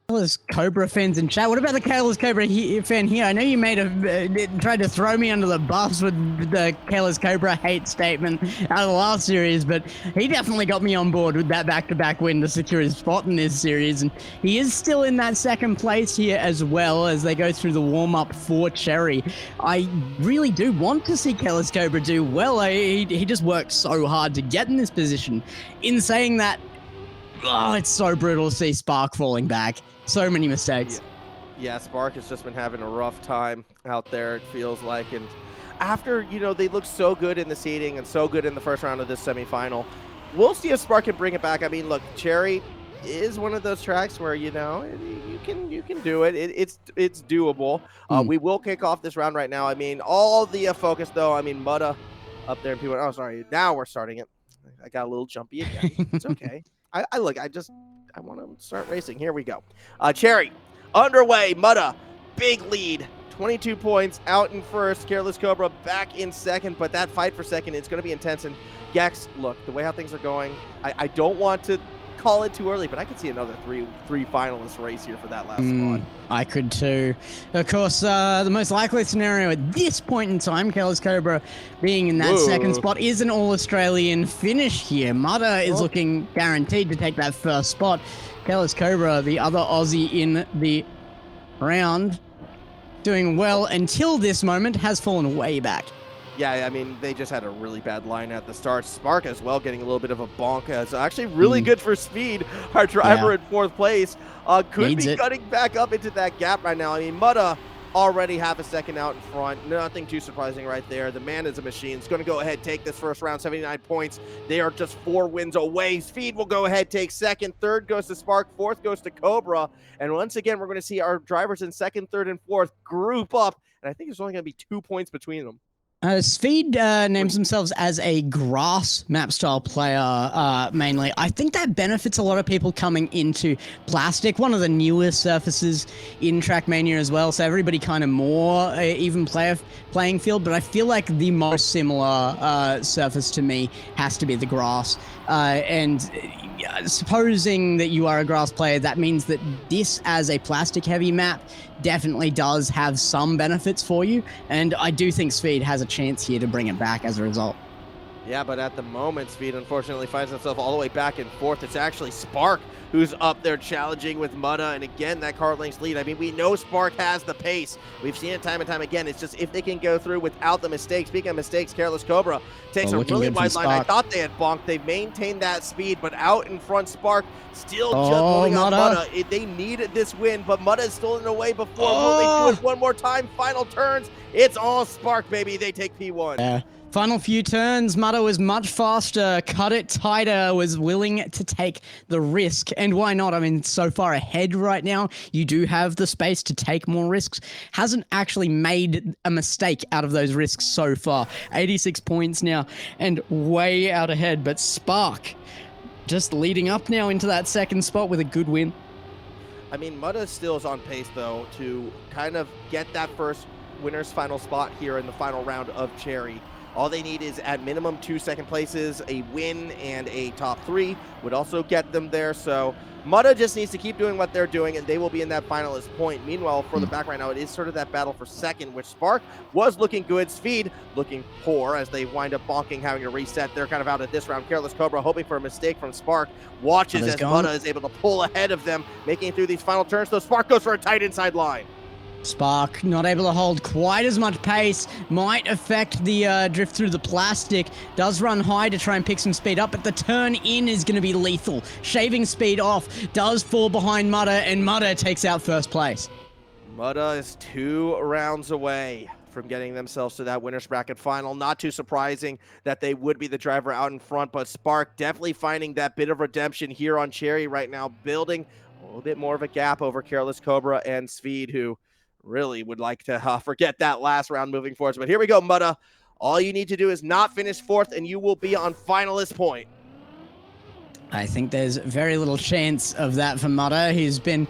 Careless Cobra fans in chat. What about the Careless Cobra fan here? I know you tried to throw me under the bus with the Careless Cobra hate statement out of the last series, but he definitely got me on board with that back-to-back win to secure his spot in this series, and he is still in that second place here as well as they go through the warm-up for Cherry. I really do want to see Careless Cobra do well. He just worked so hard to get in this position. In saying that, it's so brutal to see Spark falling back. So many mistakes. Yeah, Spark has just been having a rough time out there, it feels like. And after, you know, they look so good in the seeding and so good in the first round of this semifinal, we'll see if Spark can bring it back. I mean, look, Cherry is one of those tracks where, you know, you can do it. It's doable. We will kick off this round right now. I mean, all the focus though. I mean, Mutta up there and people. Oh, sorry. Now we're starting it. I got a little jumpy again. It's okay. I look. I want to start racing. Here we go. Cherry underway. Mutta big lead. 22 points out in first. Careless Cobra back in second, but that fight for second is going to be intense. And Gex, look, the way how things are going, I don't want to call it too early, but I could see another three finalist race here for that last spot. I could too. Of course, the most likely scenario at this point in time, Careless Cobra being in that second spot, is an All-Australian finish here. Mutta is looking guaranteed to take that first spot. Careless Cobra, the other Aussie in the round, doing well until this moment, has fallen way back. Yeah, I mean, they just had a really bad line at the start. Spark as well getting a little bit of a bonk. It's actually really good for speed. Our driver in fourth place could be cutting back up into that gap right now. I mean, Mutta already half a second out in front. Nothing too surprising right there. The man is a machine. He's going to go ahead, take this first round, 79 points. They are just 4 wins away. Speed will go ahead, take second. Third goes to Spark. Fourth goes to Cobra. And once again, we're going to see our drivers in second, third, and fourth group up. And I think there's only going to be 2 points between them. Speed names themselves as a grass map style player, mainly. I think that benefits a lot of people coming into plastic, one of the newest surfaces in Trackmania as well, so everybody kind of more even playing field, but I feel like the most similar surface to me has to be the grass. And supposing that you are a grass player, that means that this as a plastic heavy map definitely does have some benefits for you, and I do think Speed has a chance here to bring it back as a result. Yeah, but at the moment, Speed unfortunately finds himself all the way back and forth. It's actually Spark who's up there challenging with Mutta, and again, that car length lead. I mean, we know Spark has the pace. We've seen it time and time again. It's just if they can go through without the mistakes. Speaking of mistakes, Careless Cobra takes a really wide line. I thought they had bonked. They maintained that speed, but out in front, Spark still just pulling on Mutta. They needed this win, but Mutta is still in the way before. Will they do it one more time? Final turns. It's all Spark, baby. They take P1. Yeah. Final few turns, Mutta was much faster, cut it tighter, was willing to take the risk. And why not? I mean, so far ahead right now, you do have the space to take more risks. Hasn't actually made a mistake out of those risks so far. 86 points now and way out ahead. But Spark just leading up now into that second spot with a good win. I mean, Mutta still is on pace, though, to kind of get that first winner's final spot here in the final round of Cherry. All they need is at minimum 2 second places, a win, and a top 3 would also get them there. So Mutta just needs to keep doing what they're doing, and they will be in that finalist point. Meanwhile, for the back right now, it is sort of that battle for second, which Spark was looking good. Speed looking poor as they wind up bonking, having to reset. They're kind of out at this round. Careless Cobra hoping for a mistake from Spark. Watches as Mutta is able to pull ahead of them, making it through these final turns. So Spark goes for a tight inside line. Spark not able to hold quite as much pace, might affect the drift through the plastic, does run high to try and pick some speed up, but the turn in is going to be lethal. Shaving speed off, does fall behind Mutta, and Mutta takes out first place. Mutta is 2 rounds away from getting themselves to that winner's bracket final. Not too surprising that they would be the driver out in front, but Spark definitely finding that bit of redemption here on Cherry right now, building a little bit more of a gap over Careless Cobra and Speed, who really would like to forget that last round moving forward. But here we go, Mutta. All you need to do is not finish 4th, and you will be on finalist point. I think there's very little chance of that for Mutta. He's been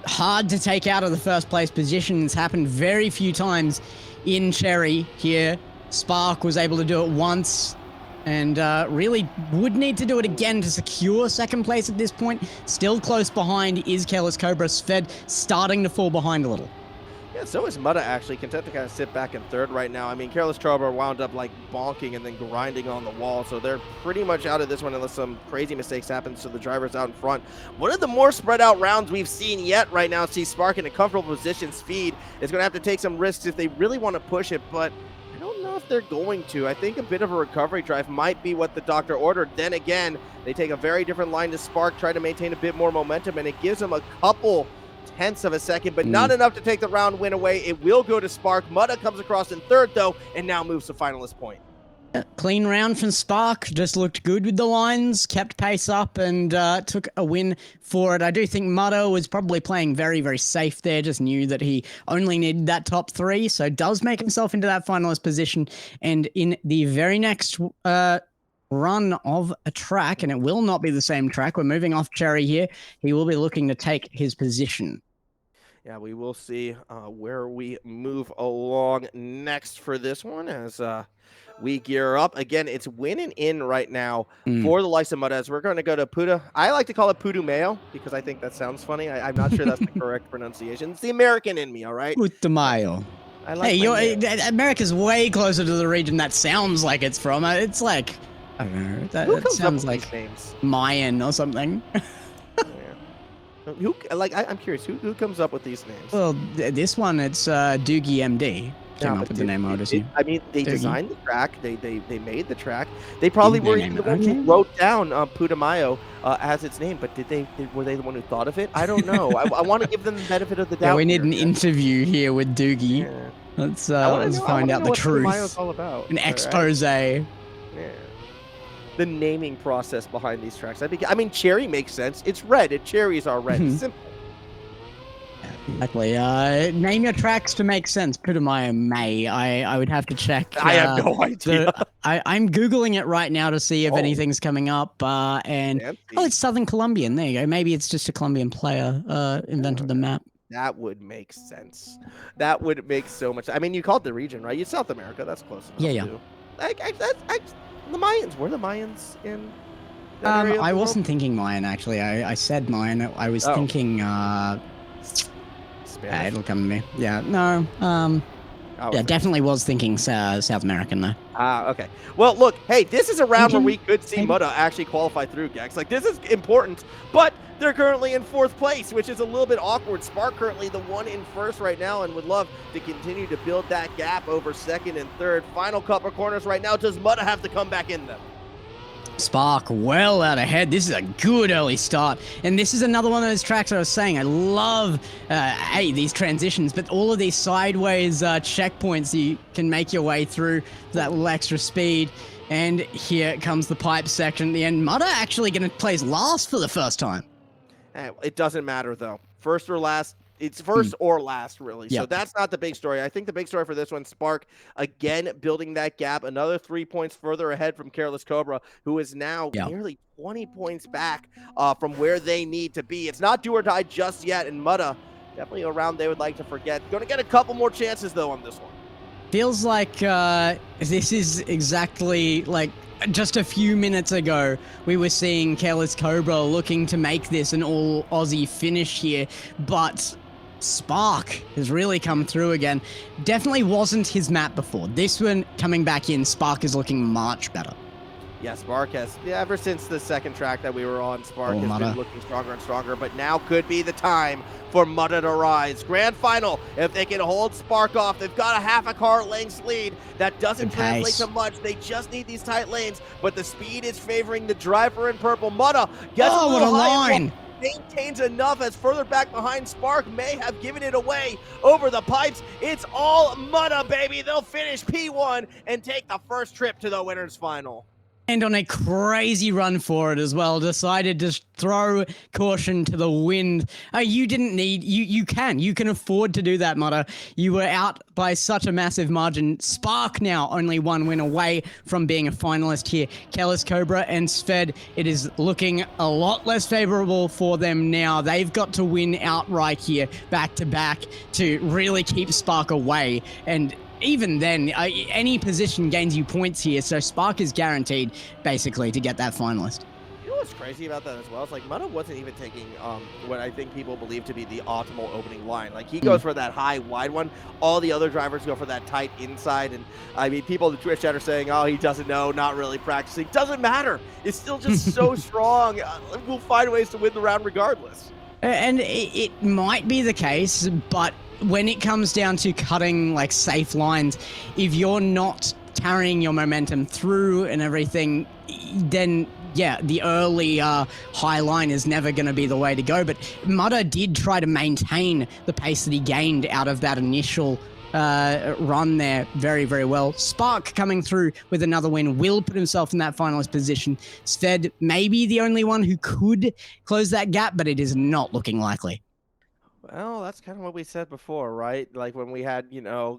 hard to take out of the first place position. It's happened very few times in Cherry here. Spark was able to do it once, and really would need to do it again to secure second place at this point. Still close behind is Careless Cobra. Sved starting to fall behind a little. Yeah, so is Mutta actually content to kind of sit back in 3rd right now. I mean, Careless Cobra wound up like bonking and then grinding on the wall, so they're pretty much out of this one unless some crazy mistakes happen to the drivers out in front. One of the more spread out rounds we've seen yet right now. See Spark in a comfortable position. Speed is going to have to take some risks if they really want to push it, but I don't know if they're going to. I think a bit of a recovery drive might be what the doctor ordered. Then again, they take a very different line to Spark, try to maintain a bit more momentum, and it gives them a couple 0.2 of a second, but not enough to take the round win away. It will go to Spark. Mutta comes across in third, though, and now moves to finalist point. Clean round from Spark, just looked good with the lines, kept pace up, and took a win for it. I do think Mutta was probably playing very, very safe there, just knew that he only needed that top 3, so does make himself into that finalist position. And in the very next run of a track, and it will not be the same track, we're moving off Cherry here, he will be looking to take his position. Yeah, we will see where we move along next for this one as we gear up. Again, it's winning in right now for the likes of Mutta, as we're going to go to Puda. I like to call it Putumayo because I think that sounds funny. I'm not sure that's the correct pronunciation. It's the American in me, all right? Putumayo. I like America's way closer to the region that sounds like it's from. It's like, I don't know, that sounds like names? Mayan or something. I'm curious, who comes up with these names? Well, this one, it's Doogie MD. Came up with the name, I would assume. I mean, they designed the track. They made the track. They probably were the one who wrote down Putumayo as its name. But were they the one who thought of it? I don't know. I want to give them the benefit of the doubt. Yeah, we need an interview here with Doogie. Yeah. Let's find out the truth. Putumayo's all about. An expose. Yeah. The naming process behind these tracks. I mean, Cherry makes sense. It's red. Cherries are red. Simple. Exactly. Name your tracks to make sense. Putumayo May. I would have to check. I have no idea. I'm Googling it right now to see if anything's coming up. It's Southern Colombian. There you go. Maybe it's just a Colombian player invented the map. That would make sense. That would make so much. I mean, you call it the region, right? It's South America. That's close enough. Yeah. Too. The Mayans. Were the Mayans in that area? I wasn't thinking Mayan, actually. I said Mayan. I was thinking it'll come to me. Yeah, no. Definitely was thinking South American, though. Okay. Well, look, hey, this is a round where we could see Mutta actually qualify through, Gex. Like, this is important, but they're currently in 4th place, which is a little bit awkward. Spark currently the one in 1st right now and would love to continue to build that gap over 2nd and 3rd. Final couple corners right now. Does Mutta have to come back in them? Spark well out ahead. This is a good early start. And this is another one of those tracks I was saying. I love, these transitions, but all of these sideways checkpoints you can make your way through that little extra speed. And here comes the pipe section at the end. Mutta actually going to place last for the first time. It doesn't matter, though. First or last. It's first or last, really. Yep. So that's not the big story. I think the big story for this one, Spark, again, building that gap, another 3 points further ahead from Careless Cobra, who is now nearly 20 points back from where they need to be. It's not do or die just yet, and Mutta, definitely a round they would like to forget. Going to get a couple more chances, though, on this one. Feels like this is exactly like just a few minutes ago, we were seeing Careless Cobra looking to make this an all Aussie finish here, but Spark has really come through again. Definitely wasn't his map before. This one coming back in, Spark is looking much better. Yeah, Spark has, ever since the second track that we were on, Spark has been looking stronger and stronger, but now could be the time for Mutta to rise. Grand final, if they can hold Spark off, they've got a half a car length lead. That doesn't translate to much. They just need these tight lanes, but the speed is favoring the driver in purple. Mutta gets a little higher. Maintains enough as further back behind Spark may have given it away over the pipes. It's all Mutta, baby. They'll finish P1 and take the first trip to the winners final. And on a crazy run for it as well, decided to throw caution to the wind. You didn't need, you can afford to do that, Mutta. You were out by such a massive margin. Spark now only one win away from being a finalist here. Careless Cobra and Sved, it is looking a lot less favorable for them now. They've got to win outright here, back to back, to really keep Spark away. And even then, any position gains you points here, so Spark is guaranteed, basically, to get that finalist. You know what's crazy about that as well? It's like Mutta wasn't even taking what I think people believe to be the optimal opening line. Like, he goes for that high, wide one. All the other drivers go for that tight inside. And, I mean, people in the Twitch chat are saying, oh, he doesn't know, not really practicing. Doesn't matter. It's still just so strong. We'll find ways to win the round regardless. And it might be the case, but when it comes down to cutting like safe lines, if you're not carrying your momentum through and everything, then yeah, the early high line is never going to be the way to go. But Mudder did try to maintain the pace that he gained out of that initial run there very, very well. Spark coming through with another win will put himself in that finalist position. Sved may be the only one who could close that gap, but it is not looking likely. Well, that's kind of what we said before, right? Like when we had,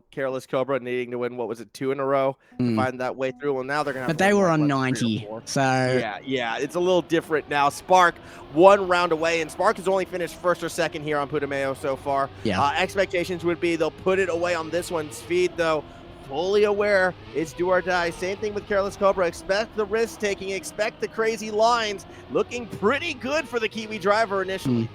Careless Cobra needing to win, what was it, 2 in a row to find that way through. Well, now they're going to have But to they win, were like, on what, 3 or 90, 4? so... Yeah, it's a little different now. Spark 1 round away, and Spark has only finished first or second here on Putumayo so far. Yeah. Expectations would be they'll put it away on this one. Speed, though, fully aware it's do or die. Same thing with Careless Cobra. Expect the risk taking, expect the crazy lines. Looking pretty good for the Kiwi driver initially.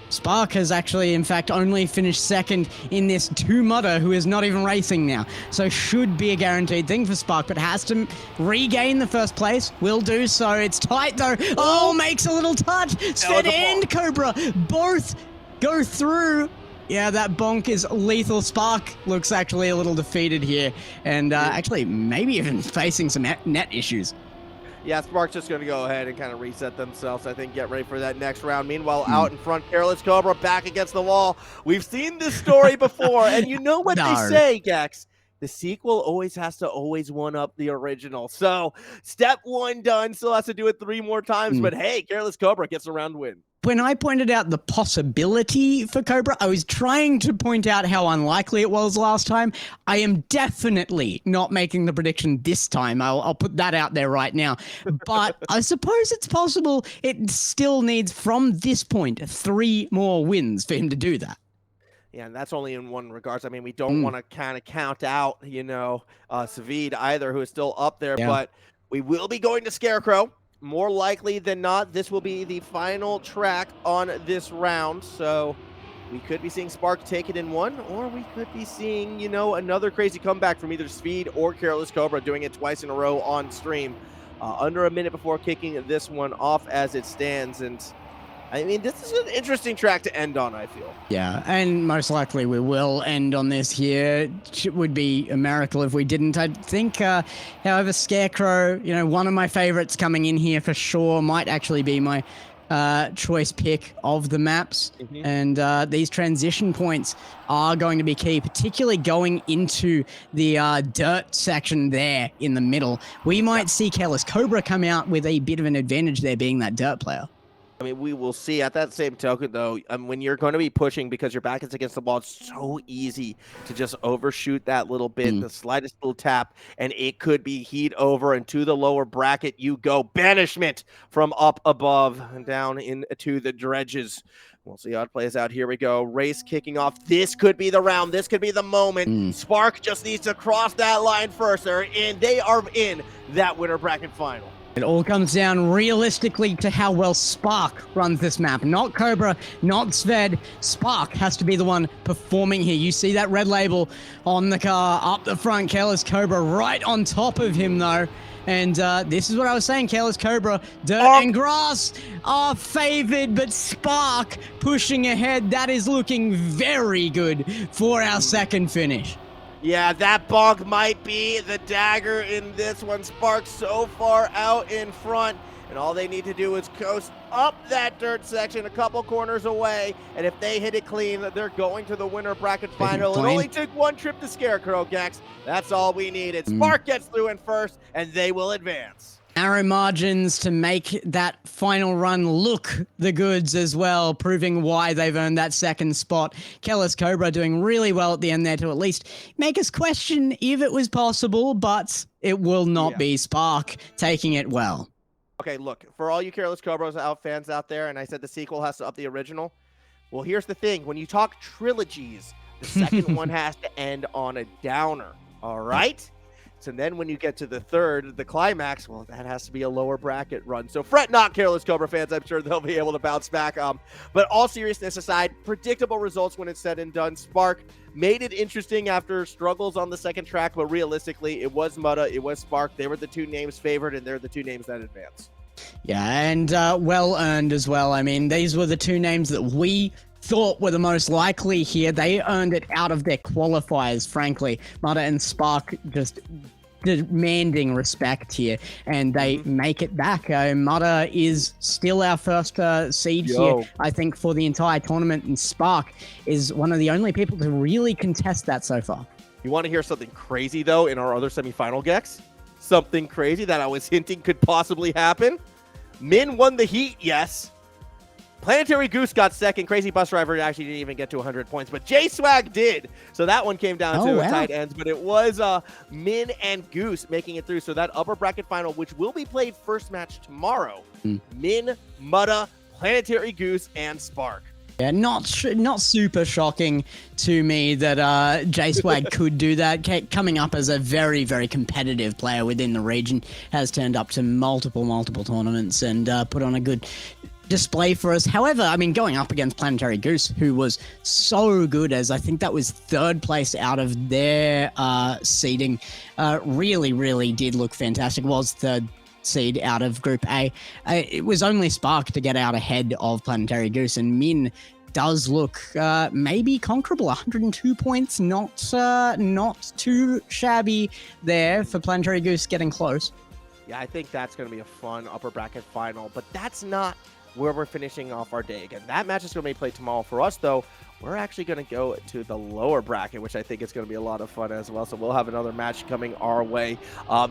Spark has actually, in fact, only finished second in this to Mudder, who is not even racing now. So should be a guaranteed thing for Spark, but has to regain the first place. Will do so. It's tight, though. Oh, makes a little touch. Sved and Cobra both go through. Yeah, that bonk is lethal. Spark looks actually a little defeated here, and actually maybe even facing some net issues. Yeah, Spark's just going to go ahead and kind of reset themselves, I think, get ready for that next round. Meanwhile, out in front, Careless Cobra back against the wall. We've seen this story before, and you know what they say, Gex. The sequel always has to one-up the original. So, step 1 done, still has to do it 3 more times, but hey, Careless Cobra gets a round win. When I pointed out the possibility for Cobra, I was trying to point out how unlikely it was last time. I am definitely not making the prediction this time. I'll put that out there right now. But I suppose it's possible it still needs, from this point, 3 more wins for him to do that. Yeah, and that's only in one regards. I mean, we don't want to kind of count out, Savid either, who is still up there. Yeah. But we will be going to Scarecrow. More likely than not, this will be the final track on this round. So we could be seeing Spark take it in 1, or we could be seeing, another crazy comeback from either Speed or Careless Cobra doing it twice in a row on stream. Under a minute before kicking this one off as it stands. And I mean, this is an interesting track to end on, I feel. Yeah, and most likely we will end on this here. It would be a miracle if we didn't. I think, however, Scarecrow, one of my favorites coming in here for sure, might actually be my choice pick of the maps. And these transition points are going to be key, particularly going into the dirt section there in the middle. We might see Careless Cobra come out with a bit of an advantage there, being that dirt player. I mean, we will see. At that same token, though, when you're going to be pushing because your back is against the ball, it's so easy to just overshoot that little bit, the slightest little tap, and it could be heat over, and to the lower bracket you go. Banishment from up above and down into the dredges. We'll see how it plays out. Here we go. Race kicking off. This could be the round. This could be the moment. Spark just needs to cross that line first. They are in that winner bracket final. It all comes down realistically to how well Spark runs this map. Not Cobra, not Sved. Spark has to be the one performing here. You see that red label on the car up the front. Careless Cobra right on top of him, though. And this is what I was saying. Careless Cobra, dirt and grass are favored, but Spark pushing ahead. That is looking very good for our second finish. Yeah, that bonk might be the dagger in this one. Spark so far out in front, and all they need to do is coast up that dirt section a couple corners away, and if they hit it clean, they're going to the winner bracket final. It only took 1 trip to Scarecrow, Gex. That's all we needed. Spark gets through in first, and they will advance. Narrow margins to make that final run look the goods as well, proving why they've earned that second spot. Careless Cobra doing really well at the end there to at least make us question if it was possible, but it will not be. Spark taking it well. Okay, look, for all you Careless Cobras fans out there, and I said the sequel has to up the original, well, here's the thing. When you talk trilogies, the second one has to end on a downer, all right? So then when you get to the third, the climax, well, that has to be a lower bracket run. So fret not, Careless Cobra fans. I'm sure they'll be able to bounce back. But all seriousness aside, predictable results when it's said and done. Spark made it interesting after struggles on the second track, but realistically, it was Mudda, it was Spark. They were the 2 names favored, and they're the 2 names that advance. Yeah, and well earned as well. I mean, these were the 2 names that we thought were the most likely here. They earned it out of their qualifiers, frankly. Mudda and Spark just demanding respect here, and they make it back. Mudda is still our first seed here, I think, for the entire tournament, and Spark is one of the only people to really contest that so far. You want to hear something crazy, though, in our other semifinal, Gex? Something crazy that I was hinting could possibly happen? Min won the heat, yes. Planetary Goose got second. Crazy Bus Driver actually didn't even get to 100 points, but J-Swag did. So that one came down to tight ends, but it was Min and Goose making it through. So that upper bracket final, which will be played first match tomorrow, Min, Mudda, Planetary Goose, and Spark. Yeah, not super shocking to me that J-Swag could do that. Coming up as a very, very competitive player within the region, has turned up to multiple tournaments and put on a good display for us. However, I mean, going up against Planetary Goose, who was so good, as I think that was third place out of their seeding, really did look fantastic. Was third seed out of Group A. It was only Spark to get out ahead of Planetary Goose, and Min does look maybe conquerable. 102 points, not too shabby there for Planetary Goose, getting close. Yeah, I think that's going to be a fun upper bracket final, but that's not where we're finishing off our day. Again, that match is going to be played tomorrow. For us, though, we're actually going to go to the lower bracket, which I think is going to be a lot of fun as well. So we'll have another match coming our way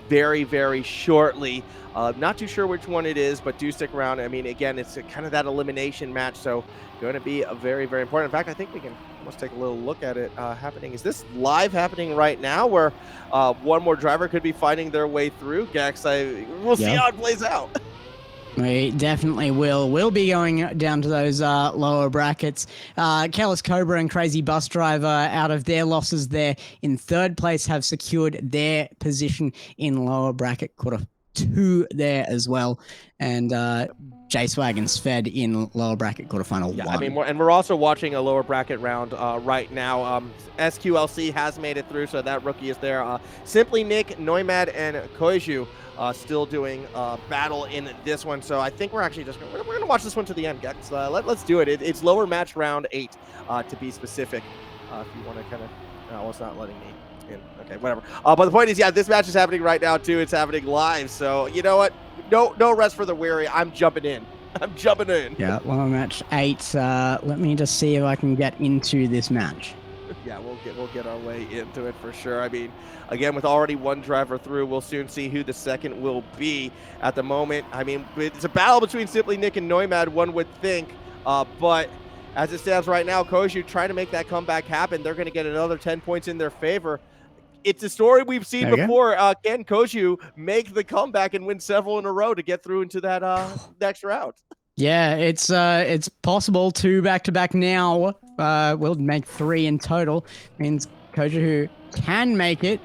very shortly. Not too sure which one it is, but do stick around. I mean, again, it's kind of that elimination match, so going to be a very important. In fact, I think we can almost take a little look at it happening. Is this live happening right now, where one more driver could be fighting their way through? Gex, we'll see how it plays out. We definitely will. We'll be going down to those lower brackets. Kellis Cobra and Crazy Bus Driver, out of their losses there in third place, have secured their position in lower bracket quarter 2 there as well. And J-Swag and Sved in lower bracket quarterfinal 1. I mean, we're also watching a lower bracket round right now. SQLC has made it through, so that rookie is there. Simply Nick, Noimad, and Koiju still doing battle in this one. So I think we're actually just we're going to watch this one to the end, Gex. Let's do it. It's lower match round 8 to be specific. If you want to kind of, well, it's not letting me in. Okay, whatever. But the point is, yeah, this match is happening right now too. It's happening live. So you know what? No rest for the weary. I'm jumping in. Yeah, lower match 8. Let me just see if I can get into this match. Yeah, we'll get our way into it for sure. I mean, again, with already one driver through, we'll soon see who the second will be. At the moment, I mean, it's a battle between Simply Nick and Noimad, one would think, but as it stands right now, Koju trying to make that comeback happen. They're going to get another 10 points in their favor. It's a story we've seen before. Can Koju make the comeback and win several in a row to get through into that next round? Yeah, it's possible. 2 back-to-back now. We'll make 3 in total. Means Koju, who can make it.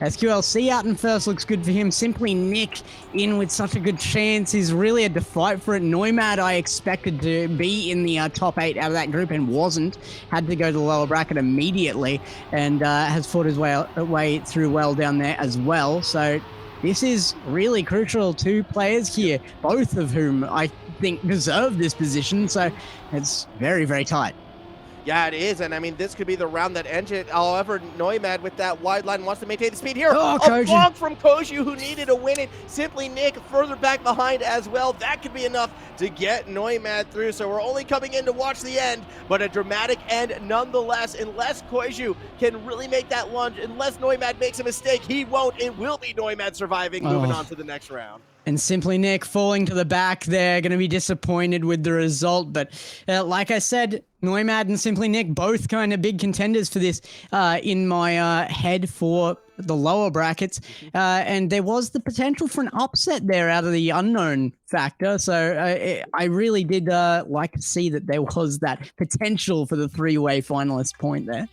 SQLC out in first looks good for him. Simply Nick in with such a good chance. He's really had to fight for it. Noimad, I expected to be in the top 8 out of that group and wasn't. Had to go to the lower bracket immediately and has fought his way through well down there as well. So this is really crucial. 2 players here, both of whom I think deserve this position. So it's very tight. Yeah, it is, and I mean, this could be the round that ends it. However, Noimad with that wide line wants to maintain the speed here. Oh, a block from Koju, who needed to win it. Simply Nick further back behind as well. That could be enough to get Noimad through, so we're only coming in to watch the end, but a dramatic end nonetheless. Unless Koju can really make that lunge, unless Noimad makes a mistake, he won't. It will be Noimad surviving, moving on to the next round. And Simply Nick falling to the back there, going to be disappointed with the result. But like I said, Noimad and Simply Nick, both kind of big contenders for this in my head for the lower brackets. And there was the potential for an upset there out of the unknown factor. So I really did like to see that there was that potential for the 3-way finalist point there.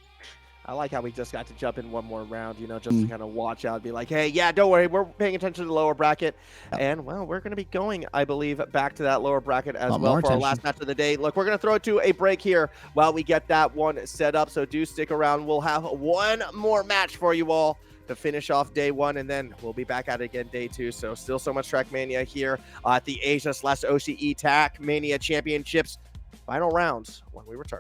I like how we just got to jump in one more round, you know, just to kind of watch out, be like, hey, yeah, don't worry, we're paying attention to the lower bracket. And, well, we're going to be going, I believe, back to that lower bracket as well for our last match of the day. Look, we're going to throw it to a break here while we get that one set up, so do stick around. We'll have one more match for you all to finish off day 1, and then we'll be back at it again day 2. So still so much Trackmania here at the Asia/OCE Trackmania Championships. Final rounds when we return.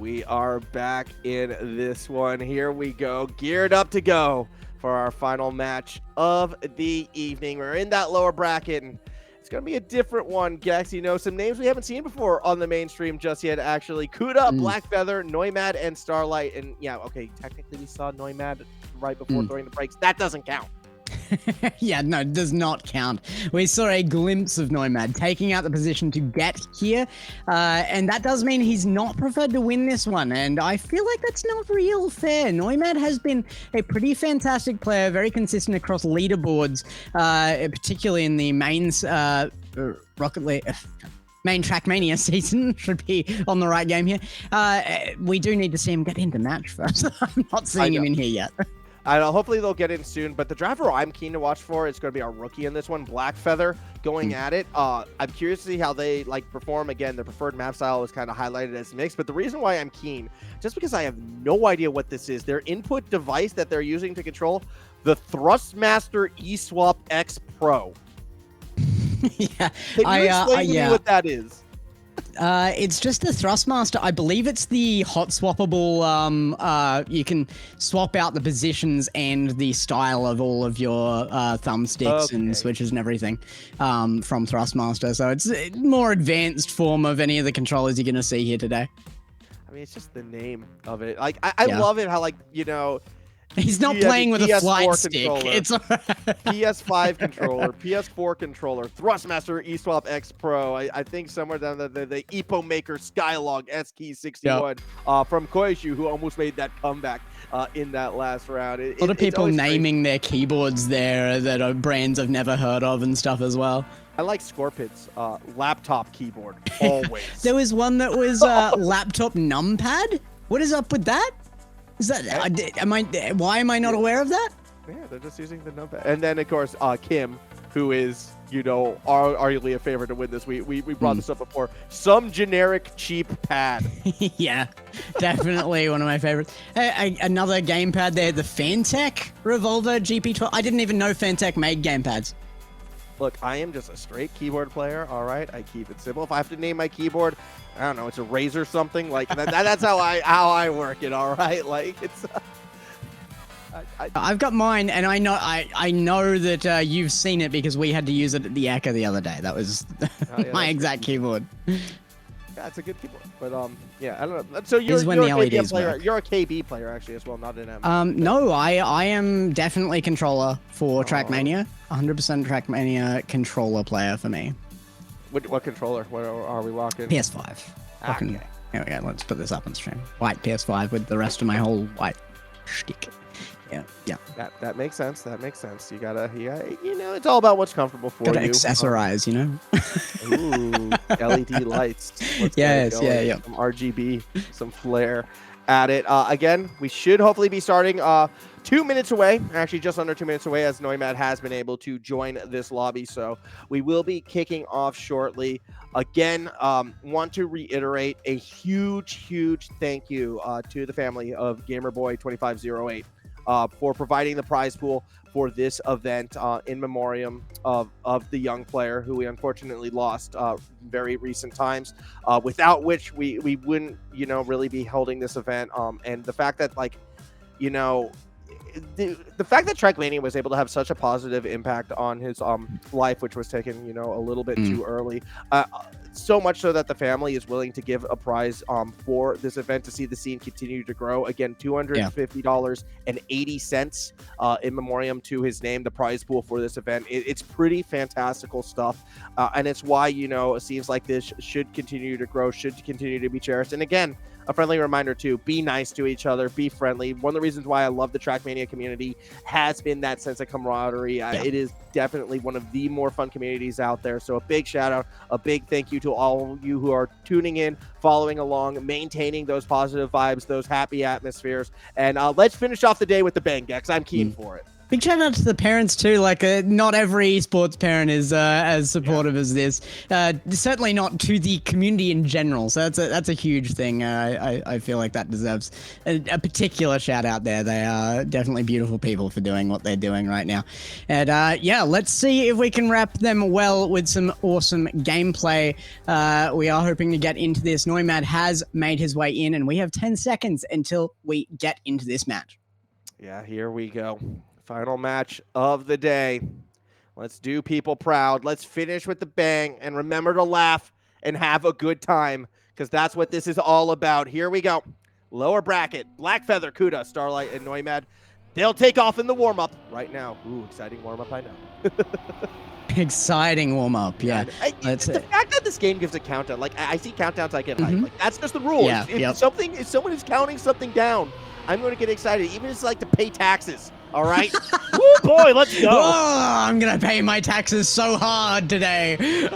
We are back in this one. Here we go, geared up to go for our final match of the evening. We're in that lower bracket, and it's going to be a different one. Gex, you know, some names we haven't seen before on the mainstream just yet, actually. Kuda, Blackfeather, Neumad, and Starlight. And yeah, okay, technically we saw Neumad right before throwing the brakes. That doesn't count. Yeah, no, it does not count. We saw a glimpse of Nomad taking out the position to get here, and that does mean he's not preferred to win this one, and I feel like that's not real fair. Nomad has been a pretty fantastic player, very consistent across leaderboards, particularly in the mains Rocket League. Main Trackmania season should be on the right game here. We do need to see him get into match first. I'm not seeing him in here yet. Hopefully they'll get in soon, but the driver I'm keen to watch for is going to be our rookie in this one, Blackfeather, going at it. I'm curious to see how they perform. Again, their preferred map style was kind of highlighted as mixed, but the reason why I'm keen, just because I have no idea what this is, their input device that they're using to control the Thrustmaster eSwap X Pro. Yeah, Can you explain to me what that is? It's just the Thrustmaster. I believe it's the hot swappable. You can swap out the positions and the style of all of your thumbsticks and switches and everything from Thrustmaster. So it's a more advanced form of any of the controllers you're going to see here today. I mean, it's just the name of it. I love it how, you know, he's not playing with a flight stick. It's PS5 controller, PS4 controller, Thrustmaster eSwap X Pro. I think somewhere down the Epo Maker Skylog SK61 from Koishu, who almost made that comeback in that last round. A lot of people naming their keyboards there that are brands I've never heard of and stuff as well. I like Scorpid's laptop keyboard, always. There was one that was laptop numpad. What is up with that? Is that, why am I not aware of that? Yeah, they're just using the numpad. And then, of course, Kim, who is, you know, arguably a favorite to win this. We brought this up before. Some generic cheap pad. Yeah, definitely one of my favorites. Another gamepad there, the Fantech Revolver GP12. I didn't even know Fantech made gamepads. Look, I am just a straight keyboard player, all right? I keep it simple. If I have to name my keyboard, I don't know, it's a Razer something. Like, that's how I work it, all right? Like, it's... I've got mine, and I know that you've seen it because we had to use it at the ACA the other day. That was my exact keyboard. Yeah, it's a good keyboard. But, yeah, I don't know. So you're a KB player. You're a KB player, actually, as well, not an M. No, I am definitely controller for Trackmania. 100% Trackmania controller player for me. What controller? What are we rocking? PS5. Okay. Here we go. Let's put this up on stream. White PS5 with the rest of my whole white shtick. Yeah. That makes sense. That makes sense. You gotta, you know, it's all about what's comfortable for you. Gotta accessorize, you know. Ooh, LED lights. Yeah. Some RGB, some flare at it. Again, we should hopefully be starting 2 minutes away, actually just under 2 minutes away, as Neumad has been able to join this lobby. So we will be kicking off shortly. Again, want to reiterate a huge thank you to the family of GamerBoy2508 for providing the prize pool for this event in memoriam of the young player who we unfortunately lost very recent times, without which we wouldn't, you know, really be holding this event. And the fact that, like, you know, the fact that Trackmania was able to have such a positive impact on his life, which was taken, you know, a little bit too early, so much so that the family is willing to give a prize for this event to see the scene continue to grow. Again, $250.80 in memoriam to his name, the prize pool for this event. It's pretty fantastical stuff, and it's why, you know, scenes like this should continue to grow, should continue to be cherished. And again, a friendly reminder too, be nice to each other, be friendly. One of the reasons why I love the Trackmania community has been that sense of camaraderie. It is definitely one of the more fun communities out there. So a big shout out, a big thank you to all of you who are tuning in, following along, maintaining those positive vibes, those happy atmospheres. And let's finish off the day with the bang, Gex. I'm keen for it. Big shout out to the parents too. Like, not every esports parent is as supportive as this. Certainly not to the community in general. So that's a huge thing. I feel like that deserves a particular shout out there. They are definitely beautiful people for doing what they're doing right now. And yeah, let's see if we can wrap them well with some awesome gameplay. We are hoping to get into this. Noimad has made his way in, and we have 10 seconds until we get into this match. Yeah, here we go. Final match of the day. Let's do people proud. Let's finish with the bang and remember to laugh and have a good time because that's what this is all about. Here we go. Lower bracket, Blackfeather, Kuda, Starlight, and Noimad. They'll take off in the warm-up right now. Ooh, exciting warm-up, I know. Exciting warm-up, yeah. The fact that this game gives a countdown, like I see countdowns, I get hyped. Like, that's just the rule. Yeah, if someone is counting something down, I'm going to get excited, even if it's like to pay taxes. All right? Woo, boy, let's go. Oh, I'm going to pay my taxes so hard today.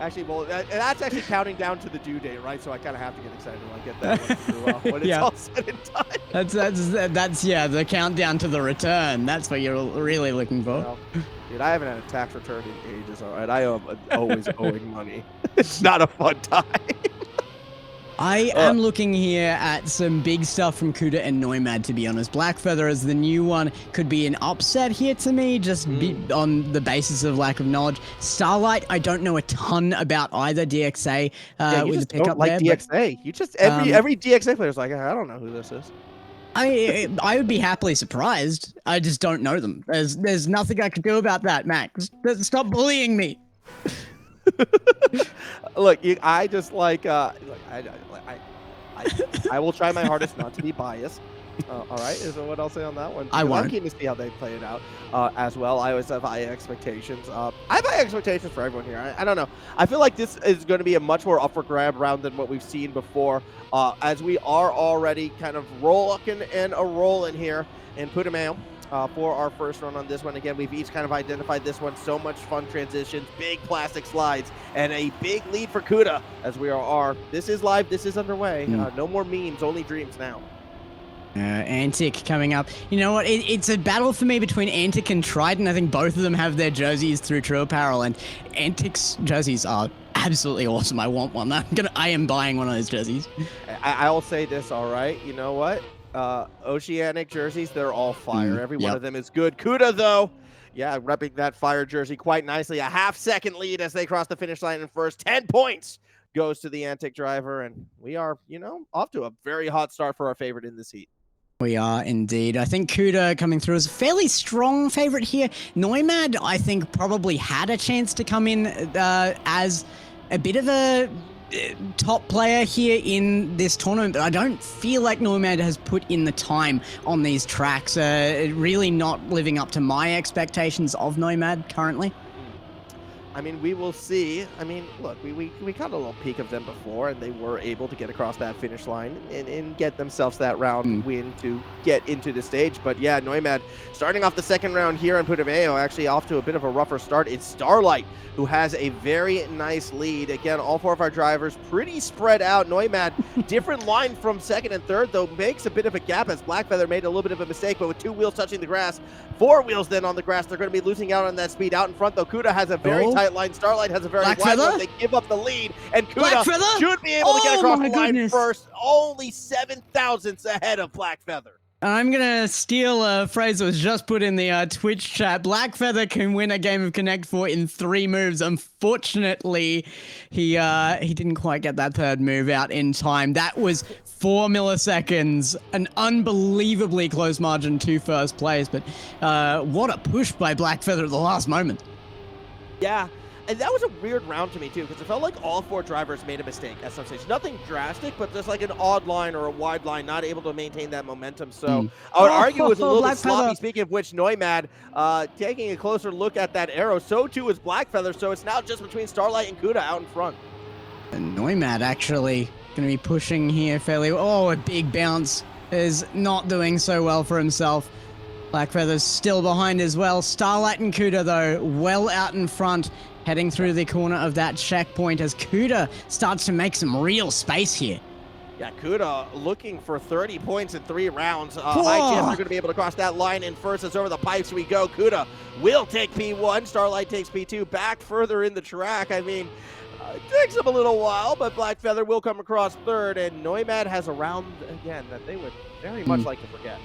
Actually, well, that's actually counting down to the due date, right? So I kind of have to get excited when I get that one when it's all said and done. That's the countdown to the return. That's what you're really looking for. Well, dude, I haven't had a tax return in ages, all right? I am always owing money. It's not a fun time. I am looking here at some big stuff from Kuda and Noimad, to be honest. Blackfeather as the new one could be an upset here to me, just on the basis of lack of knowledge. Starlight, I don't know a ton about either DXA with the pickup like there. DXA. You just every DXA player's like, I don't know who this is. I would be happily surprised. I just don't know them. There's nothing I could do about that, Max. Stop bullying me. Look, I just like I will try my hardest not to be biased. All right, is there what I'll say on that one? I won't. I'm keen to see how they play it out as well. I always have high expectations. I have high expectations for everyone here. I don't know. I feel like this is going to be a much more up for grab round than what we've seen before, as we are already kind of rolling and rolling here in Putumayo. For our first run on this one. Again, we've each kind of identified this one. So much fun transitions, big plastic slides, and a big lead for Kuda as we are. This is live. This is underway. No more memes, only dreams now. Antic coming up. You know what? It's a battle for me between Antic and Trident. I think both of them have their jerseys through True Apparel, and Antic's jerseys are absolutely awesome. I want one. I am buying one of those jerseys. I'll say this, all right? You know what? Oceanic jerseys, they're all fire. Every one of them is good. Kuda, though, yeah, repping that fire jersey quite nicely. A half-second lead as they cross the finish line in first. 10 points goes to the Antic driver, and we are, off to a very hot start for our favorite in this heat. We are indeed. I think Kuda coming through as a fairly strong favorite here. Noimad, I think, probably had a chance to come in as a bit of a top player here in this tournament, but I don't feel like Noimad has put in the time on these tracks. Really not living up to my expectations of Noimad currently. I mean, we will see. I mean, look, we got a little peek of them before, and they were able to get across that finish line and get themselves that round win to get into the stage. But yeah, Noimad starting off the second round here in Putumayo, actually off to a bit of a rougher start. It's Starlight who has a very nice lead. Again, all four of our drivers pretty spread out. Noimad, different line from second and third, though, makes a bit of a gap as Blackfeather made a little bit of a mistake, but with two wheels touching the grass, four wheels then on the grass, they're going to be losing out on that speed. Out in front, though, Kuda has a very tight line. Starlight has a very wide one. They give up the lead, and Kuda should be able to get across the line first. Only 7 thousandths ahead of Blackfeather. I'm going to steal a phrase that was just put in the Twitch chat. Blackfeather can win a game of Connect 4 in 3 moves. Unfortunately, he didn't quite get that third move out in time. That was 4 milliseconds, an unbelievably close margin to first place. But what a push by Blackfeather at the last moment. Yeah. And that was a weird round to me, too, because it felt like all four drivers made a mistake at some stage. Nothing drastic, but just like an odd line or a wide line, not able to maintain that momentum. So I would argue it was a little bit sloppy. Speaking of which, Noimad taking a closer look at that arrow. So, too, is Blackfeather. So it's now just between Starlight and Kuda out in front. And Noimad actually going to be pushing here fairly. Oh, a big bounce is not doing so well for himself. Blackfeather's still behind as well. Starlight and Kuda, though, well out in front. Heading through the corner of that checkpoint as Kuda starts to make some real space here. Yeah, Kuda looking for 30 points in 3 rounds. High chance they're going to be able to cross that line in first as over the pipes we go. Kuda will take P1. Starlight takes P2. Back further in the track. I mean, it takes them a little while, but Black Feather will come across third. And Neumad has a round, again, that they would very much like to forget.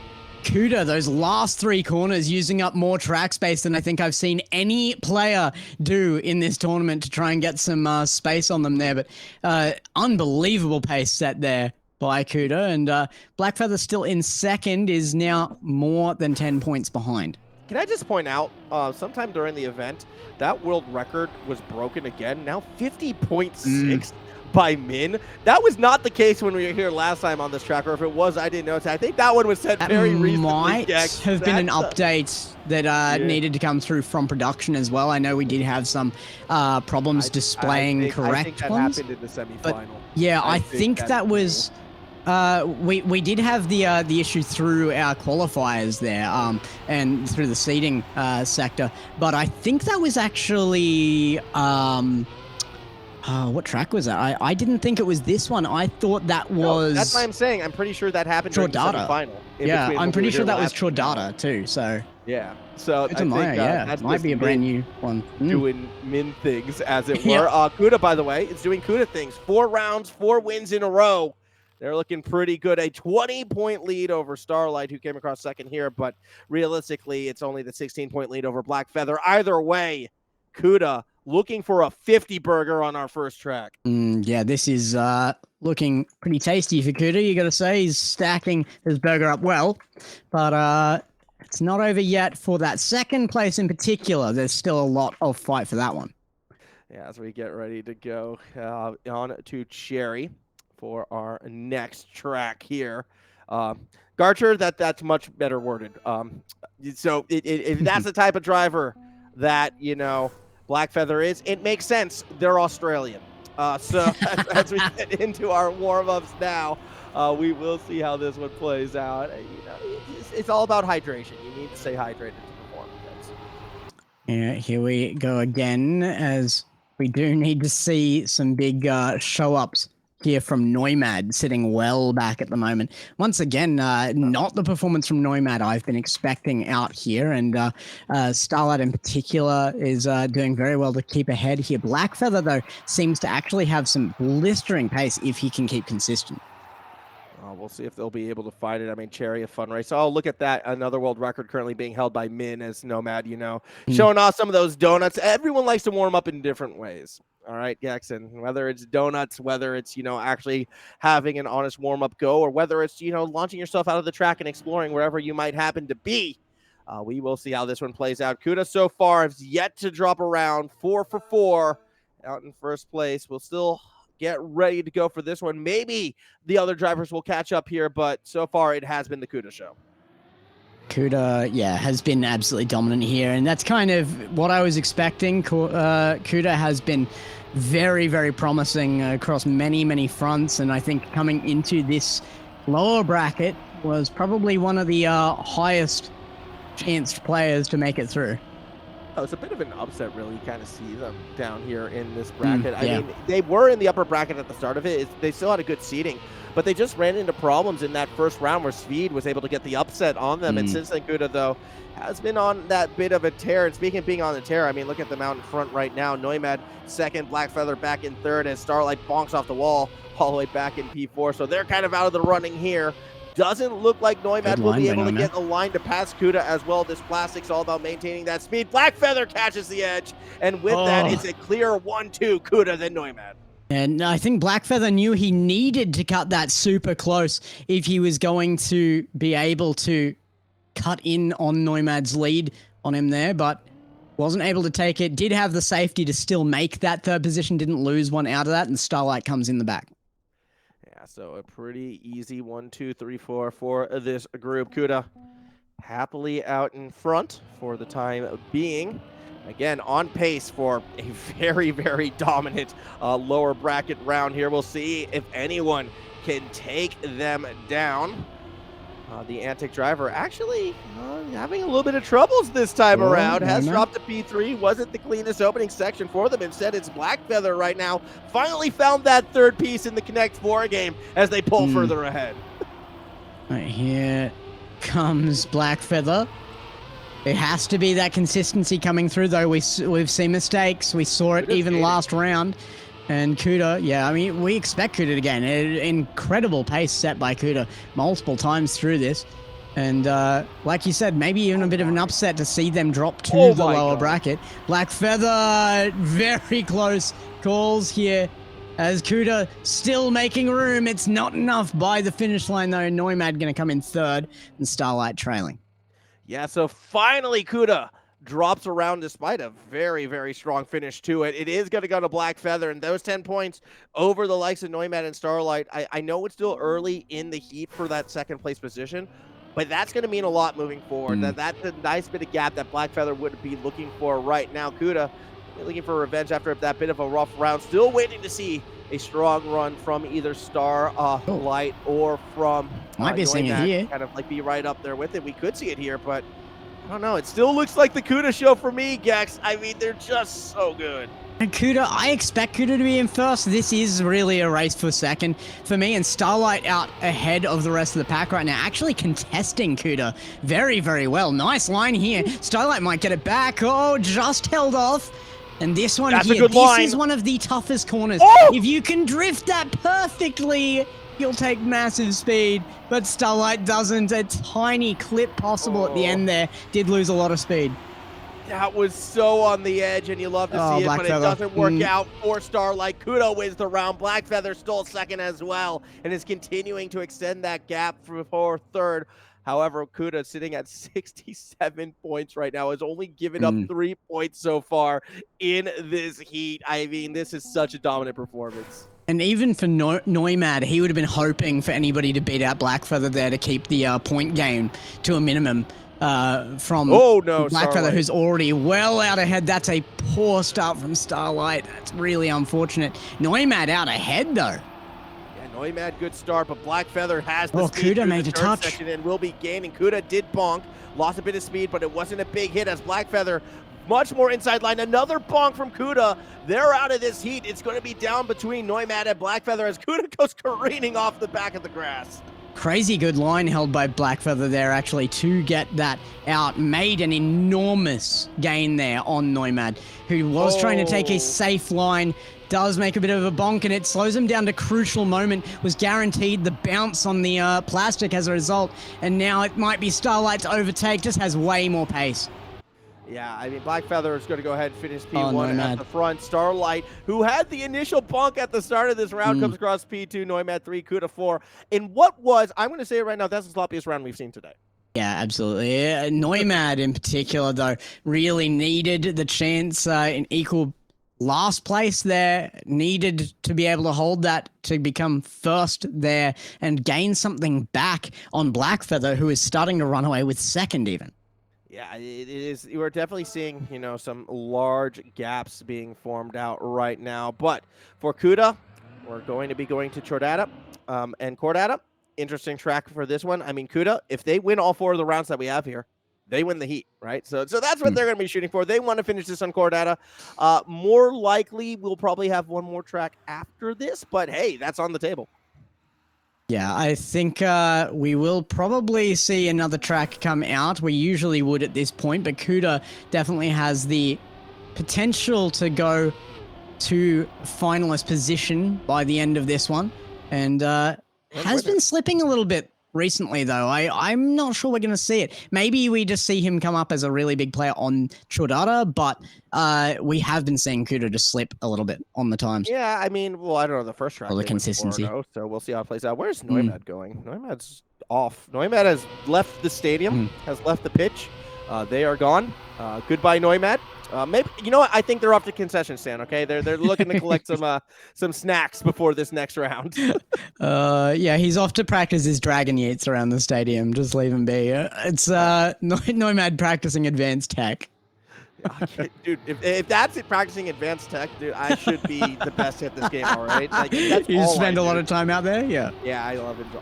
Kuda, those last 3 corners using up more track space than I think I've seen any player do in this tournament to try and get some space on them there. But unbelievable pace set there by Kuda. And Black Feather still in second, is now more than 10 points behind. Can I just point out, sometime during the event, that world record was broken again. Now 50.6 by Min. That was not the case when we were here last time on this track, or if it was, I didn't notice. I think that one was set very recently. Might have been an update that needed to come through from production as well. I know we did have some problems displaying correct I think that ones. happened in the semifinal. But yeah, I think that was... we did have the issue through our qualifiers there, and through the seeding sector, but I think that was actually what track was that? I didn't think it was this one. I thought that was... No, that's why I'm saying I'm pretty sure that happened during the semifinal. Yeah, I'm pretty sure that was Trodata too, so... Yeah, so I think that might be a brand new one. Doing Min things, as it were. Kuda, by the way, is doing Kuda things. 4 rounds, 4 wins in a row. They're looking pretty good. A 20-point lead over Starlight, who came across second here, but realistically, it's only the 16-point lead over Black Feather. Either way, Kuda looking for a 50 burger on our first track. Yeah, this is looking pretty tasty for Kuda, you got to say. He's stacking his burger up well, but it's not over yet for that second place in particular. There's still a lot of fight for that one. Yeah, as we get ready to go on to Cherry for our next track here. Garcher, that's much better worded. So if that's the type of driver that, Black Feather is, it makes sense. They're Australian. So as we get into our warm-ups now, we will see how this one plays out. It's all about hydration. You need to stay hydrated to perform. Yeah, here we go again, as we do need to see some big show-ups here from Neumad, sitting well back at the moment. Once again, not the performance from Neumad I've been expecting out here, and Starlight in particular is doing very well to keep ahead here. Black Feather, though, seems to actually have some blistering pace if he can keep consistent. We'll see if they'll be able to fight it. I mean, Cherry, a fun race. Oh, look at that. Another world record currently being held by Min as Nomad, showing off some of those donuts. Everyone likes to warm up in different ways. All right, Jackson, whether it's donuts, whether it's, actually having an honest warm-up go, or whether it's, launching yourself out of the track and exploring wherever you might happen to be. We will see how this one plays out. Kuda so far has yet to drop around 4 for 4 out in first place. We'll still get ready to go for this one. Maybe the other drivers will catch up here, but so far it has been the Kuda show. Kuda, has been absolutely dominant here, and that's kind of what I was expecting. Kuda has been very, very promising across many, many fronts, and I think coming into this lower bracket was probably one of the highest chanced players to make it through. Oh, it's a bit of an upset, really. You kind of see them down here in this bracket. I mean, they were in the upper bracket at the start of it. They still had a good seeding, but they just ran into problems in that first round where Speed was able to get the upset on them. And since then, Kuda, though, has been on that bit of a tear. And speaking of being on the tear, I mean, look at them out in front right now. Neumad second, Black Feather back in third, and Starlight bonks off the wall all the way back in P4. So they're kind of out of the running here. Doesn't look like Neumad will be able to get the line to pass Kuda as well. This plastic's all about maintaining that speed. Black Feather catches the edge, and with that, it's a clear 1-2 Kuda than Neumad. And I think Black Feather knew he needed to cut that super close if he was going to be able to cut in on Neumad's lead on him there, but wasn't able to take it. Did have the safety to still make that third position, didn't lose one out of that, and Starlight comes in the back. So a pretty easy 1, 2, 3, 4 for this group. Kuda happily out in front for the time being. Again, on pace for a very, very dominant lower bracket round here. We'll see if anyone can take them down. The Antic driver actually having a little bit of troubles this time around. Has dropped a P3. Wasn't the cleanest opening section for them. Instead, it's Blackfeather right now. Finally found that third piece in the Connect 4 game as they pull further ahead. Right, here comes Blackfeather. It has to be that consistency coming through, though. We've seen mistakes. We saw it even last round. And Kuda, yeah, I mean, we expect Kuda to gain. An incredible pace set by Kuda multiple times through this. And like you said, maybe even a bit of an upset to see them drop to the lower bracket. Blackfeather, very close calls here. As Kuda still making room. It's not enough by the finish line, though. Noimad going to come in third and Starlight trailing. Yeah, so finally Kuda drops around despite a very, very strong finish to it. It is going to go to Blackfeather, and those 10 points over the likes of Noimad and Starlight. I know it's still early in the heat for that second place position, but that's going to mean a lot moving forward. That's a nice bit of gap that Blackfeather would be looking for right now. Kuda looking for revenge after that bit of a rough round. Still waiting to see a strong run from either Starlight or from might be seeing it here. Kind of like be right up there with it. We could see it here, but I don't know. It still looks like the Kuda show for me, Gex. I mean, they're just so good. And Kuda, I expect Kuda to be in first. This is really a race for second for me, and Starlight out ahead of the rest of the pack right now, actually contesting Kuda very, very well. Nice line here. Starlight might get it back. Oh, just held off. And this one here, this is one of the toughest corners. If you can drift that perfectly, you'll take massive speed. But Starlight doesn't. A tiny clip possible at the end there. Did lose a lot of speed. That was so on the edge, and you love to see it, but it doesn't work out for Starlight. Kuda wins the round. Blackfeather stole second as well, and is continuing to extend that gap for third. However, Kuda sitting at 67 points right now, has only given up 3 points so far in this heat. I mean, this is such a dominant performance. And even for Noimad, he would have been hoping for anybody to beat out Blackfeather there to keep the point game to a minimum from Blackfeather, who's already well out ahead. That's a poor start from Starlight. That's really unfortunate. Noimad out ahead, though. Noimad, good start, but Blackfeather has the speed Kuda made a touch and will be gaining. Kuda did bonk, lost a bit of speed, but it wasn't a big hit as Blackfeather much more inside line. Another bonk from Kuda. They're out of this heat. It's going to be down between Noimad and Blackfeather as Kuda goes careening off the back of the grass. Crazy good line held by Blackfeather there, actually, to get that out. Made an enormous gain there on Noimad, who was trying to take a safe line. Does make a bit of a bonk, and it slows him down to crucial moment. Was guaranteed the bounce on the plastic as a result, and now it might be Starlight to overtake. Just has way more pace. Yeah, I mean, Blackfeather is going to go ahead and finish P1 at the front. Starlight, who had the initial bonk at the start of this round, comes across P2, Noimad 3, Kuda 4. In what was, I'm going to say it right now, that's the sloppiest round we've seen today. Yeah, absolutely. Noimad in particular, though, really needed the chance in equal last place there, needed to be able to hold that to become first there and gain something back on Blackfeather, who is starting to run away with second even. Yeah, it is. We're definitely seeing, some large gaps being formed out right now. But for Kuda, we're going to be going to Chordata and Chordata. Interesting track for this one. I mean, Kuda, if they win all 4 of the rounds that we have here, they win the heat, right? So that's what they're going to be shooting for. They want to finish this on Chordata. More likely, we'll probably have one more track after this, but hey, that's on the table. Yeah, I think we will probably see another track come out. We usually would at this point, but Kuda definitely has the potential to go to finalist position by the end of this one, and has been slipping a little bit recently, though. I'm not sure we're going to see it. Maybe we just see him come up as a really big player on Chordata, but we have been seeing Kuda just slip a little bit on the times. Yeah, I mean, well, I don't know the first track. Or the consistency. So we'll see how it plays out. Where's Noimad going? Noimad's off. Noimad has left the stadium, has left the pitch. They are gone. Goodbye, Noimad. Maybe, you know what? I think they're off to concession stand. Okay, they're looking to collect some snacks before this next round. Yeah, he's off to practice his dragon yeets around the stadium. Just leave him be. It's Noimad practicing advanced tech. Okay, dude, if that's it, practicing advanced tech, dude, I should be the best at this game, all right? Like, that's You all I spend a lot do. of time out there? Yeah. Yeah,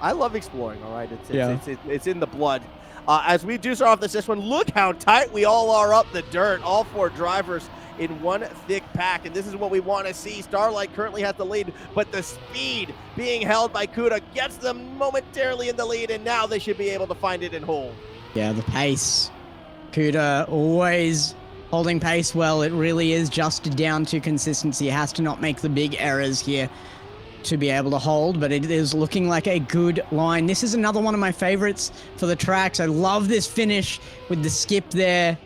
I love exploring, all right? Yeah. It's in the blood. As we do start off this one, look how tight we all are up the dirt. All 4 drivers in one thick pack, and this is what we want to see. Starlight currently has the lead, but the speed being held by Kuda gets them momentarily in the lead, and now they should be able to find it and hold. Yeah, the pace. Kuda always holding pace well. It really is just down to consistency. It has to not make the big errors here to be able to hold, but it is looking like a good line. This is another one of my favorites for the tracks. I love this finish with the skip there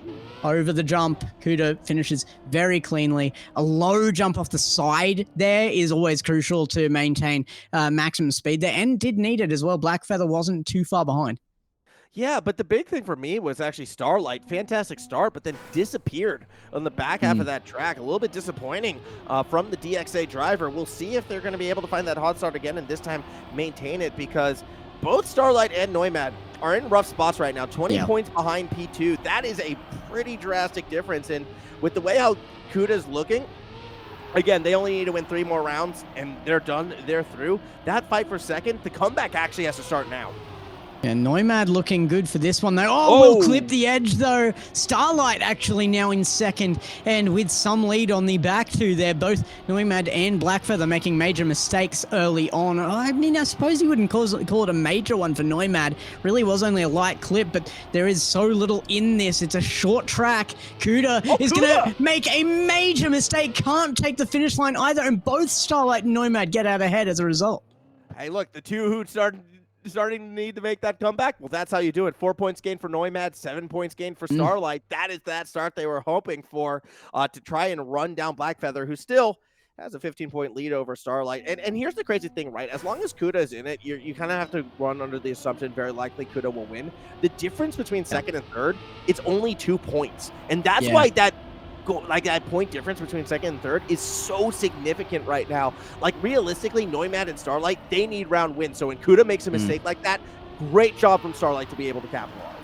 over the jump. Kuda finishes very cleanly. A low jump off the side there is always crucial to maintain maximum speed there, and did need it as well. Blackfeather wasn't too far behind. Yeah, but the big thing for me was actually Starlight. Fantastic start, but then disappeared on the back half of that track. A little bit disappointing from the DXA driver. We'll see if they're going to be able to find that hot start again and this time maintain it, because both Starlight and Neumad are in rough spots right now. 20 points behind P2. That is a pretty drastic difference. And with the way how Kuda's looking, again, they only need to win 3 more rounds and they're done. They're through. That fight for second, the comeback actually has to start now. And Neumad looking good for this one, though. Oh, will clip the edge, though. Starlight actually now in second, and with some lead on the back two there. Both Neumad and Blackfeather making major mistakes early on. I mean, I suppose you wouldn't call it a major one for Neumad. Really was only a light clip, but there is so little in this. It's a short track. Kuda is going to make a major mistake. Can't take the finish line either, and both Starlight and Neumad get out ahead as a result. Hey, look, the two who starting to need to make that comeback. Well, that's how you do it. 4 points gained for Neumad, 7 points gained for Starlight. That is that start they were hoping for to try and run down Blackfeather, who still has a 15-point lead over Starlight. And here's the crazy thing, right? As long as Kuda is in it, you kind of have to run under the assumption very likely Kuda will win. The difference between second and third, it's only 2 points. And that's why that point difference between second and third is so significant right now. Like, realistically, Neumad and Starlight, they need round wins. So when Kuda makes a mistake like that, great job from Starlight to be able to capitalize.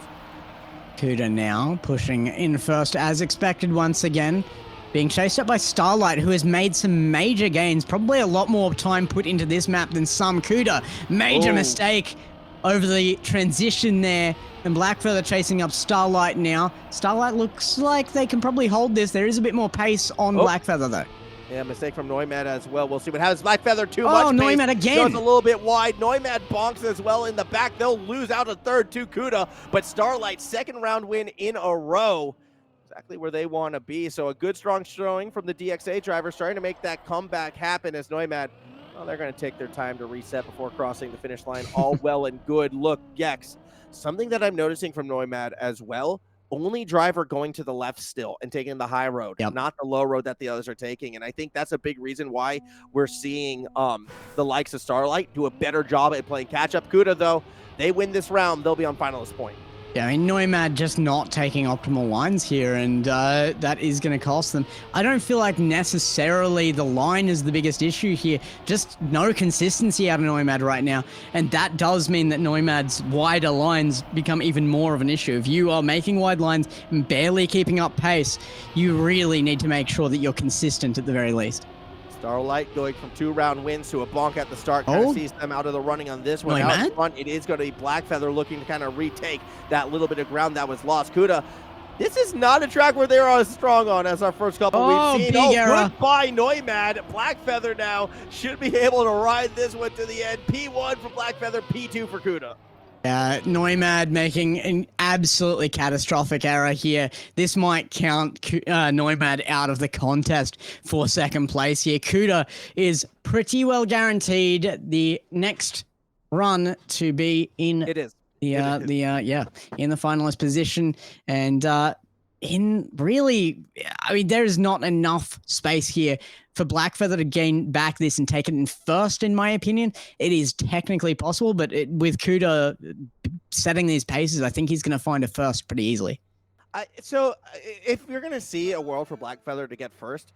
Kuda now pushing in first as expected once again. Being chased up by Starlight, who has made some major gains. Probably a lot more time put into this map than some. Kuda, major mistake over the transition there. And Blackfeather chasing up Starlight now. Starlight looks like they can probably hold this. There is a bit more pace on Blackfeather, though. Yeah, mistake from Neumad as well. We'll see what happens. Blackfeather too much pace. Neumad again. Goes a little bit wide. Neumad bonks as well in the back. They'll lose out a third to Kuda, but Starlight, second round win in a row. Exactly where they want to be. So a good, strong showing from the DXA driver, starting to make that comeback happen as Neumad, well, they're going to take their time to reset before crossing the finish line. All well and good. Look, Gex, something that I'm noticing from Neumad as well, only driver going to the left still and taking the high road, not the low road that the others are taking. And I think that's a big reason why we're seeing the likes of Starlight do a better job at playing catch-up. Kuda, though, they win this round, they'll be on finalist point. Yeah, I mean, Neumad just not taking optimal lines here, and that is going to cost them. I don't feel like necessarily the line is the biggest issue here. Just no consistency out of Neumad right now, and that does mean that Neumad's wider lines become even more of an issue. If you are making wide lines and barely keeping up pace, you really need to make sure that you're consistent at the very least. Starlight going from 2-round wins to a bonk at the start kind of sees them out of the running on this one. Out in front, it is going to be Blackfeather looking to kind of retake that little bit of ground that was lost. Kuda, this is not a track where they're as strong on as our first couple we've seen. Goodbye, Neumad. Blackfeather now should be able to ride this one to the end. P1 for Blackfeather, P2 for Kuda. Neumad making an absolutely catastrophic error here. This might count Neumad out of the contest for second place here. Kuda is pretty well guaranteed the next run to be in in the finalist position, and in really, I mean, there is not enough space here for Blackfeather to gain back this and take it in first, in my opinion. It is technically possible, but with Kuda setting these paces, I think he's going to find a first pretty easily. So if you're going to see a world for Blackfeather to get first,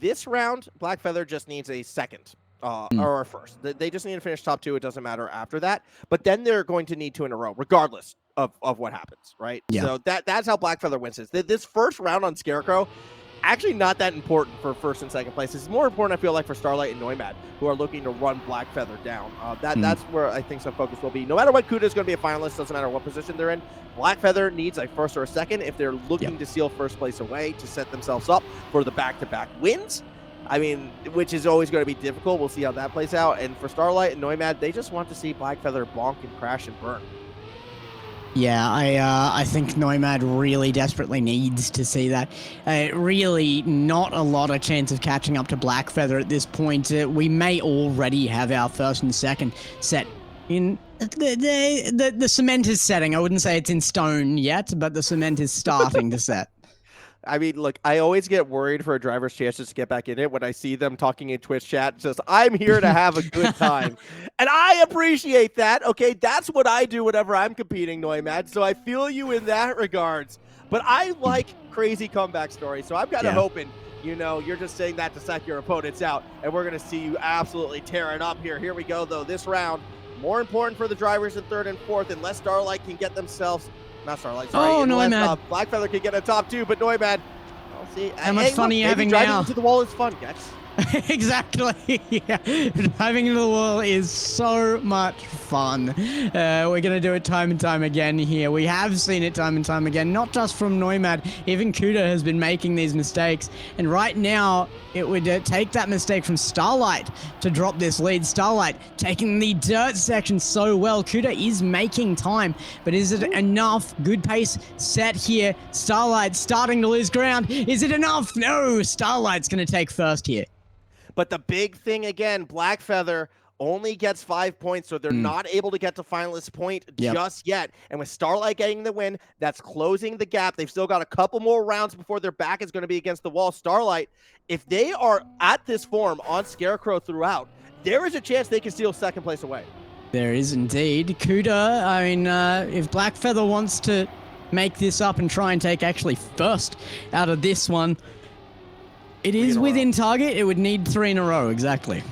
this round, Blackfeather just needs a second. Or a first. They just need to finish top 2. It doesn't matter after that. But then they're going to need 2 in a row, regardless of what happens, right? Yeah. So that's how Blackfeather wins this. This first round on Scarecrow, actually not that important for first and second place. It's more important, I feel like, for Starlight and Noimad, who are looking to run Blackfeather down. That's where I think some focus will be. No matter what, Kuda is going to be a finalist. Doesn't matter what position they're in. Blackfeather needs a first or a second if they're looking to seal first place away to set themselves up for the back-to-back wins. I mean, which is always going to be difficult. We'll see how that plays out. And for Starlight and Noimad, they just want to see Blackfeather bonk and crash and burn. Yeah, I think Noimad really desperately needs to see that. Really not a lot of chance of catching up to Blackfeather at this point. We may already have our first and second set in... The cement is setting. I wouldn't say it's in stone yet, but the cement is starting to set. I mean, look, I always get worried for a driver's chances to get back in it when I see them talking in Twitch chat. Just, I'm here to have a good time. And I appreciate that. Okay, that's what I do whenever I'm competing, Noimad. So I feel you in that regards. But I like crazy comeback stories. So I'm kind of hoping, you know, you're just saying that to psych your opponents out. And we're going to see you absolutely tear it up here. Here we go, though. This round, more important for the drivers in third and fourth, unless Starlight can get themselves... Not Starlight, sorry. Oh, Noimad. Blackfeather could get a top 2, but Noimad... See, how much fun are you having driving now? into the wall is fun, guys. Exactly. Yeah. Driving into the wall is so much fun. We're going to do it time and time again here. We have seen it time and time again, not just from Noimad. Even Kuda has been making these mistakes. And right now, it would take that mistake from Starlight to drop this lead. Starlight taking the dirt section so well. Kuda is making time, but is it enough? Good pace set here. Starlight starting to lose ground. Is it enough? No, Starlight's going to take first here. But the big thing, again, Blackfeather only gets 5 points, so they're not able to get to finalist point just yet. And with Starlight getting the win, that's closing the gap. They've still got a couple more rounds before their back is going to be against the wall. Starlight, if they are at this form on Scarecrow throughout, there is a chance they can steal second place away. There is indeed. Kuda, I mean, if Blackfeather wants to make this up and try and take actually first out of this one, it is within target. It would need 3 in a row, exactly.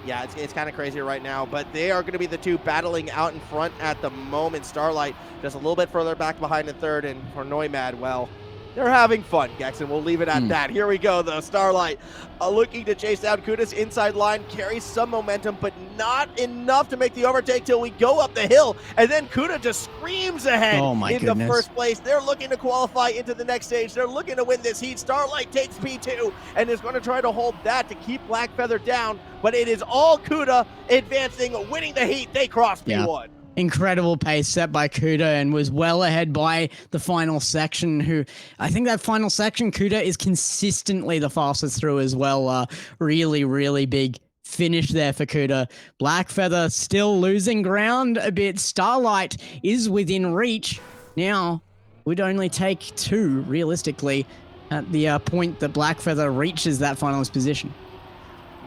Yeah, it's kind of crazy right now, but they are going to be the two battling out in front at the moment. Starlight just a little bit further back behind in third, and for Noimad, well, they're having fun, Gex, and we'll leave it at that. Here we go, though. Starlight looking to chase down Kuda's inside line, carries some momentum, but not enough to make the overtake till we go up the hill, and then Kuda just screams ahead into first place. They're looking to qualify into the next stage. They're looking to win this heat. Starlight takes P2 and is going to try to hold that to keep Blackfeather down, but it is all Kuda advancing, winning the heat. They cross P1. Incredible pace set by Kuda and was well ahead by the final section, who I think that final section, Kuda is consistently the fastest through as well. Really, really big finish there for Kuda. Blackfeather still losing ground a bit. Starlight is within reach. Now, would only take 2 realistically at the point that Blackfeather reaches that finalist position.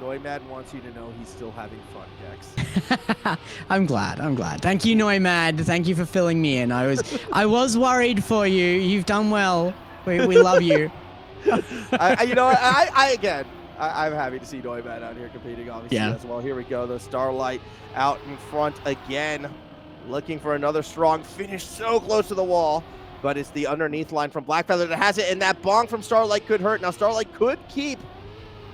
Noimad wants you to know he's still having fun, Gex. I'm glad. Thank you, Noimad. Thank you for filling me in. I was worried for you. You've done well. We love you. You know, I'm happy to see Noimad out here competing, obviously, as well. Here we go. The Starlight out in front again, looking for another strong finish. So close to the wall, but it's the underneath line from Blackfeather that has it, and that bong from Starlight could hurt. Now, Starlight could keep...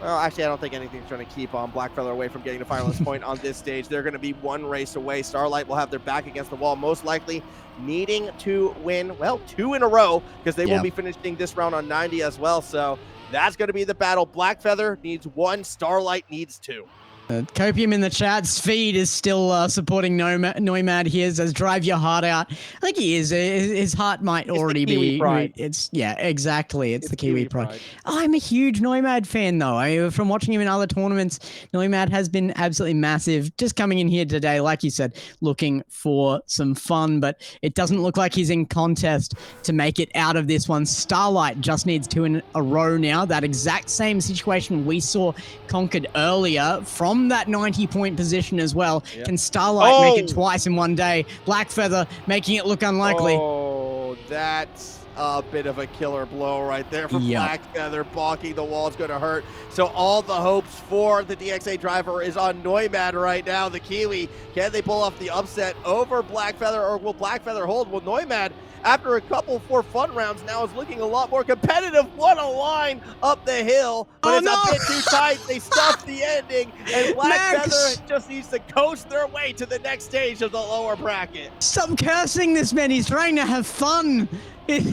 Well, actually, I don't think anything's trying to keep Blackfeather away from getting a finalist point on this stage. They're going to be 1 race away. Starlight will have their back against the wall, most likely needing to win, well, 2 in a row, because they will be finishing this round on 90 as well. So that's going to be the battle. Blackfeather needs 1, Starlight needs 2. Copium in the chat. Speed is still supporting Noimad here. Says, drive your heart out. I think he is. His heart might already be. Pride. Exactly. It's the Kiwi pride. I'm a huge Noimad fan, though. From watching him in other tournaments, Noimad has been absolutely massive. Just coming in here today, like you said, looking for some fun, but it doesn't look like he's in contest to make it out of this one. Starlight just needs 2 in a row now. That exact same situation we saw conquered earlier from that 90-point position as well. Can Starlight make it twice in one day? Blackfeather making it look unlikely. Oh, that's a bit of a killer blow right there from Yep. Black Feather. Balking the wall is going to hurt. So all the hopes for the DXA driver is on Neumad right now. The Kiwi, can they pull off the upset over Black Feather, or will Black Feather hold? Well, Neumad, after a couple for fun rounds, now is looking a lot more competitive. What a line up the hill, but it's a bit too tight. They stuffed the ending, and Black Feather just needs to coast their way to the next stage of the lower bracket. Stop cursing this man. He's trying to have fun. I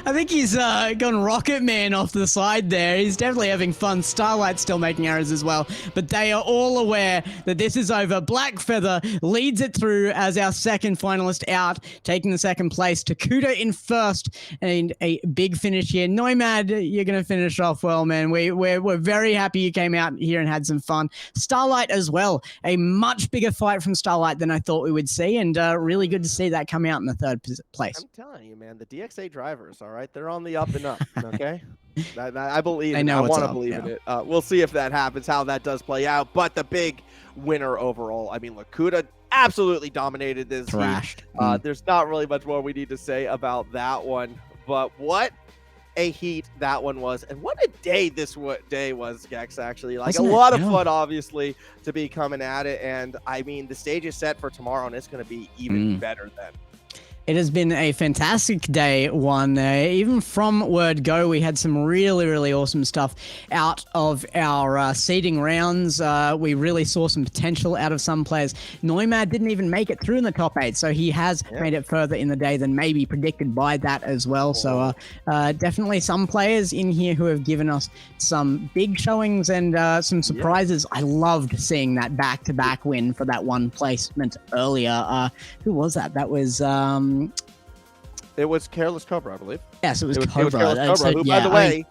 think he's gone Rocket Man off the side there. He's definitely having fun. Starlight's still making arrows as well, but they are all aware that this is over. Black Feather leads it through as our second finalist out, taking the second place. Takuda in first, and a big finish here. Neumad, you're going to finish off well, man. We're very happy you came out here and had some fun. Starlight as well. A much bigger fight from Starlight than I thought we would see, and really good to see that come out in the third place. I'm telling you, man, the DXA drivers, all right, they're on the up and up, okay? I believe in it. I want to believe in it. We'll see if that happens, how that does play out. But the big winner overall, I mean, Lakuda absolutely dominated this Thrashed. heat. There's not really much more we need to say about that one. But what a heat that one was, and what a day this day was, Gex, actually. Like, Wasn't a lot it? of Yeah. fun, obviously, to be coming at it. And, I mean, the stage is set for tomorrow, and it's going to be even better then. It has been a fantastic day one. Even from word go, we had some really, really awesome stuff out of our seeding rounds. We really saw some potential out of some players. Neumad didn't even make it through in the top 8, so he has made it further in the day than maybe predicted by that as well. So definitely some players in here who have given us some big showings and some surprises. I loved seeing that back-to-back win for that one placement earlier. Who was that? That was... It was Careless Cobra, I believe. Yes, it was It Cobra. was Careless Cobra, So, who, yeah, by the way,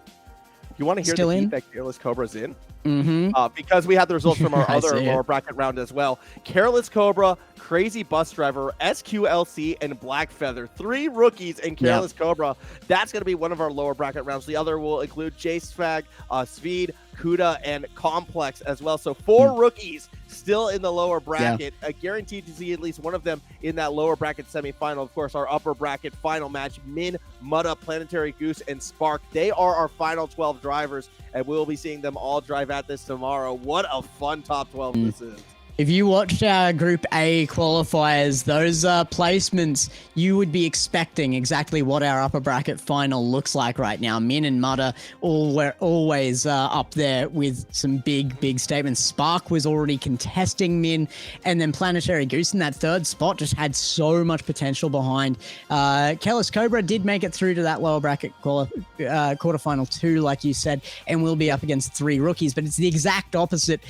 you want to hear Still the in? heat that Careless Cobra's in? Mm-hmm. Because we had the results from our I other see it. lower bracket round as well. Careless Cobra, Crazy Bus Driver, SQLC, and Black Feather. 3 rookies in Careless Cobra. That's going to be one of our lower bracket rounds. The other will include J-Swag, Svid, Kuda, and Complex as well. So 4 rookies still in the lower bracket. Guaranteed to see at least one of them in that lower bracket semifinal. Of course, our upper bracket final match, Min, Mutta, Planetary Goose, and Spark. They are our final 12 drivers, and we'll be seeing them all drive at this tomorrow. What a fun top 12 this is. If you watched our Group A qualifiers, those placements, you would be expecting exactly what our upper bracket final looks like right now. Min and Mutta were always up there with some big statements. Spark was already contesting Min, and then Planetary Goose in that third spot just had so much potential behind. Careless Cobra did make it through to that lower bracket quarterfinal 2, like you said, and will be up against 3 rookies, but it's the exact opposite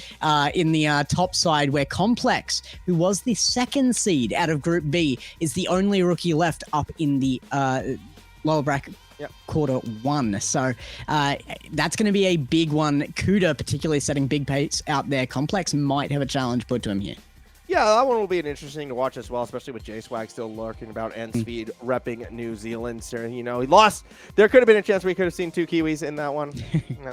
in the top side, where Complex, who was the second seed out of Group B, is the only rookie left up in the lower bracket quarter 1. So that's going to be a big one. Kuda particularly setting big pace out there. Complex might have a challenge put to him here. Yeah, that one will be interesting to watch as well, especially with J-Swag still lurking about and Speed repping New Zealand. So, you know, he lost. There could have been a chance we could have seen 2 Kiwis in that one.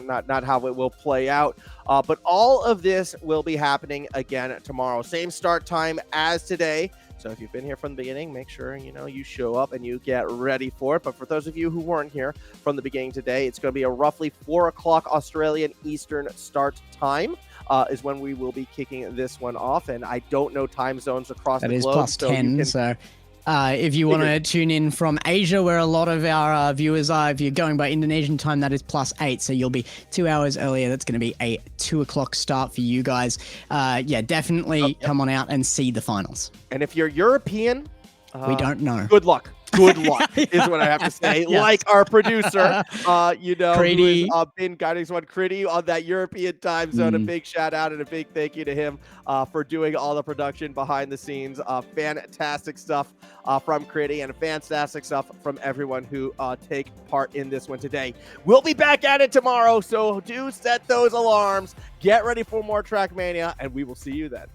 not how it will play out. But all of this will be happening again tomorrow. Same start time as today. So if you've been here from the beginning, make sure, you know, you show up and you get ready for it. But for those of you who weren't here from the beginning today, it's going to be a roughly 4 o'clock Australian Eastern start time. Is when we will be kicking this one off, and I don't know time zones across the globe. That is plus 10, so if you want to tune in from Asia, where a lot of our viewers are, if you're going by Indonesian time, that is plus 8, so you'll be 2 hours earlier. That's going to be a 2 o'clock start for you guys. Yeah, definitely come on out and see the finals. And if you're European, we don't know. Good luck. Good luck is what I have to say. Yes. Like our producer, you know, Critty. who has been guiding us one, Critty, on that European time zone. A big shout out and a big thank you to him for doing all the production behind the scenes. Fantastic stuff from Critty, and fantastic stuff from everyone who take part in this one today. We'll be back at it tomorrow, so do set those alarms. Get ready for more Trackmania, and we will see you then.